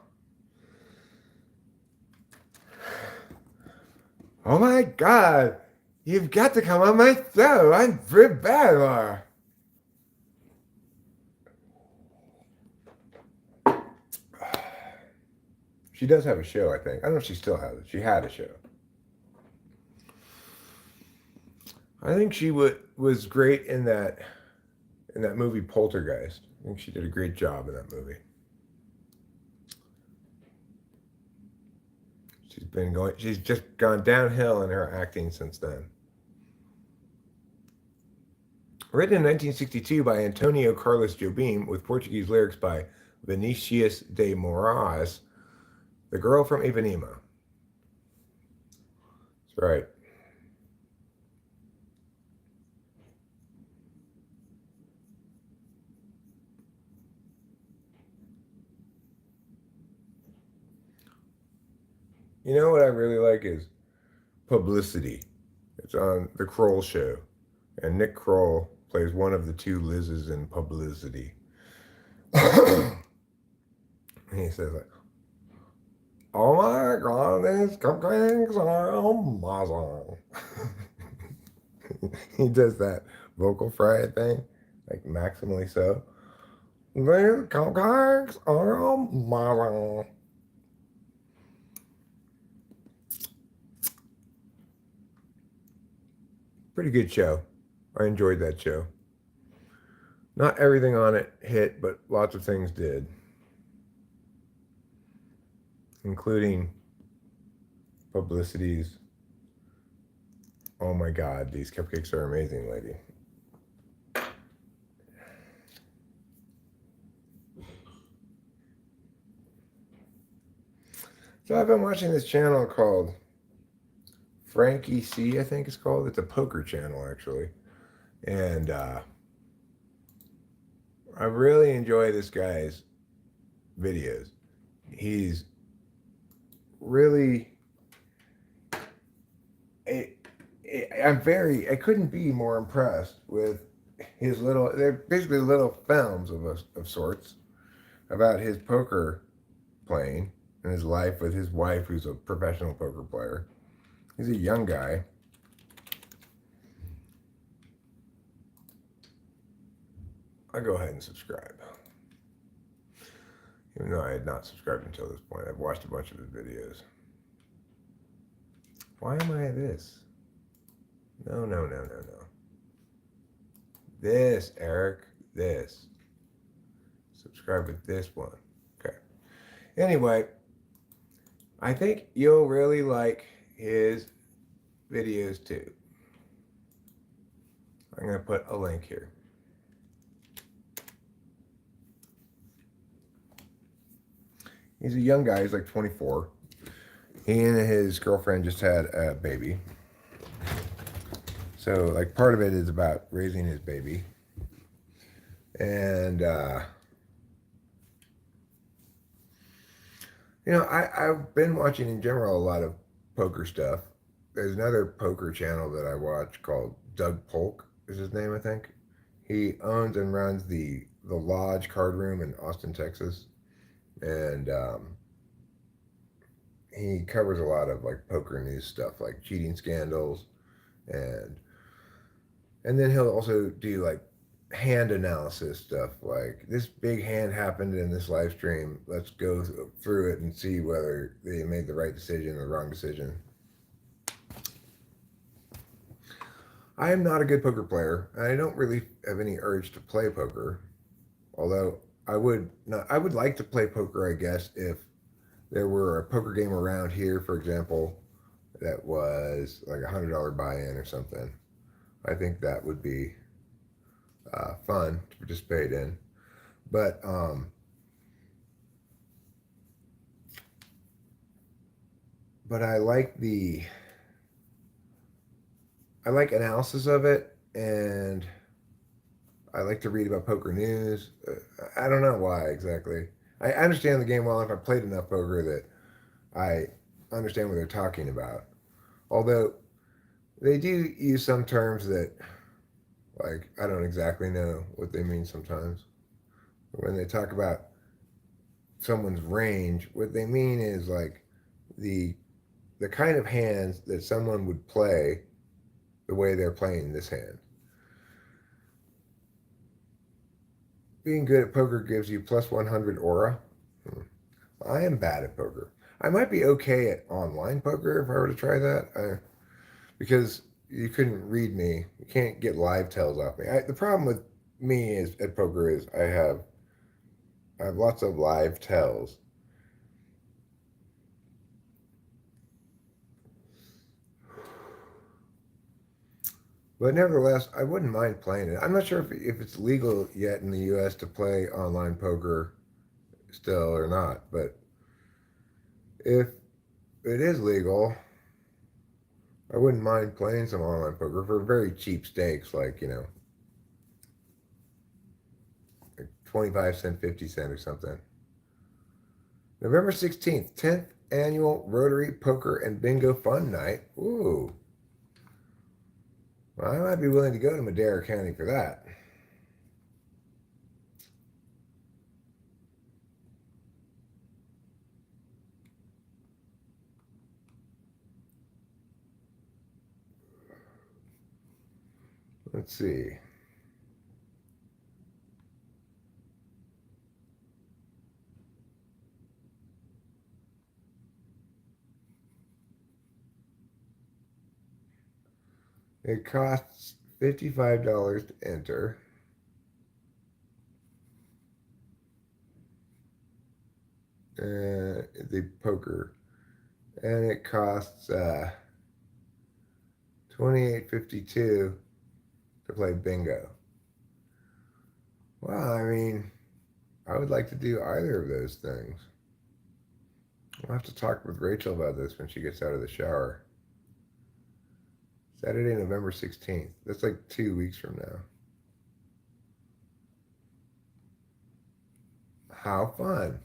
Oh my God. You've got to come on my show. I'm very bad, Ma. She does have a show, I think. I don't know if she still has it. She had a show. I think she was great in that movie Poltergeist. I think she did a great job in that movie. She's just gone downhill in her acting since then. Written in 1962 by Antonio Carlos Jobim with Portuguese lyrics by Vinicius de Moraes, The Girl from Ipanema. That's right. You know what I really like is Publicity. It's on The Kroll Show. And Nick Kroll plays one of the two Liz's in Publicity. And he says, like, oh my God, these cupcakes are amazing. He does that vocal fry thing, like maximally so. These cupcakes are amazing. Pretty good show. I enjoyed that show. Not everything on it hit, but lots of things did, including Publicity's "Oh my God, these cupcakes are amazing" lady. So I've been watching this channel called Frankie C, I think it's called. It's a poker channel, actually. And I really enjoy this guy's videos. He's really... I couldn't be more impressed with his little... They're basically little films of sorts about his poker playing and his life with his wife, who's a professional poker player. He's a young guy. I'll go ahead and subscribe. Even though I had not subscribed until this point. I've watched a bunch of his videos. Why am I this? No. This, Eric. This. Subscribe with this one. Okay. Anyway, I think you'll really like his videos too. I'm going to put a link here. He's a young guy. He's like 24. He and his girlfriend just had a baby. So, like, part of it is about raising his baby. And, you know, I've been watching in general a lot of poker stuff. There's another poker channel that I watch called Doug Polk, is his name, I think. He owns and runs the Lodge Card Room in Austin, Texas. And he covers a lot of like poker news stuff, like cheating scandals, and then he'll also do like hand analysis stuff, like this big hand happened in this live stream. Let's go through it and see whether they made the right decision or the wrong decision. I am not a good poker player, and I don't really have any urge to play poker. Although I would like to play poker, I guess, if there were a poker game around here, for example, that was like $100 buy-in or something. I think that would be fun to participate in. But I like analysis of it, and I like to read about poker news. I don't know why exactly. I understand the game well enough. I've played enough poker that I understand what they're talking about. Although they do use some terms that, like, I don't exactly know what they mean sometimes. When they talk about someone's range, what they mean is like the kind of hands that someone would play the way they're playing this hand. Being good at poker gives you plus 100 aura. I am bad at poker. I might be okay at online poker if I were to try that, because you couldn't read me. You can't get live tells off me. The problem with me at poker is I have lots of live tells. But nevertheless, I wouldn't mind playing it. I'm not sure if it's legal yet in the U.S. to play online poker still or not. But if it is legal, I wouldn't mind playing some online poker for very cheap stakes, like 25 cent, 50 cent, or something. November 16th, 10th annual Rotary Poker and Bingo Fun Night. Ooh. Well, I might be willing to go to Madera County for that. Let's see. It costs $55 to enter. The poker, and it costs $28.52 to play bingo. Well, I mean, I would like to do either of those things. I'll have to talk with Rachel about this when she gets out of the shower. Saturday, November 16th. That's like 2 weeks from now. How fun.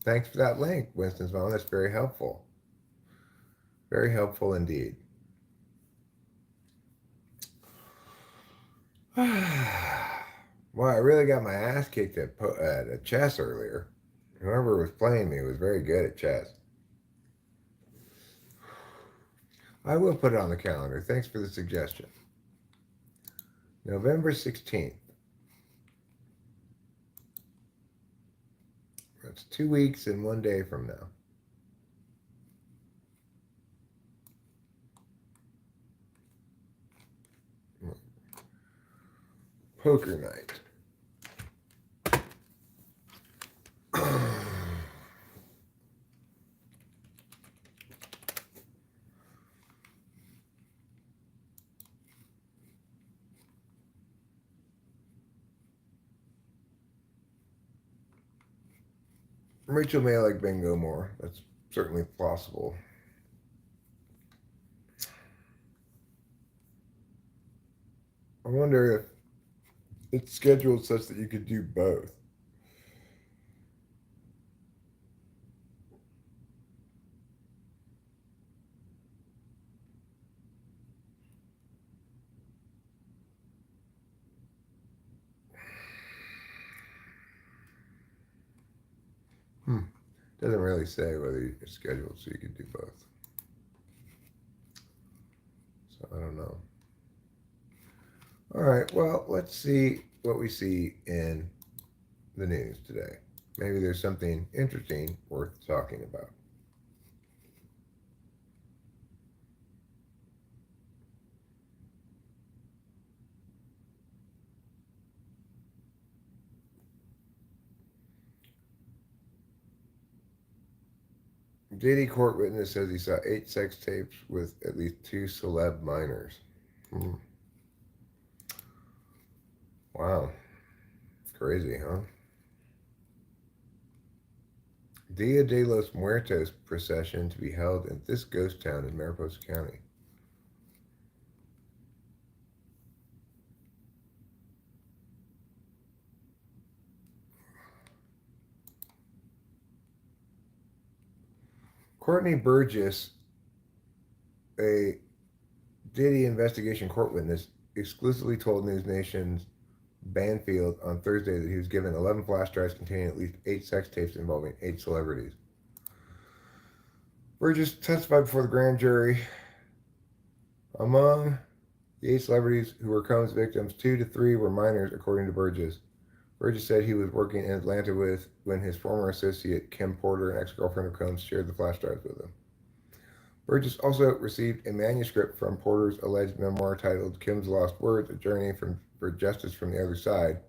Thanks for that link, Winston's Mom. That's very helpful. Very helpful indeed. Well, I really got my ass kicked at chess earlier. Whoever was playing me was very good at chess. I will put it on the calendar. Thanks for the suggestion. November 16th. That's 2 weeks and 1 day from now. Poker night. Rachel may like bingo more. That's certainly possible. I wonder if it's scheduled such that you could do both. Doesn't really say whether you're scheduled so you could do both. So I don't know. All right, well, let's see what we see in the news today. Maybe there's something interesting worth talking about. Diddy court witness says he saw 8 sex tapes with at least 2 celeb minors. Wow. Crazy, huh? Dia de los Muertos procession to be held in this ghost town in Mariposa County. Courtney Burgess, a Diddy investigation court witness, exclusively told News Nation's Banfield on Thursday that he was given 11 flash drives containing at least 8 sex tapes involving 8 celebrities. Burgess testified before the grand jury. Among the 8 celebrities who were Cohen's victims, 2 to 3 were minors, according to Burgess. Burgess said he was working in Atlanta when his former associate Kim Porter, an ex-girlfriend of Cohen's, shared the flash drives with him. Burgess also received a manuscript from Porter's alleged memoir titled Kim's Lost Words, A Journey for Justice from the Other Side.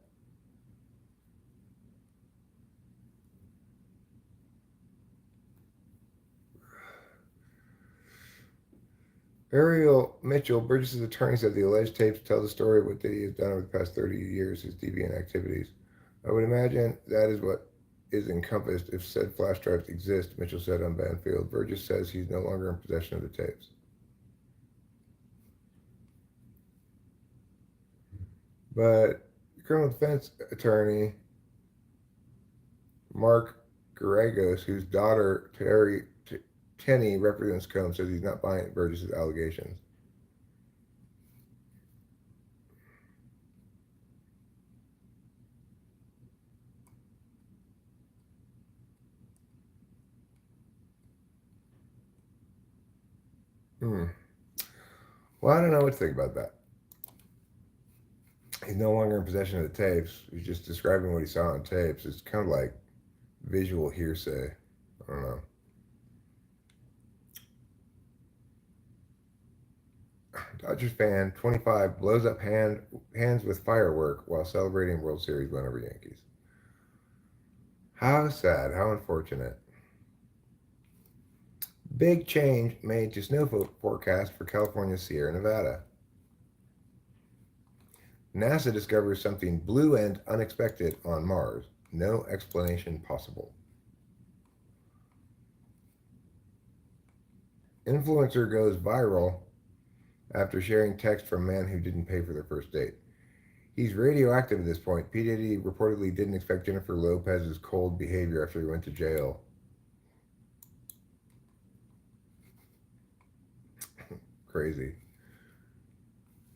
Ariel Mitchell, Burgess's attorney, said the alleged tapes tell the story of what Diddy has done over the past 30 years, his deviant activities. I would imagine that is what is encompassed if said flash drives exist, Mitchell said on Banfield. Burgess says he's no longer in possession of the tapes. But the criminal defense attorney, Mark Garagos, whose daughter Tenny represents Combs, says he's not buying Burgess's allegations. Well, I don't know what to think about that. He's no longer in possession of the tapes. He's just describing what he saw on tapes. It's kind of like visual hearsay. I don't know. Dodgers fan 25 blows up hands with firework while celebrating World Series win over Yankees. How sad, how unfortunate. Big change made to snow forecast for California's Sierra Nevada. NASA discovers something blue and unexpected on Mars. No explanation possible. Influencer goes viral after sharing text from man who didn't pay for their first date. He's radioactive at this point. P. Diddy reportedly didn't expect Jennifer Lopez's cold behavior after he went to jail. Crazy.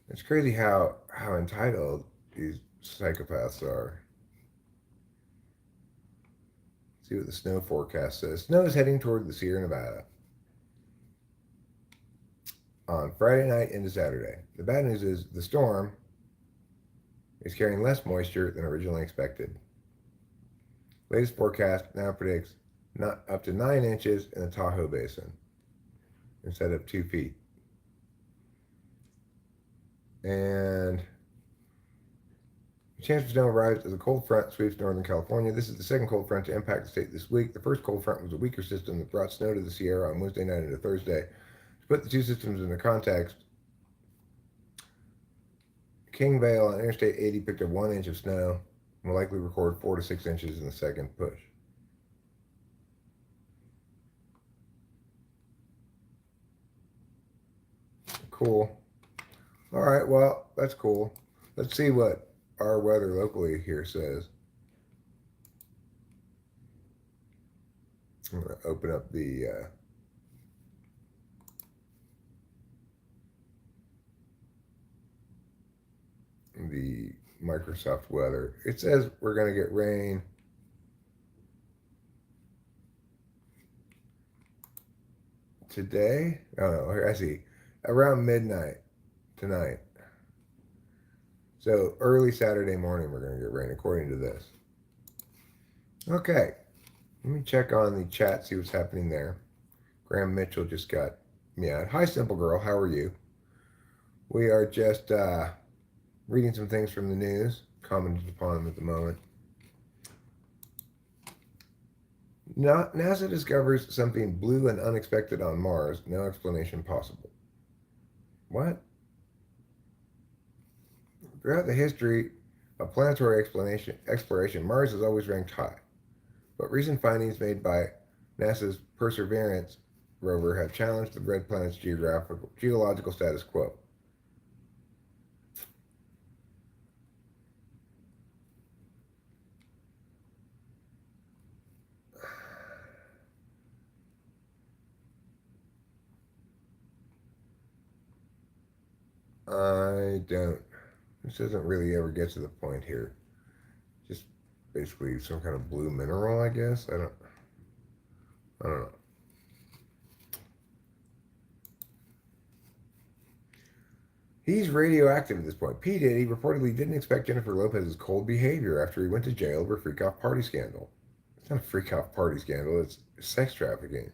It's crazy how entitled these psychopaths are. Let's see what the snow forecast says. Snow is heading toward the Sierra Nevada on Friday night into Saturday. The bad news is the storm is carrying less moisture than originally expected. Latest forecast now predicts not up to 9 inches in the Tahoe Basin instead of 2 feet. And the chance for snow arrives as a cold front sweeps northern California. This is the second cold front to impact the state this week. The first cold front was a weaker system that brought snow to the Sierra on Wednesday night into Thursday. To put the two systems into context, King Vale on Interstate 80 picked up 1 inch of snow and will likely record 4 to 6 inches in the second push. Cool. All right, well, that's cool. Let's see what our weather locally here says. I'm going to open up the Microsoft weather. It says we're going to get rain today. Oh no, here I see. Around midnight tonight. So early Saturday morning we're going to get rain according to this. Okay. Let me check on the chat, see what's happening there. Graham Mitchell just got me out. Hi, Simple Girl. How are you? We are just reading some things from the news, commented upon them at the moment. NASA discovers something blue and unexpected on Mars. No explanation possible. What? Throughout the history of planetary exploration, Mars has always ranked high. But recent findings made by NASA's Perseverance rover have challenged the red planet's geological status quo. I don't. This doesn't really ever get to the point here. Just basically some kind of blue mineral, I guess. I don't know. He's radioactive at this point. P. Diddy reportedly didn't expect Jennifer Lopez's cold behavior after he went to jail over a freak-off party scandal. It's not a freak-off party scandal. It's sex trafficking.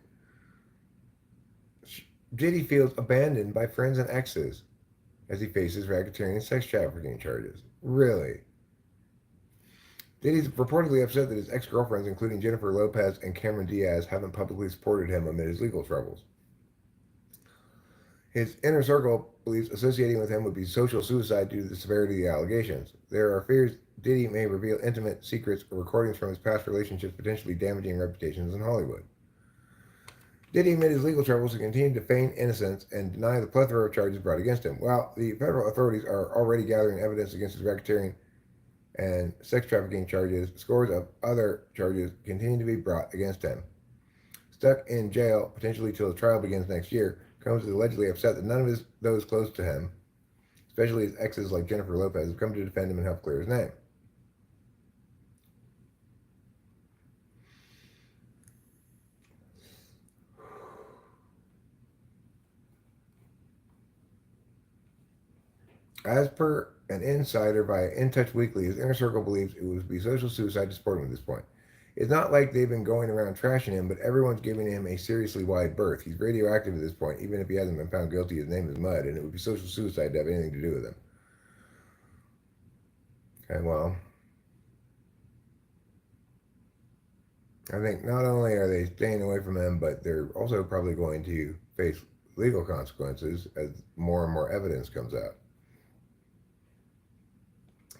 Diddy feels abandoned by friends and exes as he faces racketeering and sex trafficking charges. Really? Diddy's reportedly upset that his ex-girlfriends, including Jennifer Lopez and Cameron Diaz, haven't publicly supported him amid his legal troubles. His inner circle believes associating with him would be social suicide due to the severity of the allegations. There are fears Diddy may reveal intimate secrets or recordings from his past relationships, potentially damaging reputations in Hollywood. Diddy, amid his legal troubles, has continued to feign innocence and deny the plethora of charges brought against him. While the federal authorities are already gathering evidence against his racketeering and sex trafficking charges, scores of other charges continue to be brought against him. Stuck in jail, potentially till his trial begins next year, Combs is allegedly upset that none of those close to him, especially his exes like Jennifer Lopez, have come to defend him and help clear his name. As per an insider via In Touch Weekly, his inner circle believes it would be social suicide to support him at this point. It's not like they've been going around trashing him, but everyone's giving him a seriously wide berth. He's radioactive at this point, even if he hasn't been found guilty. His name is mud, and it would be social suicide to have anything to do with him. Okay, well, I think not only are they staying away from him, but they're also probably going to face legal consequences as more and more evidence comes out.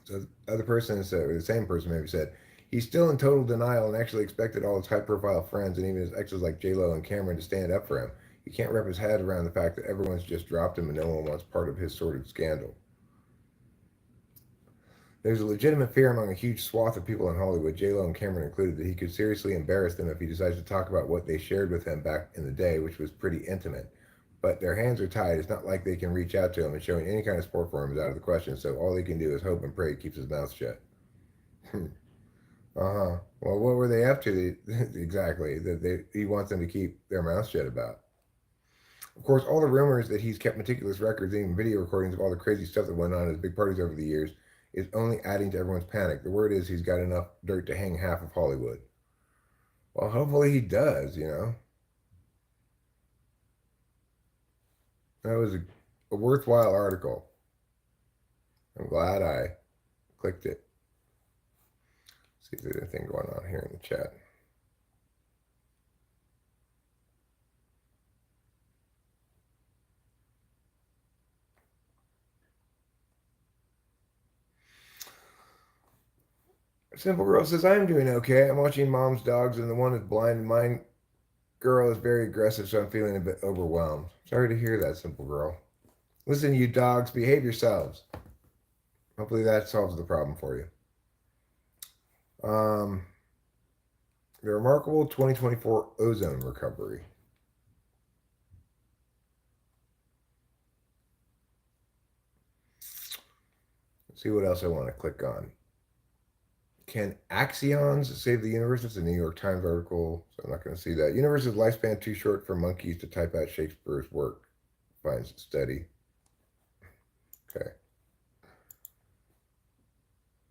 So the other person said, or the same person maybe said, he's still in total denial and actually expected all his high-profile friends and even his exes like J-Lo and Cameron to stand up for him. He can't wrap his head around the fact that everyone's just dropped him and no one wants part of his sordid scandal. There's a legitimate fear among a huge swath of people in Hollywood, J-Lo and Cameron included, that he could seriously embarrass them if he decides to talk about what they shared with him back in the day, which was pretty intimate. But their hands are tied. It's not like they can reach out to him, and showing any kind of support for him is out of the question, so all they can do is hope and pray he keeps his mouth shut. Uh-huh. Well, what were they up to exactly that he wants them to keep their mouth shut about? Of course, all the rumors that he's kept meticulous records and even video recordings of all the crazy stuff that went on at his big parties over the years is only adding to everyone's panic. The word is he's got enough dirt to hang half of Hollywood. Well, hopefully he does, you know. That was a worthwhile article. I'm glad I clicked it. See if there's anything going on here in the chat. Simple Girl says, I'm doing okay. I'm watching Mom's dogs, and the one is blind. Mine girl is very aggressive, so I'm feeling a bit overwhelmed. Sorry to hear that, Simple Girl. Listen, you dogs, behave yourselves. Hopefully that solves the problem for you. The remarkable 2024 ozone recovery. Let's see what else I want to click on. Can axions save the universe? It's a New York Times article, so I'm not going to see that. Universe's lifespan too short for monkeys to type out Shakespeare's work, finds study. Okay.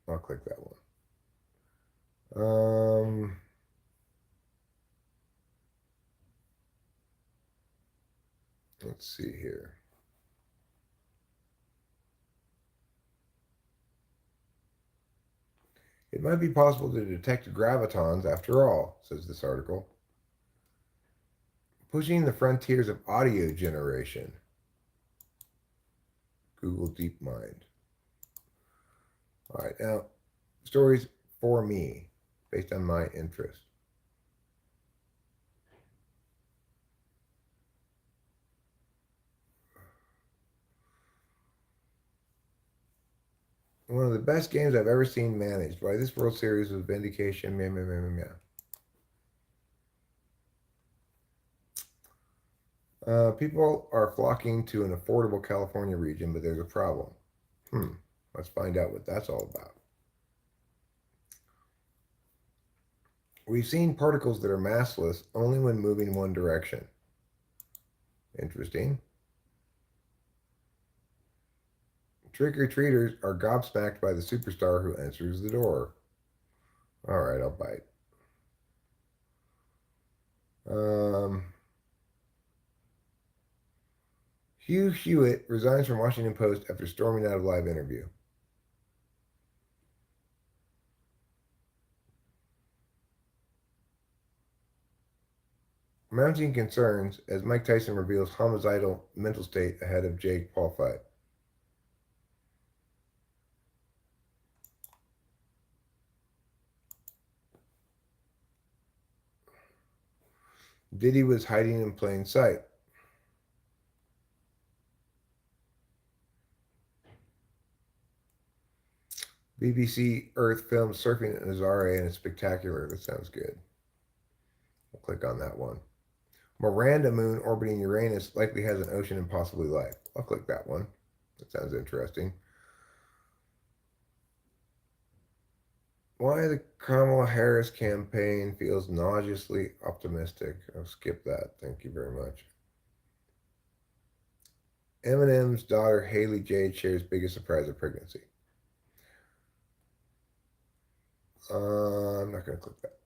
I'll click that one. Let's see here. It might be possible to detect gravitons after all, says this article. Pushing the frontiers of audio generation. Google DeepMind. All right, now, stories for me, based on my interest. One of the best games I've ever seen managed. Why this World Series was vindication. People are flocking to an affordable California region, but there's a problem. Let's find out what that's all about. We've seen particles that are massless only when moving one direction. Interesting. Trick-or-treaters are gobsmacked by the superstar who answers the door. All right, I'll bite. Hugh Hewitt resigns from Washington Post after storming out of live interview. Mounting concerns as Mike Tyson reveals homicidal mental state ahead of Jake Paul fight. Diddy was hiding in plain sight. BBC Earth filmed surfing at Nazare and it's spectacular. That sounds good. I'll click on that one. Miranda moon orbiting Uranus likely has an ocean and possibly life. I'll click that one. That sounds interesting. Why the Kamala Harris campaign feels nauseously optimistic. I'll skip that. Thank you very much. Eminem's daughter Haley Jade shares biggest surprise of pregnancy. I'm not going to click that.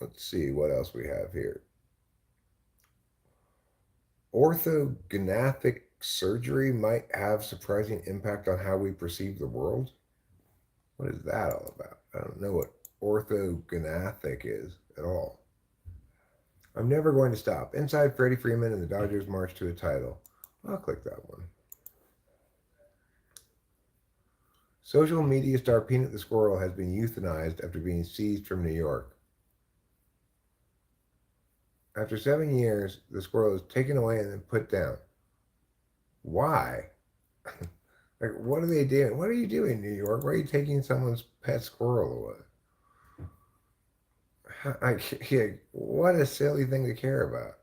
Let's see what else we have here. Orthognathic surgery might have surprising impact on how we perceive the world. What is that all about? I don't know what orthognathic is at all. I'm never going to stop. Inside Freddie Freeman and the Dodgers march to a title. I'll click that one. Social media star Peanut the Squirrel has been euthanized after being seized from New York. After 7 years, the squirrel is taken away and then put down. Why? Like, what are they doing? What are you doing, New York? Why are you taking someone's pet squirrel away? What a silly thing to care about.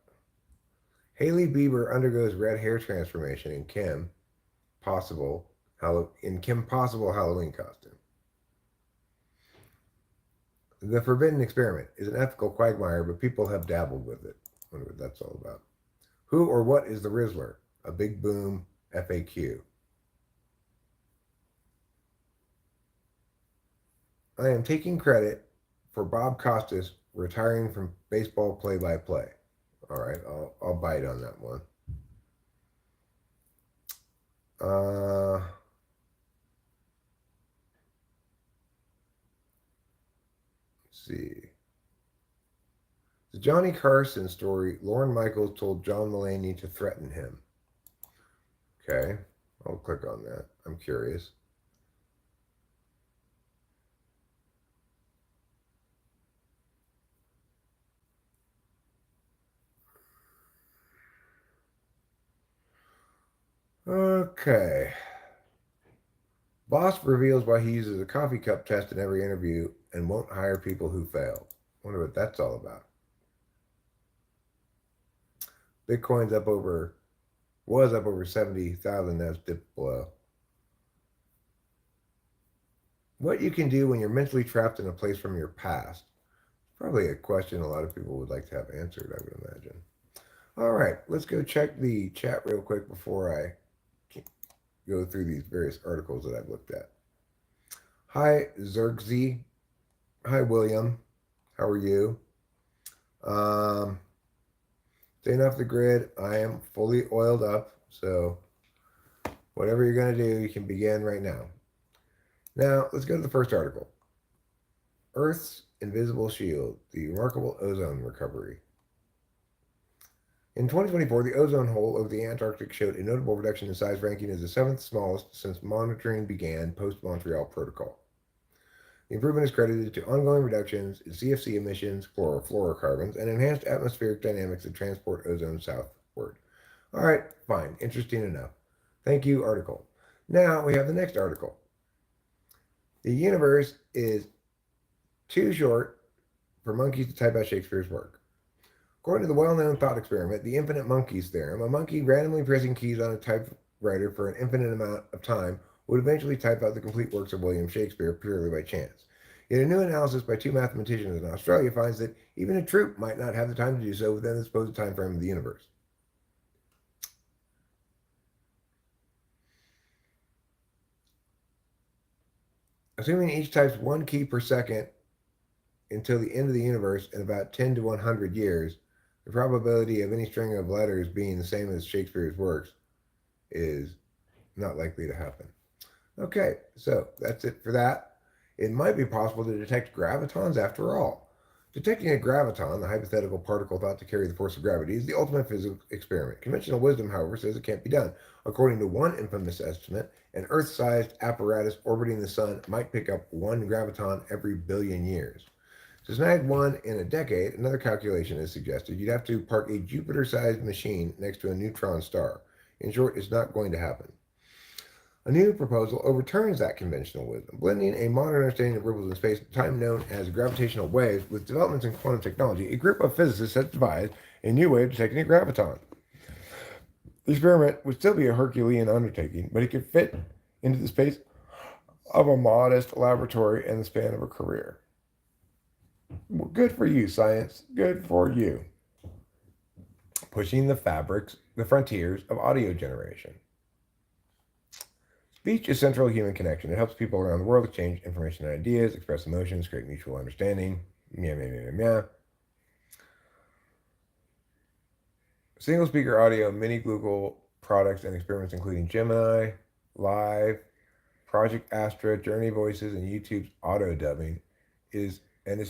Hailey Bieber undergoes red hair transformation in Kim Possible Halloween costume. The Forbidden Experiment is an ethical quagmire, but people have dabbled with it. I wonder what that's all about. Who or what is the Rizzler? A big boom FAQ. I am taking credit for Bob Costas retiring from baseball play-by-play. All right, I'll bite on that one. Let's see. The Johnny Carson story, Lorne Michaels told John Mulaney to threaten him. Okay, I'll click on that. I'm curious. Okay. Boss reveals why he uses a coffee cup test in every interview and won't hire people who fail. Wonder what that's all about. Bitcoin's was up over 70,000, now it's dipped below. What you can do when you're mentally trapped in a place from your past. Probably a question a lot of people would like to have answered, I would imagine. All right, let's go check the chat real quick before I go through these various articles that I've looked at. Hi, Zergzy. Hi, William. How are you? Staying off the grid. I am fully oiled up, so whatever you're going to do, you can begin right now. Now, let's go to the first article. Earth's Invisible Shield, the remarkable ozone recovery. In 2024, the ozone hole over the Antarctic showed a notable reduction in size, ranking as the seventh smallest since monitoring began post-Montreal Protocol. The improvement is credited to ongoing reductions in CFC emissions, chlorofluorocarbons, and enhanced atmospheric dynamics that transport ozone southward. All right, fine. Interesting enough. Thank you, article. Now we have the next article. The universe is too short for monkeys to type out Shakespeare's work. According to the well-known thought experiment, the infinite monkeys theorem, a monkey randomly pressing keys on a typewriter for an infinite amount of time would eventually type out the complete works of William Shakespeare purely by chance. Yet a new analysis by two mathematicians in Australia finds that even a troupe might not have the time to do so within the supposed time frame of the universe. Assuming each types one key per second until the end of the universe in about 10 to 100 years, the probability of any string of letters being the same as Shakespeare's works is not likely to happen. Okay, so that's it for that. It might be possible to detect gravitons after all. Detecting a graviton, the hypothetical particle thought to carry the force of gravity, is the ultimate physical experiment. Conventional wisdom, however, says it can't be done. According to one infamous estimate, an Earth sized apparatus orbiting the sun might pick up one graviton every billion years. To snag one in a decade, another calculation is suggested. You'd have to park a Jupiter sized machine next to a neutron star. In short, it's not going to happen. A new proposal overturns that conventional wisdom, blending a modern understanding of ripples in space, time known as gravitational waves, with developments in quantum technology. A group of physicists has devised a new way of detecting a graviton. The experiment would still be a Herculean undertaking, but it could fit into the space of a modest laboratory and the span of a career. Well, good for you, science. Good for you. Pushing the frontiers of audio generation. Speech is central to human connection. It helps people around the world exchange information and ideas, express emotions, create mutual understanding. Meow, meow, meow, meow. Single speaker audio, many Google products and experiments, including Gemini, Live, Project Astra, Journey Voices, and YouTube's auto dubbing, is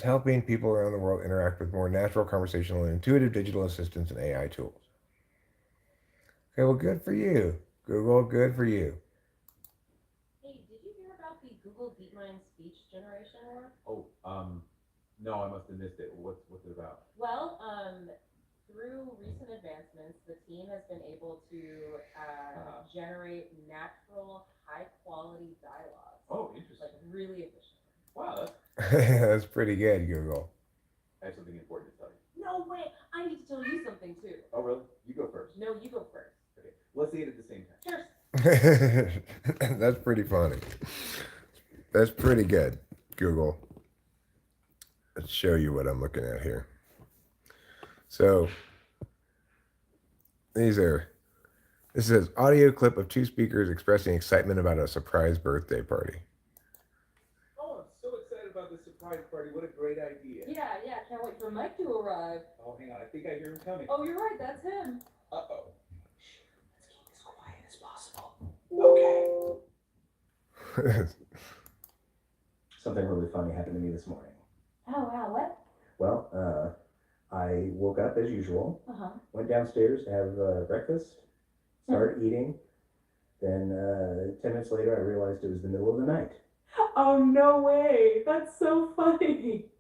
helping people around the world interact with more natural, conversational, and intuitive digital assistants and AI tools. Okay, well, good for you, Google. Good for you. Hey, did you hear about the Google DeepMind speech generation work? Oh, no, I must have missed it. What's it about? Well, through recent advancements, the team has been able to generate natural, high quality dialogues, Oh, like interesting. really efficiently. Wow, That's pretty good, Google. I have something important to tell you. No way! I need to tell you something too. Oh, really? You go first. No, you go first. Okay, let's say it at the same time. Cheers. That's pretty funny. That's pretty good, Google. Let's show you what I'm looking at here. So this says audio clip of two speakers expressing excitement about a surprise birthday party. Oh, I'm so excited about this surprise party. What a great idea. Yeah, yeah, can't wait for Mike to arrive. Oh, hang on. I think I hear him coming. Oh, you're right, that's him. Uh-oh. Let's keep this quiet as possible. Okay. Something really funny happened to me this morning. Oh, wow, what? Well, I woke up as usual, Uh-huh. went downstairs to have breakfast, started eating. Then 10 minutes later, I realized it was the middle of the night. Oh, no way. That's so funny.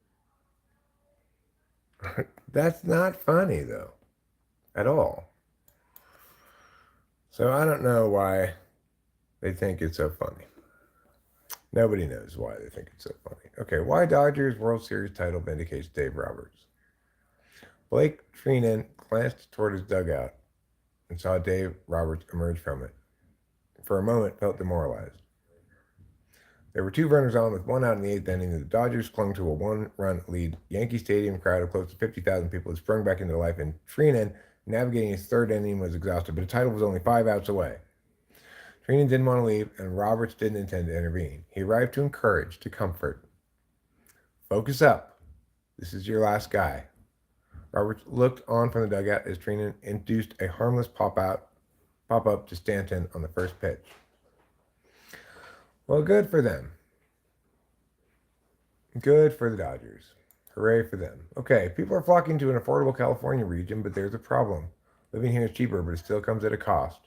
That's not funny though, at all. So I don't know why they think it's so funny. Nobody knows why they think it's so funny. Okay, why Dodgers World Series title vindicates Dave Roberts. Blake Trinan glanced toward his dugout and saw Dave Roberts emerge from it. For a moment, felt demoralized. There were two runners on with one out in the eighth inning. The Dodgers clung to a one-run lead. Yankee Stadium crowd of close to 50,000 people had sprung back into life, and Trinan, navigating his third inning, was exhausted, but the title was only 5 outs away. Trinan didn't want to leave, and Roberts didn't intend to intervene. He arrived to encourage, to comfort. Focus up. This is your last guy. Roberts looked on from the dugout as Trinan induced a harmless pop-up to Stanton on the first pitch. Well, good for them. Good for the Dodgers. Hooray for them. Okay, people are flocking to an affordable California region, but there's a problem. Living here is cheaper, but it still comes at a cost.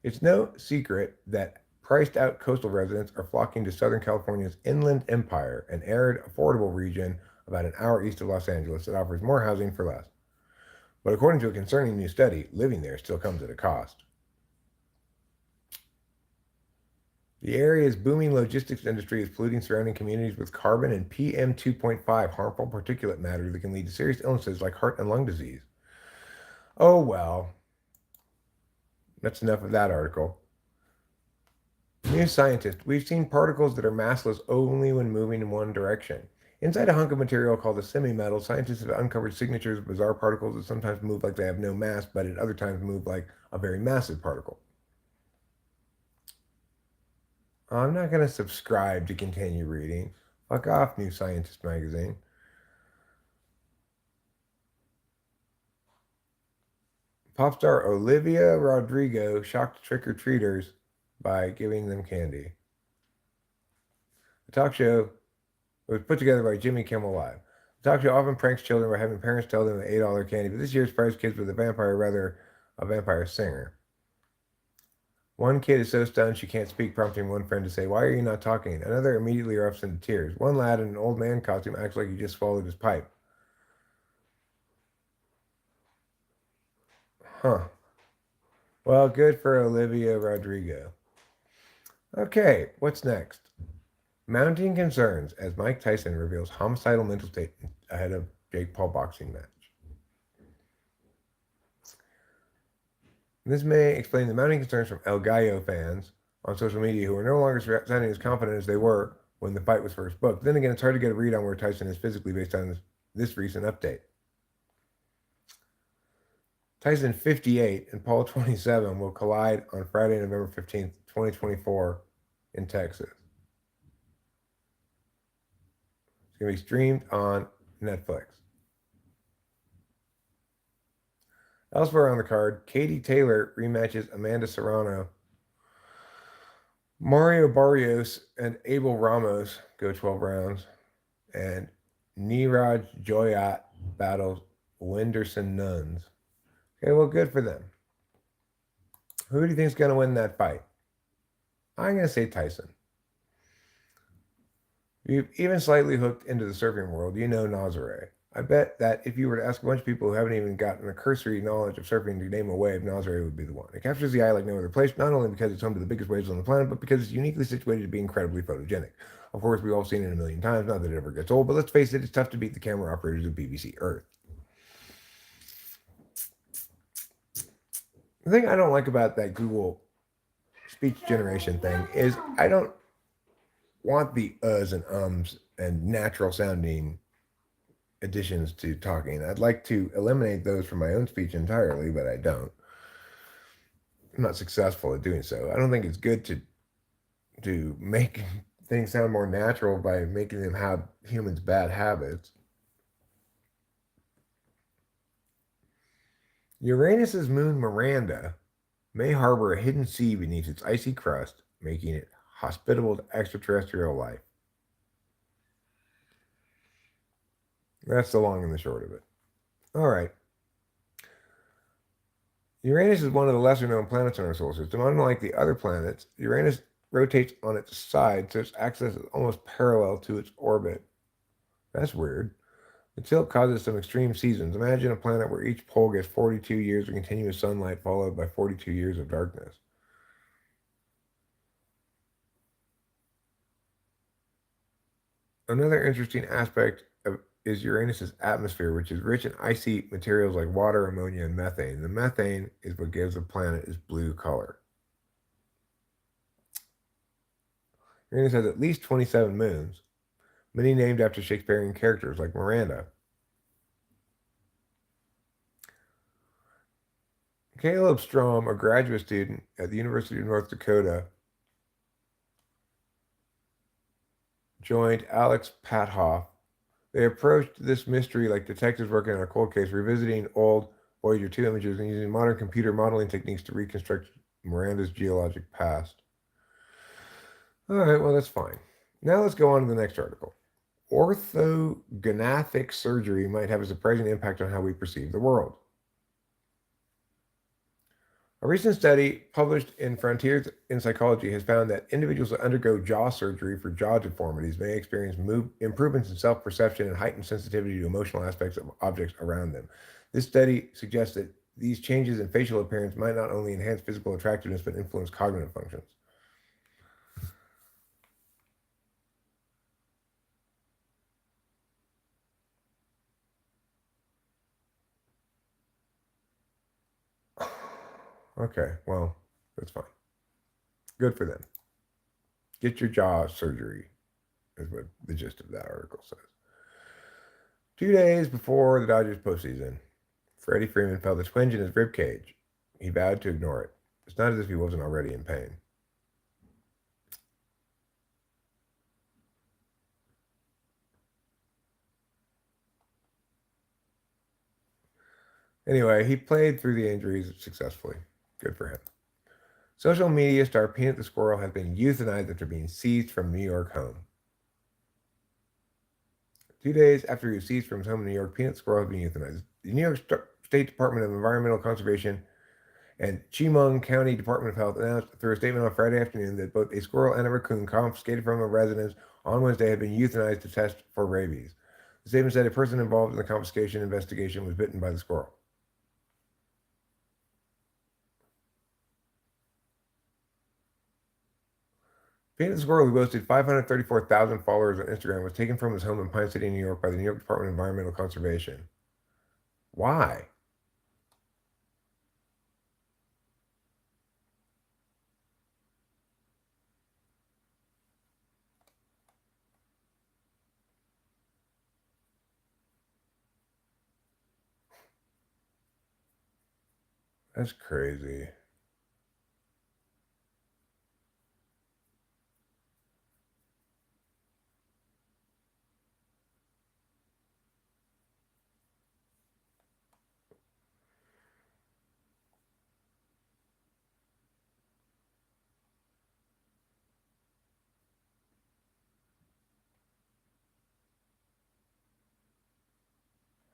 It's no secret that priced out coastal residents are flocking to Southern California's Inland Empire, an arid, affordable region about an hour east of Los Angeles that offers more housing for less. But according to a concerning new study, living there still comes at a cost. The area's booming logistics industry is polluting surrounding communities with carbon and PM 2.5, harmful particulate matter that can lead to serious illnesses like heart and lung disease. Oh well. That's enough of that article. New Scientist. We've seen particles that are massless only when moving in one direction. Inside a hunk of material called a semi-metal, scientists have uncovered signatures of bizarre particles that sometimes move like they have no mass, but at other times move like a very massive particle. I'm not going to subscribe to continue reading. Fuck off, New Scientist magazine. Pop star Olivia Rodrigo shocked trick-or-treaters by giving them candy. The talk show was put together by Jimmy Kimmel Live. The talk show often pranks children by having parents tell them they ate all their candy, but this year surprised kids with a vampire, rather a vampire singer. One kid is so stunned she can't speak, prompting one friend to say, "Why are you not talking?" Another immediately erupts into tears. One lad in an old man costume acts like he just swallowed his pipe. Huh. Well, good for Olivia Rodrigo. Okay, what's next? Mounting concerns as Mike Tyson reveals homicidal mental state ahead of Jake Paul boxing match. This may explain the mounting concerns from El Gallo fans on social media who are no longer sounding as confident as they were when the fight was first booked. Then again, it's hard to get a read on where Tyson is physically based on this recent update. Tyson 58 and Paul 27 will collide on Friday, November 15th, 2024 in Texas. It's going to be streamed on Netflix. Elsewhere on the card, Katie Taylor rematches Amanda Serrano. Mario Barrios and Abel Ramos go 12 rounds. And Neeraj Joyat battles Wenderson Nuns. Okay, well, good for them. Who do you think is going to win that fight? I'm going to say Tyson. You've even slightly hooked into the surfing world, you know Nazare. I bet that if you were to ask a bunch of people who haven't even gotten a cursory knowledge of surfing to name a wave, Nazare would be the one. It captures the eye like no other place, not only because it's home to the biggest waves on the planet, but because it's uniquely situated to be incredibly photogenic. Of course, we've all seen it a million times, not that it ever gets old, but let's face it, it's tough to beat the camera operators of BBC Earth. The thing I don't like about that Google speech generation thing is I don't want the uhs and ums and natural sounding additions to talking. I'd like to eliminate those from my own speech entirely, but I don't. I'm not successful at doing so. I don't think it's good to make things sound more natural by making them have humans' bad habits. Uranus's moon Miranda may harbor a hidden sea beneath its icy crust, making it hospitable to extraterrestrial life. That's the long and the short of it. All right. Uranus is one of the lesser known planets in our solar system. Unlike the other planets, Uranus rotates on its side, so its axis is almost parallel to its orbit. That's weird. The tilt causes some extreme seasons. Imagine a planet where each pole gets 42 years of continuous sunlight followed by 42 years of darkness. Another interesting aspect is Uranus's atmosphere, which is rich in icy materials like water, ammonia, and methane. The methane is what gives the planet its blue color. Uranus has at least 27 moons, many named after Shakespearean characters like Miranda. Caleb Strom, a graduate student at the University of North Dakota, joined Alex Pathoff. They approached this mystery like detectives working on a cold case, revisiting old Voyager 2 images and using modern computer modeling techniques to reconstruct Miranda's geologic past. All right, well, that's fine. Now let's go on to the next article. Orthognathic surgery might have a surprising impact on how we perceive the world. A recent study published in Frontiers in Psychology has found that individuals that undergo jaw surgery for jaw deformities may experience improvements in self-perception and heightened sensitivity to emotional aspects of objects around them. This study suggests that these changes in facial appearance might not only enhance physical attractiveness but influence cognitive functions. Okay, well, that's fine. Good for them. Get your jaw surgery, is what the gist of that article says. 2 days before the Dodgers postseason, Freddie Freeman felt a twinge in his ribcage. He vowed to ignore it. It's not as if he wasn't already in pain. Anyway, he played through the injuries successfully. Good for him. Social media star Peanut the Squirrel has been euthanized after being seized from New York home. 2 days after he was seized from his home in New York, Peanut Squirrel had been euthanized. The New York State Department of Environmental Conservation and Chemung County Department of Health announced through a statement on Friday afternoon that both a squirrel and a raccoon confiscated from a residence on Wednesday had been euthanized to test for rabies. The statement said a person involved in the confiscation investigation was bitten by the squirrel. Peanut the Squirrel, who boasted 534,000 followers on Instagram, was taken from his home in Pine City, New York by the New York Department of Environmental Conservation. Why? That's crazy.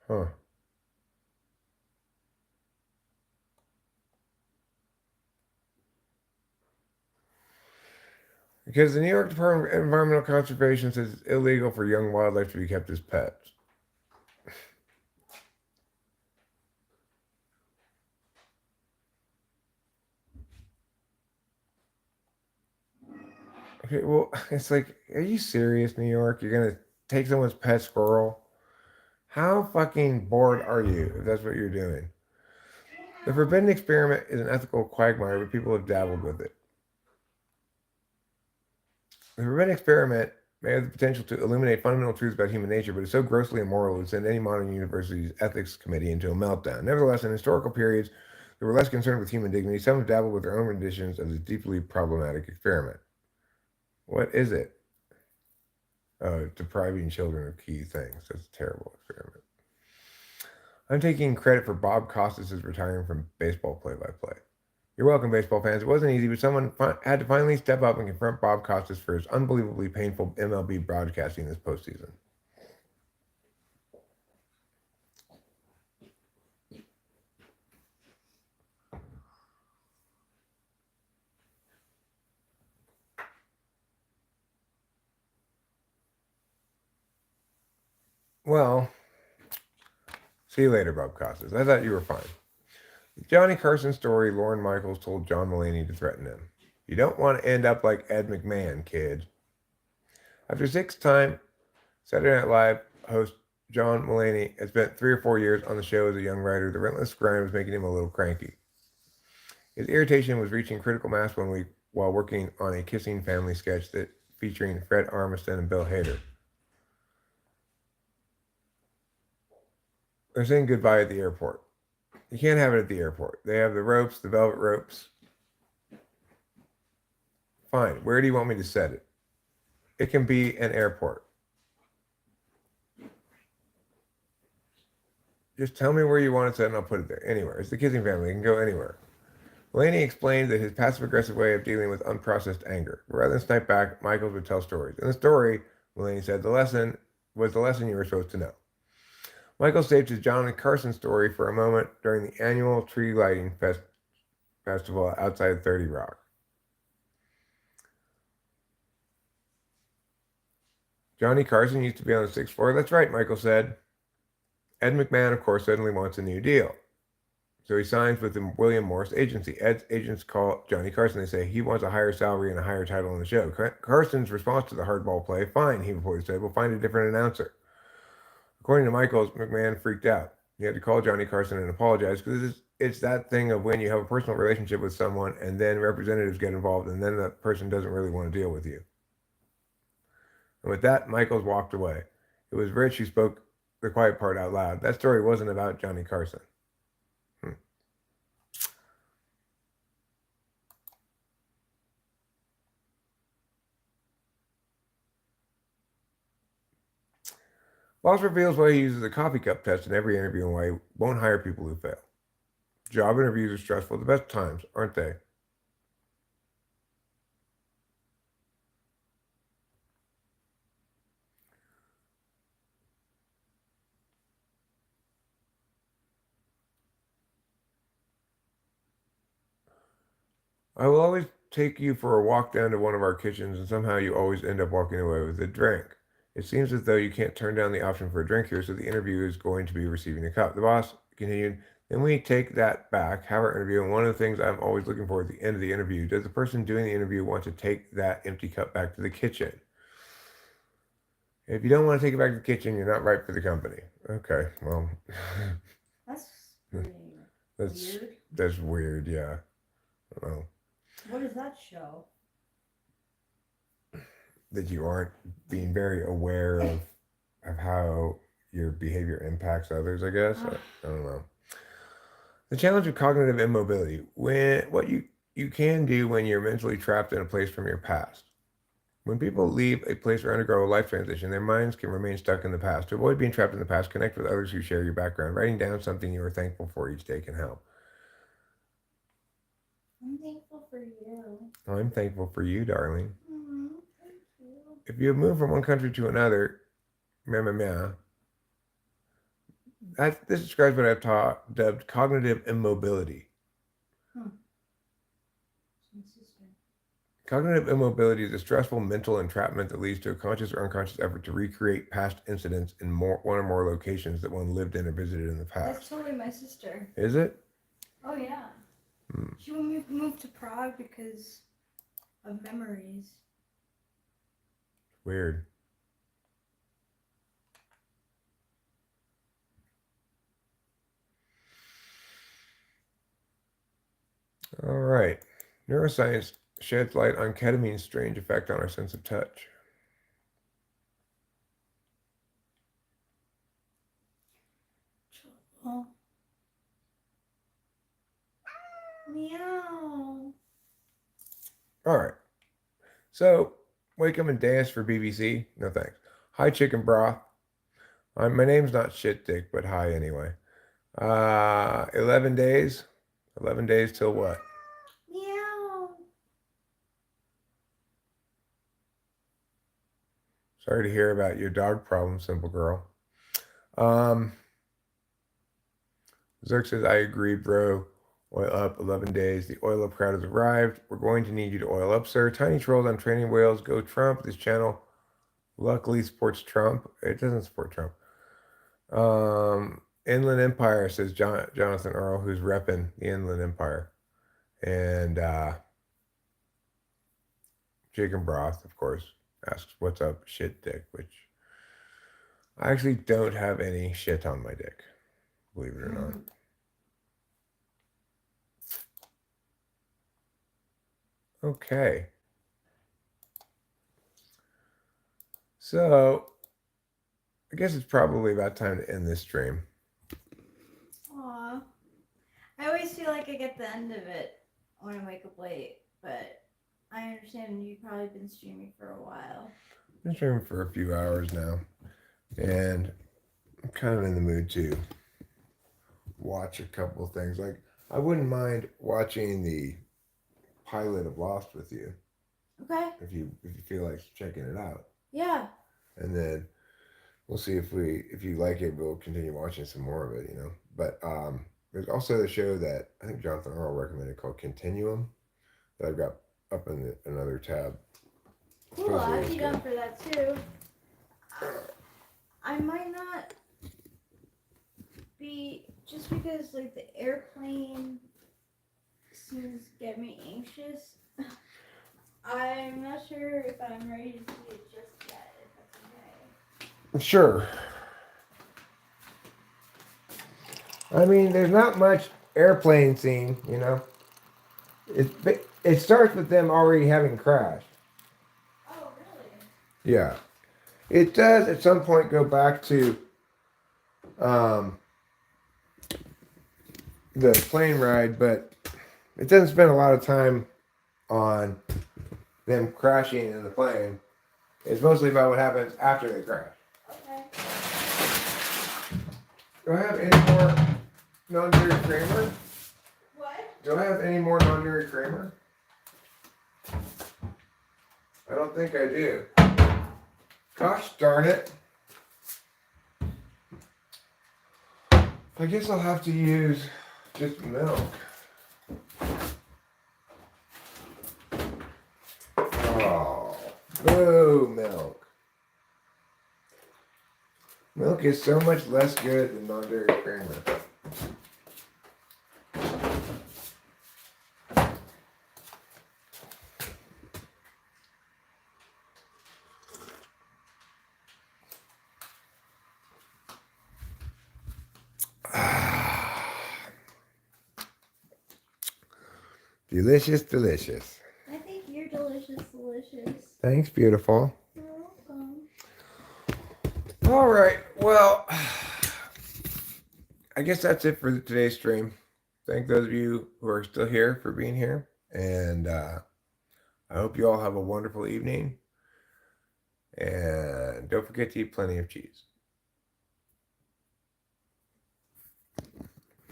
Huh. Because the New York Department of Environmental Conservation says it's illegal for young wildlife to be kept as pets. Okay, well, it's like, are you serious, New York? You're gonna take someone's pet squirrel? How fucking bored are you if that's what you're doing? The forbidden experiment is an ethical quagmire, but people have dabbled with it. The forbidden experiment may have the potential to illuminate fundamental truths about human nature, but it's so grossly immoral it would send any modern university's ethics committee into a meltdown. Nevertheless, in historical periods that were less concerned with human dignity, some have dabbled with their own renditions of this deeply problematic experiment. What is it? Depriving children of key things. That's a terrible experiment. I'm taking credit for Bob Costas' retiring from baseball play-by-play. You're welcome, baseball fans. It wasn't easy, but someone had to finally step up and confront Bob Costas for his unbelievably painful MLB broadcasting this postseason. Well, see you later, Bob Costas. I thought you were fine. The Johnny Carson story, Lorne Michaels told John Mulaney to threaten him. You don't want to end up like Ed McMahon, kid. After 6-time Saturday Night Live host John Mulaney had spent 3 or 4 years on the show as a young writer, the relentless grind was making him a little cranky. His irritation was reaching critical mass one week while working on a kissing family sketch that featuring Fred Armisen and Bill Hader. They're saying goodbye at the airport. You can't have it at the airport. They have the ropes, the velvet ropes. Fine. Where do you want me to set it? It can be an airport. Just tell me where you want it set and I'll put it there. Anywhere. It's the kissing family. It can go anywhere. Mulaney explained that his passive-aggressive way of dealing with unprocessed anger. Rather than snipe back, Michaels would tell stories. In the story, Mulaney said, the lesson was the lesson you were supposed to know. Michaels saved his Johnny Carson story for a moment during the annual tree lighting festival outside 30 Rock. Johnny Carson used to be on the 6th floor. That's right, Michael said. Ed McMahon, of course, suddenly wants a new deal. So he signs with the William Morris agency. Ed's agents call Johnny Carson. They say he wants a higher salary and a higher title on the show. Carson's response to the hardball play, fine, he reportedly said, we'll find a different announcer. According to Michaels, McMahon freaked out. He had to call Johnny Carson and apologize because it's that thing of when you have a personal relationship with someone and then representatives get involved and then that person doesn't really want to deal with you. And with that, Michaels walked away. It was Rich who spoke the quiet part out loud. That story wasn't about Johnny Carson. Walsh reveals why he uses a coffee cup test in every interview and why he won't hire people who fail. Job interviews are stressful at the best times, aren't they? I will always take you for a walk down to one of our kitchens, and somehow you always end up walking away with a drink. It seems as though you can't turn down the option for a drink here, so the interview is going to be receiving a cup. The boss continued, then we take that back, have our interview, and one of the things I'm always looking for at the end of the interview, does the person doing the interview want to take that empty cup back to the kitchen? If you don't want to take it back to the kitchen, you're not right for the company. Okay, well, That's pretty that's weird. that's weird, yeah. Well, What does that show? that you aren't being very aware of how your behavior impacts others, I guess. I don't know. The challenge of cognitive immobility. What you can do when you're mentally trapped in a place from your past. When people leave a place or undergo a life transition, their minds can remain stuck in the past. To avoid being trapped in the past, connect with others who share your background. Writing down something you are thankful for each day can help. I'm thankful for you. I'm thankful for you, darling. Thank you. If you have moved from one country to another, this describes what I've dubbed cognitive immobility. My sister. Cognitive immobility is a stressful mental entrapment that leads to a conscious or unconscious effort to recreate past incidents in one or more locations that one lived in or visited in the That's past. totally my sister. Is it? Oh yeah. She moved to Prague because of memories. Weird. All right. Neuroscience sheds light on ketamine's strange effect on our sense of touch. Oh. Meow. All right. So, wake up and dance for BBC? No thanks. Hi, chicken broth. My name's not shit dick, but hi anyway. 11 days. 11 days till what? Meow. Sorry to hear about your dog problem, simple girl. Zerk says, I agree, bro. Oil up, 11 days. The oil up crowd has arrived. We're going to need you to oil up, sir. Tiny trolls on training whales. Go Trump. This channel luckily supports Trump. It doesn't support Trump. Inland Empire, says Jonathan Earl, who's repping the Inland Empire. And Chicken Broth, of course, asks, what's up, shit dick? Which I actually don't have any shit on my dick, believe it or not. Okay. So, I guess it's probably about time to end this stream. Aw. I always feel like I get the end of it when I wake up late, but I understand you've probably been streaming for a while. I've been streaming for a few hours now, and I'm kind of in the mood to watch a couple of things. Like, I wouldn't mind watching the pilot of Lost with you. Okay. If you feel like checking it out. Yeah. And then we'll see if you like it, we'll continue watching some more of it, you know. But there's also the show that I think Jonathan Earl recommended called Continuum that I've got up in another tab. Cool, I'd be down for that too. I might not be, just because like the airplane scenes get me anxious. I'm not sure if I'm ready to see it just yet, if that's okay. Sure. I mean, there's not much airplane scene, you know. It starts with them already having crashed. Oh, really? Yeah. It does at some point go back to the plane ride, but it doesn't spend a lot of time on them crashing in the plane. It's mostly about what happens after they crash. Okay. Do I have any more non-dairy Kramer? What? Do I have any more non-dairy Kramer? I don't think I do. Gosh darn it. I guess I'll have to use just milk. Boo, milk. Milk is so much less good than non-dairy creamer. Delicious, delicious. I think you're delicious. Thanks, beautiful. You're welcome. All right. Well, I guess that's it for today's stream. Thank those of you who are still here for being here. And I hope you all have a wonderful evening. And don't forget to eat plenty of cheese.